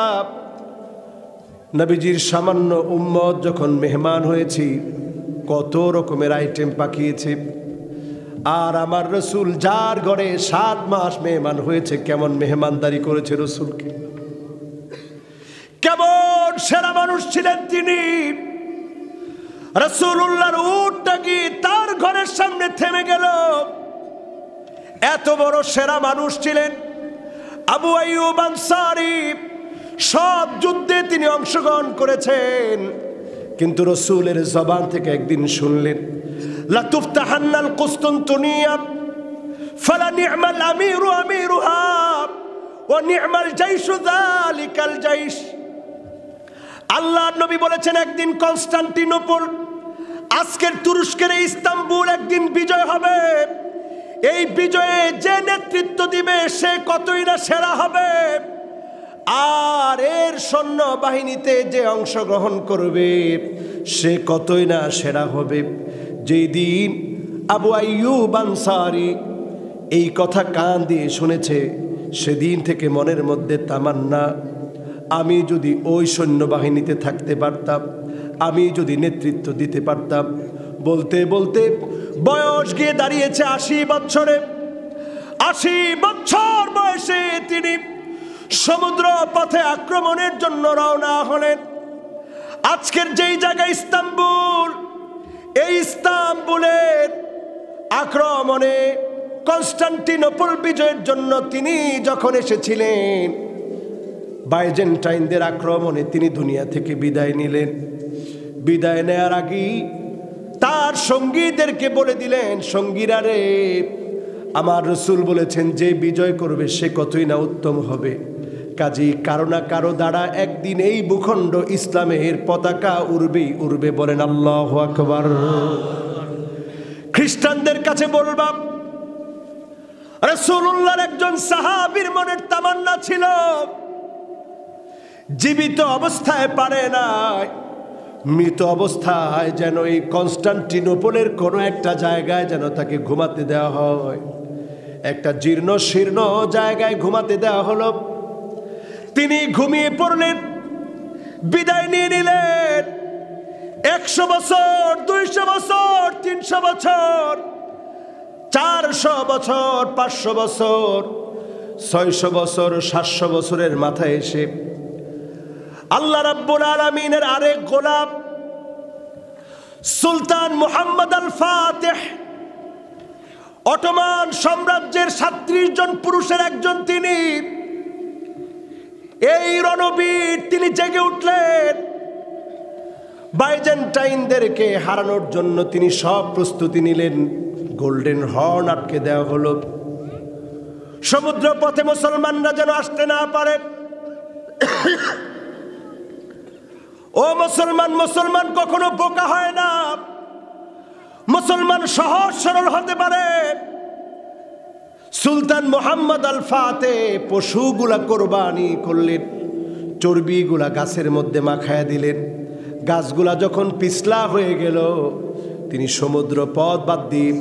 নবীজির সামান্য উম্মত যখন মেহমান হয়েছি, কত রকমের আইটেম পাকিয়েছে। আর আমার রসুল যার ঘরে 7 মাস মেহমান হয়েছে, কেমন মেহমানদারি করেছে রসুলকে, কেমন সেরা মানুষ ছিলেন তিনি। রাসূলুল্লাহর উটটা কি তার ঘরের সামনে থেমে গেল? এত বড় সেরা মানুষ ছিলেন আবু আইয়ুব আনসারী। সব যুদ্ধে তিনি অংশগ্রহণ করেছেন, কিন্তু রসুলের জবান থেকে একদিন শুনলেন, লা তুফতাহান্নাল কুসতান্তিনিয়া ফালা নি'মাল আমিরু আমিরুহা ওয়া নি'মাল জাইশু যালিকাল জাইশ। আল্লাহর নবী বলেছেন, একদিন কনস্টান্টিনোপল, আজকের তুরস্কের ইস্তাম্বুল একদিন বিজয় হবে। এই বিজয়ে যে নেতৃত্ব দিবে সে কতই না সেরা হবে, আর এর সৈন্য বাহিনীতে যে অংশগ্রহণ করবে সে কতই না সেরা হবে। যেই দিন আবু আইয়ুব আনসারী এই কথা কান দিয়ে শুনেছে, সেদিন থেকে মনের মধ্যে তামান্না, আমি যদি ওই সৈন্যবাহিনীতে থাকতে পারতাম, আমি যদি নেতৃত্ব দিতে পারতাম। বলতে বলতে বয়স গিয়ে দাঁড়িয়েছে 80 বছরে। 80 বছর বয়সে তিনি সমুদ্র পথে আক্রমণের জন্য রওনা হলেন। আজকের যেই জায়গায় ইস্তাম্বুল, এই ইস্তাম্বুলের আক্রমণে কনস্টান্টিনোপল বিজয়ের জন্য তিনি যখন এসেছিলেন, বাইজেন্টাইনদের আক্রমণে তিনি দুনিয়া থেকে বিদায় নিলেন। বিদায় নেয়ার আগেই তার সঙ্গীদেরকে বলে দিলেন, সঙ্গীরা রে, আমার রাসূল বলেছেন যে বিজয় করবে সে কতই না উত্তম হবে। কাজেই কারো না কারো দ্বারা একদিন এই ভূখণ্ড ইসলামের পতাকা উড়বেই উড়বে, বলেন আল্লাহু আকবার। খ্রিস্টানদের কাছে বলবাম, রাসূলুল্লাহর একজন সাহাবীর মনের তামান্না ছিল, জীবিত অবস্থায় পারে না, মৃত অবস্থায় যেন এই কনস্টান্টিনোপলের কোনো একটা জায়গায় যেন তাকে ঘুমাতে দেওয়া হয়। একটা জীর্ণ শীর্ণ জায়গায় ঘুমাতে দেওয়া হলো। তিনি ঘুমিয়ে পড়লেন, বিদায় নিয়ে নিলেন। 100 বছর, 200 বছর, 300 বছর, 400 বছর, 500 বছর, 600 বছর, 700 বছরের মাথায় এসে আল্লাহ রাব্বুল আলামিনের আরেক গোলাম সুলতান মুহাম্মদ আল ফাতিহ, অটোমান সাম্রাজ্যের 37 জন পুরুষের একজন তিনি, এই রণবীর তিনি জেগে উঠলেন। বাইজেন্টাইনদেরকে হারানোর জন্য তিনি সব প্রস্তুতি নিলেন। গোল্ডেন হর্ন আটকে দেওয়া হলো, সমুদ্র পথে মুসলমানরা যেন আসতে না পারে। ও মুসলমান, মুসলমান কখনো বোকা হয় না, মুসলমান সহজ সরল হতে পারে। সুলতান মুহাম্মদ আল ফাতেহ পশুগুলা কোরবানি করলেন, চর্বিগুলা গাছের মধ্যে মাখায়া দিলেন। গাছগুলা যখন পিছলা হয়ে গেল, তিনি সমুদ্র পথ বাদ দিয়ে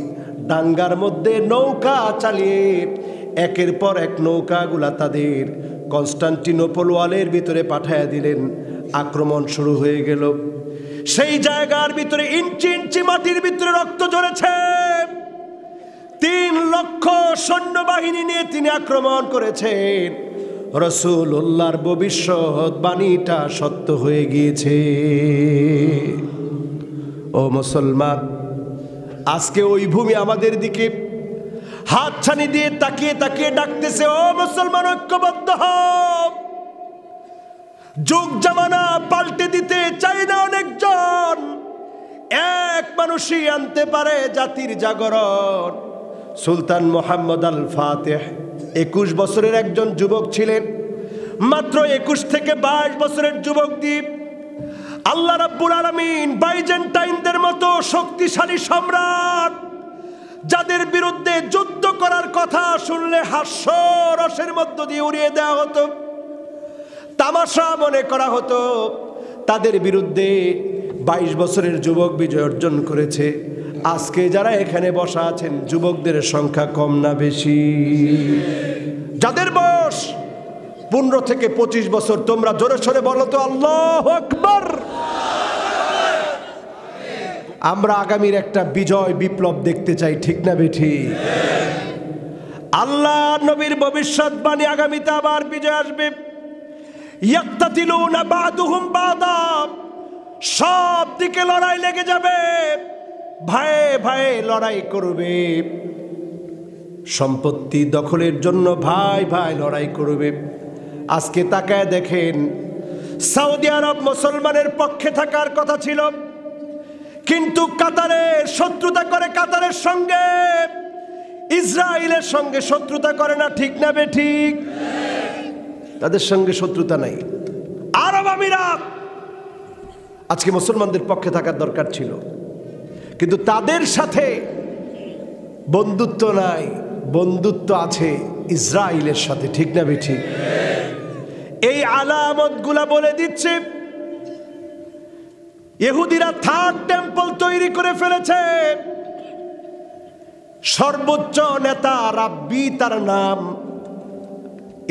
ডাঙ্গার মধ্যে নৌকা চালিয়ে একের পর এক নৌকাগুলা তাদের কনস্টান্টিনোপল ওয়ালের ভিতরে পাঠায়া দিলেন। আক্রমণ শুরু হয়ে গেল। সেই জায়গার ভিতরে ইঞ্চি ইঞ্চি মাটির ভিতরে রক্ত ঝরেছে। 3 লক্ষ সৈন্যবাহিনী নিয়ে তিনি আক্রমণ করেছেন। রাসূলুল্লাহর ভবিষ্যৎবাণীটা সত্য হয়ে গিয়েছে। ও মুসলমান, আজকে ওই ভূমি আমাদের দিকে হাতছানি দিয়ে তাকিয়ে তাকিয়ে ডাকতেছে, ও মুসলমান ঐক্যবদ্ধ হও। যুগ জামানা পাল্টে দিতে চাই না অনেকজন, এক মানুষই আনতে পারে জাতির জাগরণ। সুলতান মোহাম্মদ আল ফাতেহ 21 বছরের একজন যুবক ছিলেন। মাত্র 21 থেকে 22 বছরের যুবক দ্বীপ আল্লাহ রাব্বুল আলামিন বাইজেন্টাইনদের মতো শক্তিশালী সম্রাট, যাদের বিরুদ্ধে যুদ্ধ করার কথা শুনলে হাস্যরসের মধ্য দিয়ে উড়িয়ে দেওয়া হতো, তামাশা মনে করা হতো, তাদের বিরুদ্ধে 22 বছরের যুবক বিজয় অর্জন করেছে। আজকে যারা এখানে বসা আছেন, যুবকদের সংখ্যা কম না বেশি? যাদের বয়স 15 থেকে 25 বছর, তোমরা জোরে সোরে বলো তো আল্লাহু আকবার। আমরা আগামীর একটা বিজয় বিপ্লব দেখতে চাই, ঠিক না বেঠি? আল্লাহ নবীর ভবিষ্যৎবাণী, আগামীতে আবার বিজয় আসবে। ইয়াকতাতিলুনা বাদুহুম বাদা, সব দিকে লড়াই লেগে যাবে, ভাইয়ে ভাইয়ে লড়াই করবে, সম্পত্তি দখলের জন্য ভাই ভাই লড়াই করবে। আজকে তাকায় দেখেন, সৌদি আরব মুসলমানের পক্ষে থাকার কথা ছিল, কিন্তু কাতারের শত্রুতা করে, কাতারের সঙ্গে ইসরায়েলের সঙ্গে শত্রুতা করে না, ঠিক না বেঠিক? তাদের সঙ্গে শত্রুতা নাই। আরব আমিরাত আজকে মুসলমানদের পক্ষে থাকার দরকার ছিল, কিন্তু তাদের সাথে বন্ধুত্ব নাই, বন্ধুত্ব আছে ইসরায়েলের সাথে, ঠিক না বেঠিক? এই আলামতগুলা বলে দিচ্ছে, ইহুদিরা থার্ড টেম্পল তৈরি করে ফেলেছে। সর্বোচ্চ নেতা রাব্বি তার নাম।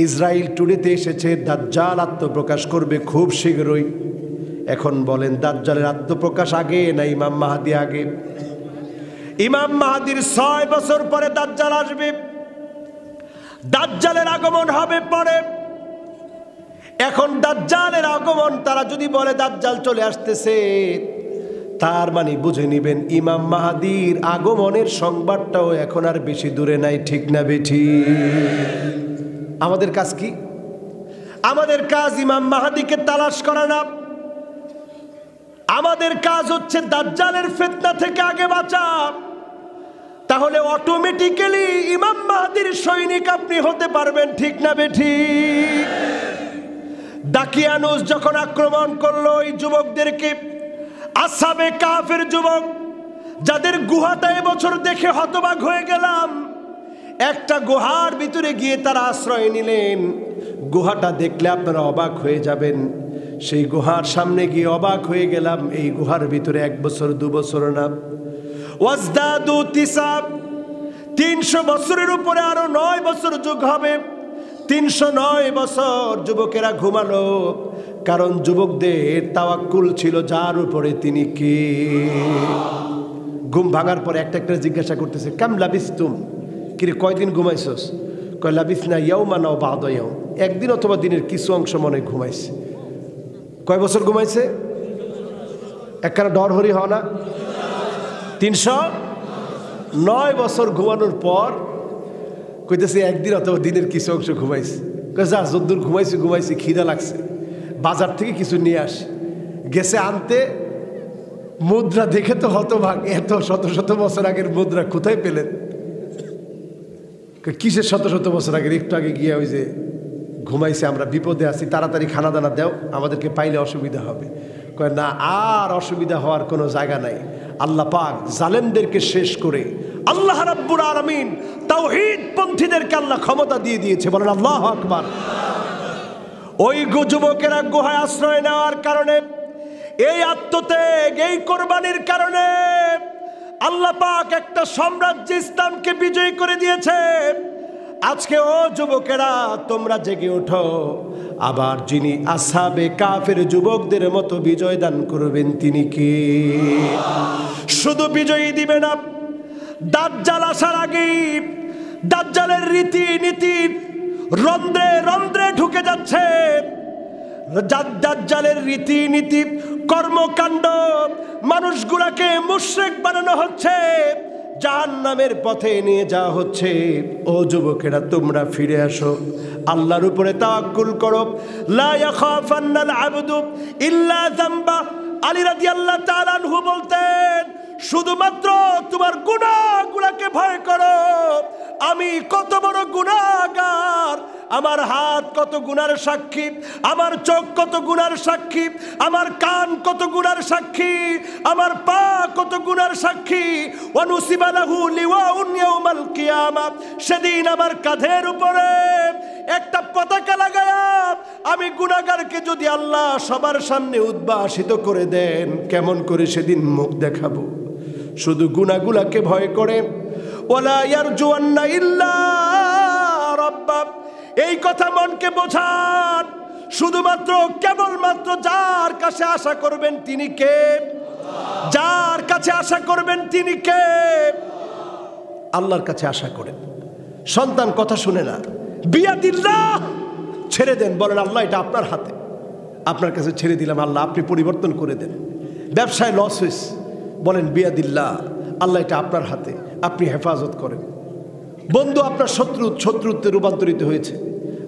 ইসরায়েল টুডেতে এসেছে, দাজ্জাল আত্মপ্রকাশ করবে খুব শীঘ্রই। এখন বলেন, দাজ্জালের আত্মপ্রকাশ আগে না ইমাম মাহদি আগে? ইমাম মাহদির 6 বছর পরে দাজ্জাল আসবে, দাজ্জালের আগমন হবে পরে। এখন দাজ্জালের আগমন, তারা যদি বলে দাজ্জাল চলে আসতেছে, তার মানে বুঝে নিবেন ইমাম মাহদির আগমনের সংবাদটাও এখন আর বেশি দূরে নাই, ঠিক না বেঠি? আমাদের কাজ কি? আমাদের কাজ ইমাম মাহদিকে তালাশ করা না, আমাদের কাজ হচ্ছে দাজ্জালের ফিতনা থেকে আগে বাঁচা। তাহলে অটোমেটিক্যালি ইমাম মাহদির সৈনিক আপনি হতে পারবেন, ঠিক না বেঠিক? দাকিয়ানুস যখন আক্রমণ করলো এই যুবকদেরকে, আসহাবে কাফের যুবক, যাদের গুহাটা এবছর দেখে হতবাক হয়ে গেলাম, একটা গুহার ভিতরে গিয়ে তারা আশ্রয় নিলেন। গুহাটা দেখলে আপনারা অবাক হয়ে যাবেন। সেই গুহার সামনে গিয়ে অবাক হয়ে গেলাম, এই গুহার ভিতরে 1 বছর 2 বছর না, ওয়াজদাদু তিসাব, 300 বছরের উপরে আরো 9 বছর যোগ হবে। 309 বছর যুবকেরা ঘুমালো, কারণ যুবকদের তাওয়াক্কুল ছিল যার উপরে, তিনি কে? ঘুম ভাঙার পরে একটা একটা জিজ্ঞাসা করতেছে, কাম লাবিস্তুম, কিরে কয়দিন ঘুমাইছস? কয় লাবিসনা ইয়াওমান আও বা'দা ইয়াওম, একদিন অথবা দিনের কিছু অংশ মনে ঘুমাইছে। কয় বছর ঘুমাইছে? একখানা ডর হরি হওয়া না? 309 বছর ঘুমানোর পর কইতেছে একদিন অথবা দিনের কিছু অংশ ঘুমাইছে। যা যদ্দূর ঘুমাইছি, খিদা লাগছে, বাজার থেকে কিছু নিয়ে আসে। গেছে আনতে, মুদ্রা দেখে তো হতভাগ, এত শত শত বছর আগের মুদ্রা কোথায় পেলেন? কিসের শত শত বছর আগের? একটু আগে গিয়ে ওই যে ঘুমাইছে, আমরা বিপদে আছি, তাড়াতাড়ি খানা দানা দাও, আমাদেরকে পাইলে অসুবিধা হবে। কয় না, আর অসুবিধা হওয়ার কোনো জায়গা নাই। আল্লাহ পাক জালেমদেরকে শেষ করে আল্লাহ রাব্বুল আলামিন তাওহীদ পন্থীদেরকে আল্লাহ ক্ষমতা দিয়ে দিয়েছে, বলেন আল্লাহু আকবার। ওই যুবকেরা গুহায় আশ্রয় নেওয়ার কারণে, এই আত্মত্যাগ, এই কোরবানির কারণে আল্লাহ পাক একটা সাম্রাজ্য ইসলামকে বিজয় করে দিয়েছে। আজকে ও যুবকেরা, তোমরা জেগে ওঠো, আবার যিনি আসহাবে কাফের যুবকদের মতো বিজয় দান করবেন তিনি কে? শুধু বিজয়ী দিবে না, দাজ্জাল আসার আগেই দাজ্জালের রীতি নীতি রন্ধ্রে রন্ধ্রে ঢুকে যাচ্ছে। দাজ্জালের রীতিনীতি কর্মকাণ্ড মানুষগুলাকে মুশরিক বানানো হচ্ছে, জাহান্নামের পথে নিয়ে যাওয়া হচ্ছে। ও যুবকেরা, তোমরা ফিরে আসো, আল্লাহর উপরে তাওয়াক্কুল করো। লা ইয়াখাফান্নাল আবদু ইল্লা যামবা। আলী রাদিয়াল্লাহু তাআলা আনহু বলতেন, শুধুমাত্র তোমার গুনাহগুলোকে ভয় করো। আমি কত বড় গুনাহগার, আমার হাত কত গুনার সাক্ষী, আমার চোখ কত গুনার সাক্ষী, আমার কান কত গুনার সাক্ষী, আমার পা কত গুনার সাক্ষী। ওয়ানুসিবা লাহু লিওয়াউন ইয়াউমাল কিয়ামা। সেদিন আমার কাঁধের উপরে একটা পতাকা লাগায়া আমি গুনাহগারকে যদি আল্লাহ সবার সামনে উদ্ভাসিত করে দেন, কেমন করে সেদিন মুখ দেখাবো? শুধু গুনাহগুলাকে ভয় করে। ওয়ালা ইয়ারজুয়ান্না ইল্লা রাব্বা। এই কথা মনকে বোঝান। শুধুমাত্র কেবলমাত্র যার কাছে আশা করবেন তিনি কে? যার কাছে আশা করবেন তিনি কে? আল্লাহর কাছে আশা করেন। সন্তান কথা শুনে না, বিয়াদিল্লাহ, ছেড়ে দেন, বলেন আল্লাহ এটা আপনার হাতে, আপনার কাছে ছেড়ে দিলাম, আল্লাহ আপনি পরিবর্তন করে দেন। ব্যবসায় লস হয়েছে, বলেন বিয়াদিল্লাহ, আল্লাহ এটা আপনার হাতে, আপনি হেফাজত করেন। বন্ধু আপনার শত্রুত্বে রূপান্তরিত হয়েছে,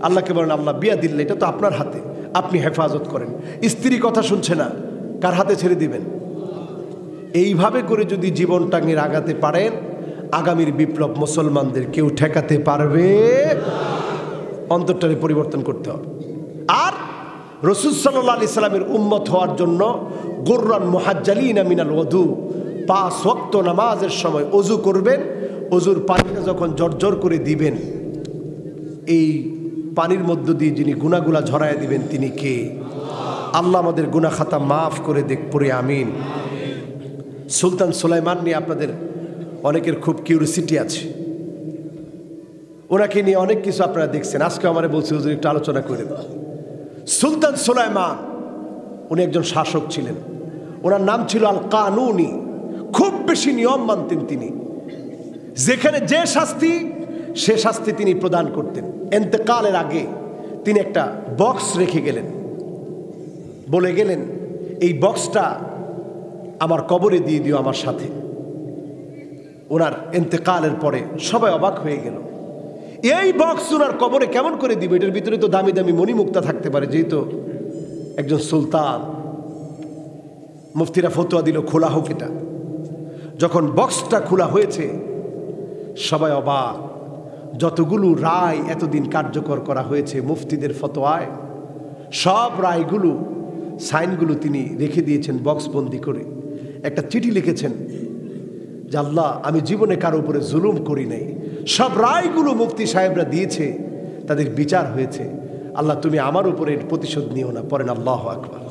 আল্লাহকে বলেন আল্লাহ বিয়াদিল্লাহ, এটা তো আপনার হাতে, আপনি হেফাজত করেন। স্ত্রী কথা শুনছে না, কার হাতে ছেড়ে দিবেন? এইভাবে করে যদি জীবনটাকে আগাতে পারেন, আগামীর বিপ্লব মুসলমানদের কেউ ঠেকাতে পারবে। অন্তরটারে পরিবর্তন করতে হবে। আর রাসূল সাল্লাল্লাহু আলাইহি সাল্লামের উম্মত হওয়ার জন্য গুররান মুহাজ্জালিনা মিনাল ওযু, 5 ওয়াক্ত নামাজের সময় ওযু করবেন। ওযুর পানিটা যখন জর্জর করে দিবেন, এই পানির মধ্য দিয়ে যিনি গুনাহগুলা ঝরায় দিবেন তিনি কে? আল্লাহ আমাদের গুনাহ খাতা মাফ করে দেখ, পড়ে আমিন। সুলতান সুলাইমান নিয়ে আপনাদের অনেকের খুব কিউরিসিটি আছে, ওনাকে নিয়ে অনেক কিছু আপনারা দেখছেন। আজকে আমারে বলছে হুজুর একটু আলোচনা করে দেন। সুলতান সুলাইমান উনি একজন শাসক ছিলেন, ওনার নাম ছিল আল কানুনি। খুব বেশি নিয়ম মানতেন তিনি, যেখানে যে শাস্তি সে শাস্তি তিনি প্রদান করতেন। ইন্তেকালের আগে তিনি একটা বক্স রেখে গেলেন, বলে গেলেন এই বক্সটা আমার কবরে দিয়ে দিও আমার সাথে। ওনার ইন্তেকালের পরে সবাই অবাক হয়ে গেল, এই বক্স ওনার কবরে কেমন করে দিব? এটার ভিতরে তো দামি দামি মণিমুক্তা থাকতে পারে, যেহেতু একজন সুলতান। মুফতিরা ফতোয়া দিল খোলা হোক এটা। যখন বক্সটা খোলা হয়েছে সবাই অবাক। যতগুলো রায় এতদিন কার্যকর করা হয়েছে মুফতিদের ফতোয়ায়, সব রায়গুলো সাইনগুলো তিনি রেখে দিয়েছেন বক্সবন্দি করে। একটা চিঠি লিখেছেন যে আল্লাহ আমি জীবনে কারো উপরে জুলুম করি নাই, সব রায়গুলো মুফতি সাহেবরা দিয়েছে, তাদের বিচার হয়েছে, আল্লাহ তুমি আমার উপরে এর প্রতিশোধ নিও না। পড়েন আল্লাহু আকবার।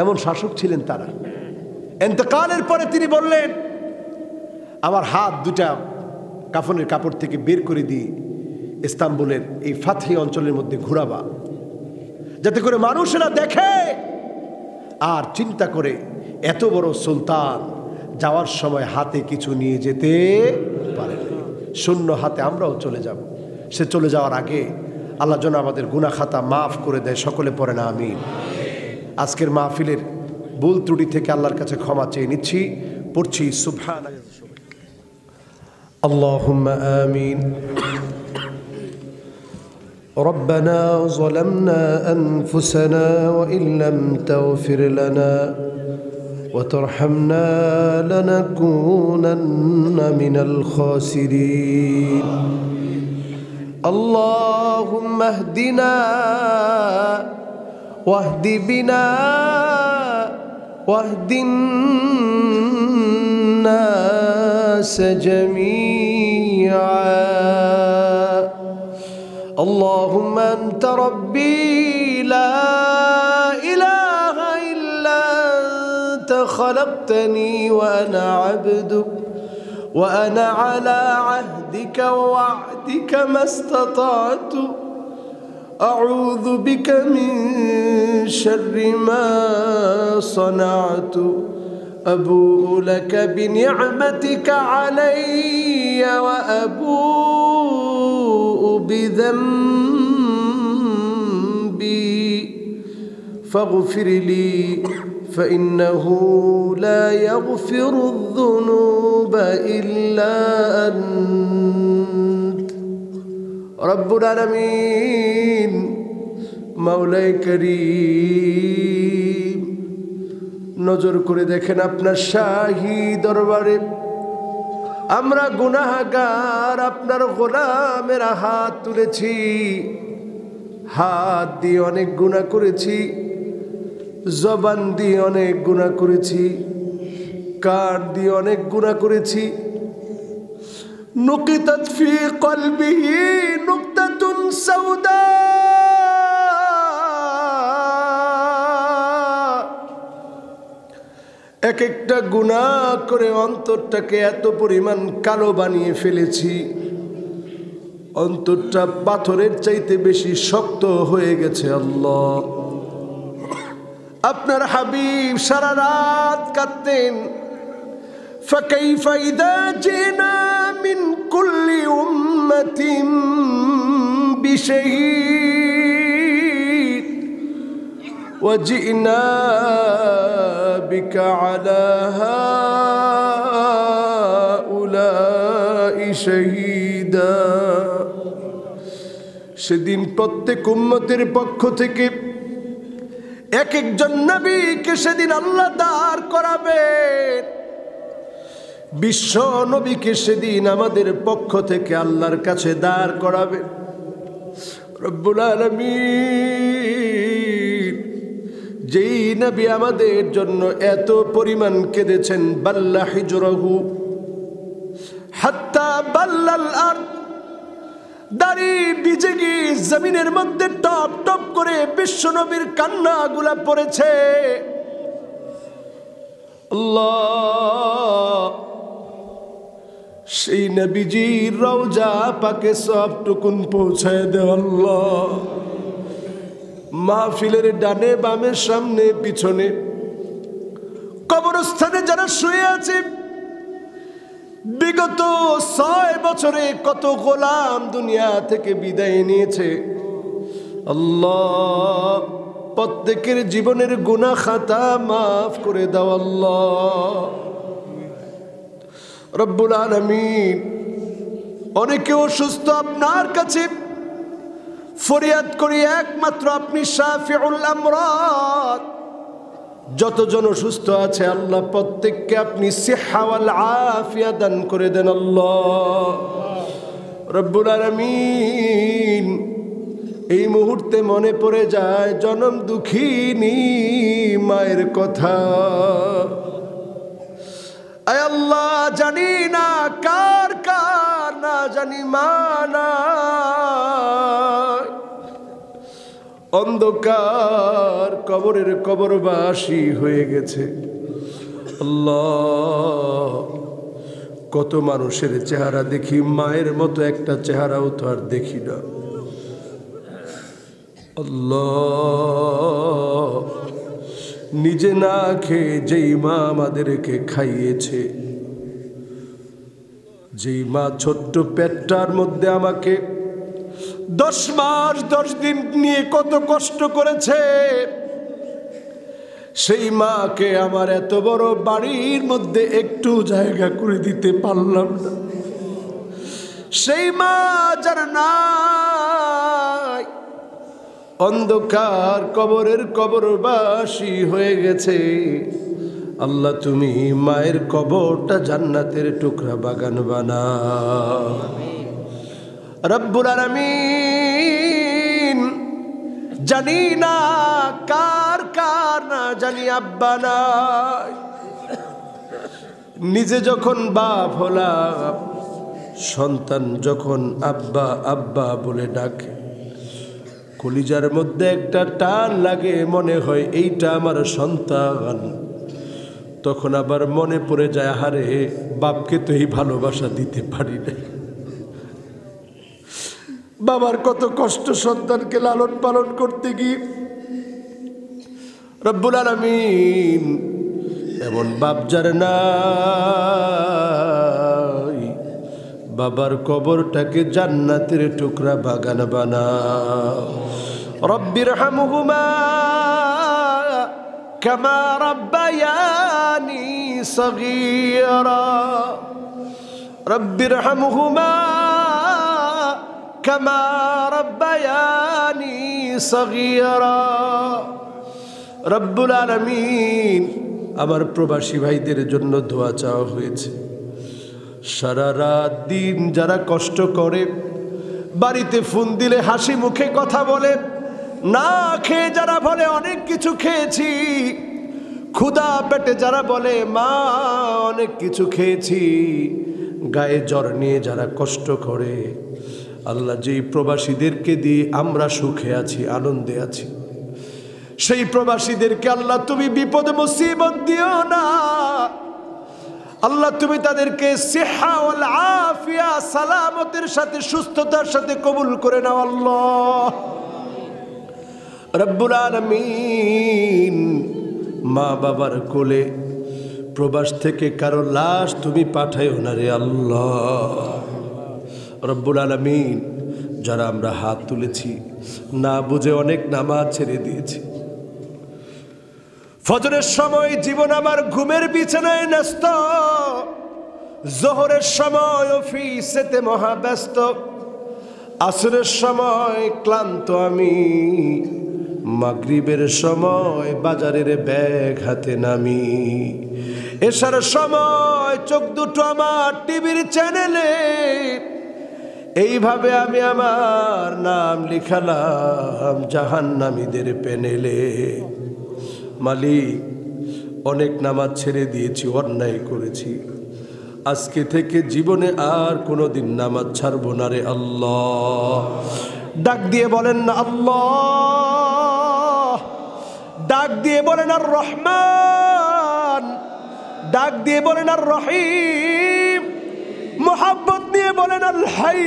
এমন শাসক ছিলেন তারা। ইন্তেকালের পরে তিনি বললেন আমার হাত দুটা কাফনের কাপড় থেকে বের করে দিয়ে ইস্তাম্বুলের এই ফাতহি অঞ্চলের মধ্যে ঘোরাবা, যাতে করে মানুষেরা দেখে আর চিন্তা করে এত বড় সুলতান যাওয়ার সময় হাতে কিছু নিয়ে যেতে পারে না, শূন্য হাতে আমরাও চলে যাব। সে চলে যাওয়ার আগে আল্লাহ যেন আমাদের গুনাহ খাতা মাফ করে দেয়। সকলে পড়ে না আমিন। আজকের মাহফিলের ভুল ত্রুটি থেকে আল্লাহর কাছে ক্ষমা চেয়ে নিচ্ছি। পড়ছি সুবহান আল্লাহুম্মা আমিন। ربنا ظلمنا أنفسنا وإن لم تغفر لنا وترحمنا لنكونن من الخاسرين اللهم اهدنا واهد بنا واهد الناس جميعا اللهم أنت ربي لا إله إلا أنت خلقتني وأنا عبدك وأنا على عهدك ووعدك ما استطعت أعوذ بك من شر ما صنعت أبوء لك بنعمتك علي وأبوء بذنبي فاغفر لي فإنه لا يغفر الذنوب إلا أنت رب العالمين مولاي كريم নজর করে দেখেন আপনার শাহী দরবারে আমরা গুনাহগার আপনার গোলামেরা হাত তুলেছি হাত দিয়ে অনেক গুনাহ করেছি জবান দিয়ে অনেক গুনাহ করেছি কান দিয়ে অনেক গুনাহ করেছি নুকিতাত ফি কলবিহি নুকতাতুন সাউদা এক একটা গুনাহ করে অন্তরটাকে এত পরিমাণ কালো বানিয়ে ফেলেছি অন্তরটা পাথরের চাইতে বেশি শক্ত হয়ে গেছে আল্লাহ আপনার হাবিব সারা রাত কাঁদতেন فكيف إذا جئنا من كل أمة بشهيد وجئنا بك على هؤلاء شهيدا সেদিন প্রত্যেক উম্মতের পক্ষ থেকে এক একজন নবীকে সেদিন আল্লাহ দাঁড় করাবেন বিশ্ব নবীকে সেদিন আমাদের পক্ষ থেকে আল্লাহর কাছে দাঁড় করাবেন রব্বুল আলামিন যেই নবী আমাদের জন্য এত পরিমাণ কেঁদেছেন বাল্লা হিজরাহু হাত্তা বাল্লাল আরদ দাড়ি ভিজে গিয়ে জমিনের মধ্যে টপ টপ করে বিশ্ব নবীর কান্নাগুলা পড়েছে আল্লাহ সেই নবীজির রওজা পাকে সবটুকুন পৌঁছায় দে আল্লাহ মাহফিলের ডানে বামে সামনে পিছনে কবরস্থানে যারা শুয়ে আছে বিগত 6 বছরে কত গোলাম দুনিয়া থেকে বিদায় নিয়েছে আল্লাহ প্রত্যেকের জীবনের গুনাহ খাতা মাফ করে দাও আল্লাহ রব্বুল আলামিন অনেকে অসুস্থ আপনার কাছে ফরিয়াদ করি একমাত্র আপনি শাফিউল আমরাদ যতজন অসুস্থ আছে আল্লাহ প্রত্যেককে আপনি সিহা ওয়াল আফিয়া দান করে দেন আল্লাহ রব্বুল আলামিন এই মুহূর্তে মনে পড়ে যায় জনম দুঃখিনী মায়ের কথা আয় আল্লাহ জানি না কার কার না জানি মানা অন্ধকার কবরের কবরবাসী হয়ে গেছে আল্লাহ কত মানুষের চেহারা দেখি মায়ের মতো একটা চেহারাও তো আর দেখি না আল্লাহ নিজে না খেয়ে যেই মা আমাদেরকে খাইয়েছে যেই মা ছোট্ট পেটটার মধ্যে আমাকে 10 মাস 10 দিন নিয়ে কত কষ্ট করেছে সেই মাকে আমার এত বড় বাড়ির মধ্যে একটু জায়গা করে দিতে পারলাম না সেই মা যার নাই অন্ধকার কবরের কবরবাসী হয়ে গেছে আল্লাহ তুমি মায়ের কবরটা জান্নাতের টুকরা বাগান বানাও রব্বুল আলামিন জানি না কার কার না জানি আব্বা নাই নিজে যখন বাপ হলাম সন্তান যখন আব্বা আব্বা বলে ডাকে কলিজার মধ্যে একটা টান লাগে মনে হয় এইটা আমার সন্তান তখন আবার মনে পড়ে যায় হারে বাপকে তো এই ভালোবাসা দিতে পারি না বাবার কত কষ্ট সন্তানকে লালন পালন করতে গিয়ে রব্বুল আলামিন এমন বাপ যার নাই বাবার কবরটাকে জান্নাতের টুকরা বাগান বানাও। রব্বিরহামহুমা কামা রাব্বায়ানি সগীরা, রব্বিরহামহুমা কামা রাব্বায়ানি সগীরা। রব্বুল আলামিন, আমার প্রবাসী ভাইদের জন্য দোয়া চাওয়া হয়েছে। সারা রাত দিন যারা কষ্ট করে, বাড়িতে ফোন দিলে হাসি মুখে কথা বলে, না খেয়ে যারা বলে অনেক কিছু খেয়েছি, ক্ষুধা পেটে যারা বলে মা অনেক কিছু খেয়েছি, গায়ে জ্বর নিয়ে যারা কষ্ট করে, আল্লাহ যেই প্রবাসীদেরকে দিয়ে আমরা সুখে আছি, আনন্দে আছি, সেই প্রবাসীদেরকে আল্লাহ তুমি বিপদ মুসিবত দিও না। আল্লাহ তুমি তাদেরকে সিহা ওয়াল আফিয়া, সালামতের সাথে, সুস্থতার সাথে কবুল করে নাও আল্লাহ রব্বুল আলামিন। মা বাবার কোলে প্রবাস থেকে কারো লাশ তুমি পাঠাইও না রে আল্লাহ রব্বুল আলামিন। যারা আমরা হাত তুলেছি, না বুঝে অনেক নামাজ ছেড়ে দিয়েছি, ফজরের সময় জীবন আমার ঘুমের বিছানায় ন্যস্ত, জোহরের সময় অফিসেতে মহাব্যস্ত, আসরের সময় ক্লান্ত আমি, মাগরিবের সময় বাজারের ব্যাগ হাতে নামি, এশার সময় চোখ দুটো আমার টিভির চ্যানেলে। এইভাবে আমি আমার নাম লিখালাম জাহান্নামীদের প্যানেলে। মালিক, অনেক নামাজ ছেড়ে দিয়েছি, অন্যায় করেছি, আজকে থেকে জীবনে আর কোনোদিন নামাজ ছাড়বো না রে আল্লাহ। ডাক দিয়ে বলেন না আল্লাহ, ডাক দিয়ে বলেন আর রহমান, ডাক দিয়ে বলেন আর রহিম, মোহাব্বত দিয়ে বলেন আল হাই,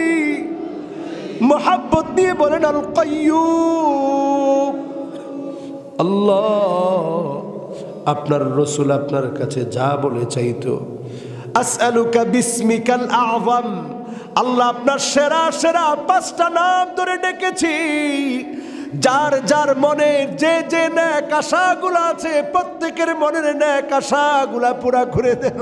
মোহাব্বত দিয়ে বলেন আল কাইয়্যুম। আল্লাহ, আপনার রসুল আপনার কাছে যা বলে চাইতো, আসআলুকা বিসমিকাল আযম, আল্লাহ আপনার সেরা সেরা 5টা নাম ধরে ডেকেছি। যার যার মনে যে যে নেক আশাগুলো আছে, প্রত্যেকের মনের নেক আশাগুলা পুরা ঘুরে দেন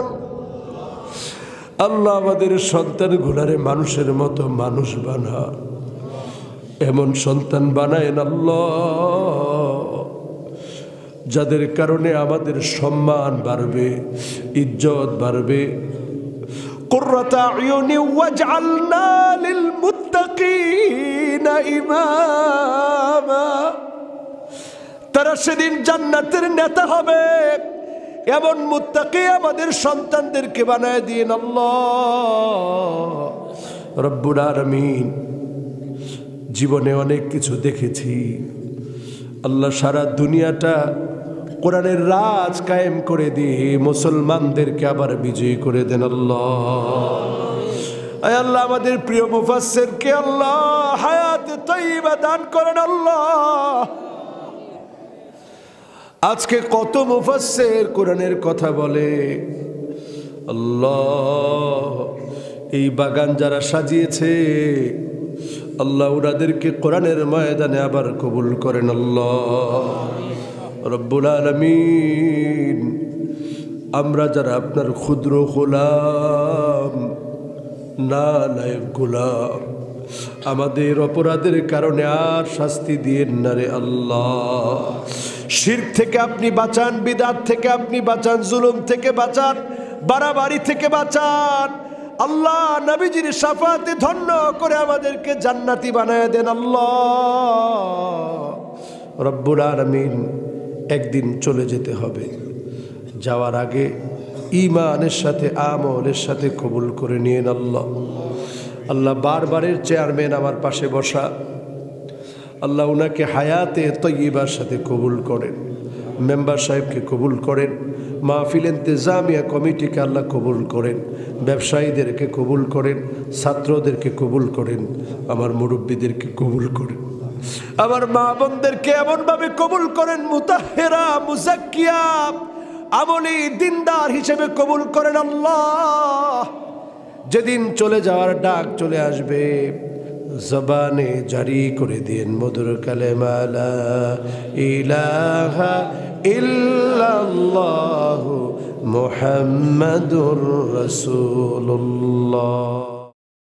আল্লাহ। আমাদের সন্তানগুলারে মানুষের মতো মানুষ বানা, এমন সন্তান বানায়েন আল্লাহ যাদের কারণে আমাদের সম্মান বাড়বে, ইজ্জত বাড়বে। কুররাতা আয়ুনি ওয়াজআলনা লিল মুত্তাকিনা ইমামা, তারা সেদিন জান্নাতের নেতা হবে, এমন মুত্তাকি আমাদের সন্তানদেরকে বানায় দিন আল্লাহ রব্বুল আলামিন। জীবনে অনেক কিছু দেখেছি আল্লাহ, সারা দুনিয়াটা কোরআনের রাজ কায়েম করে দিয়ে মুসলমানদেরকে আবার বিজয়ী করে দেন আল্লাহ। আয় আল্লাহ, আমাদের প্রিয় মুফাসসিরকে আল্লাহ হায়াতে তাইয়্যিবা দান করেন আল্লাহ। আজকে কত মুফাসসির কোরআনের কথা বলে আল্লাহ, এই বাগান যারা সাজিয়েছে আল্লাহ ওনাদেরকে কোরআনের ময়দানে আবার কবুল করেন আল্লাহ রব্বুল আলামিন। আমরা যারা আপনার ক্ষুদ্র গোলাম, নালায়েক গোলাম, আমাদের অপরাধের কারণে আর শাস্তি দিয়েন না রে আল্লাহ। শিরক থেকে আপনি বাঁচান, বিদআত থেকে আপনি বাঁচান, জুলুম থেকে বাঁচান, বাড়াবাড়ি থেকে বাঁচান আল্লাহ। নবীজির শাফাতে ধন্য করে আমাদেরকে জান্নাতি বানায় দেন আল্লাহ রব্বুল আলামিন। একদিন চলে যেতে হবে, যাওয়ার আগে ঈমানের সাথে আমলের সাথে কবুল করে নিয়েন আল্লাহ। আল্লাহ, বারবারের চেয়ারম্যান আমার পাশে বসা, আল্লাহ উনাকে হায়াতে তয়্যিবার সাথে কবুল করেন, মেম্বার সাহেবকে কবুল করেন, মাহফিল ইন্তেজামিয়া কমিটিকে আল্লাহ কবুল করেন, ব্যবসায়ীদেরকে কবুল করেন, ছাত্রদেরকে কবুল করেন, আমার মুরব্বীদেরকে কবুল করেন, আমার মা বোনদেরকে এমনভাবে কবুল করেন মুতাহহিরা মুজাক্কিয়া আমলি দিনদার হিসেবে কবুল করেন আল্লাহ। যেদিন চলে যাওয়ার ডাক চলে আসবে জবানে জারি করে দিন মধুর কালেমা লা ইলাহা ইল্লাল্লাহু মুহাম্মাদুর রাসূলুল্লাহ।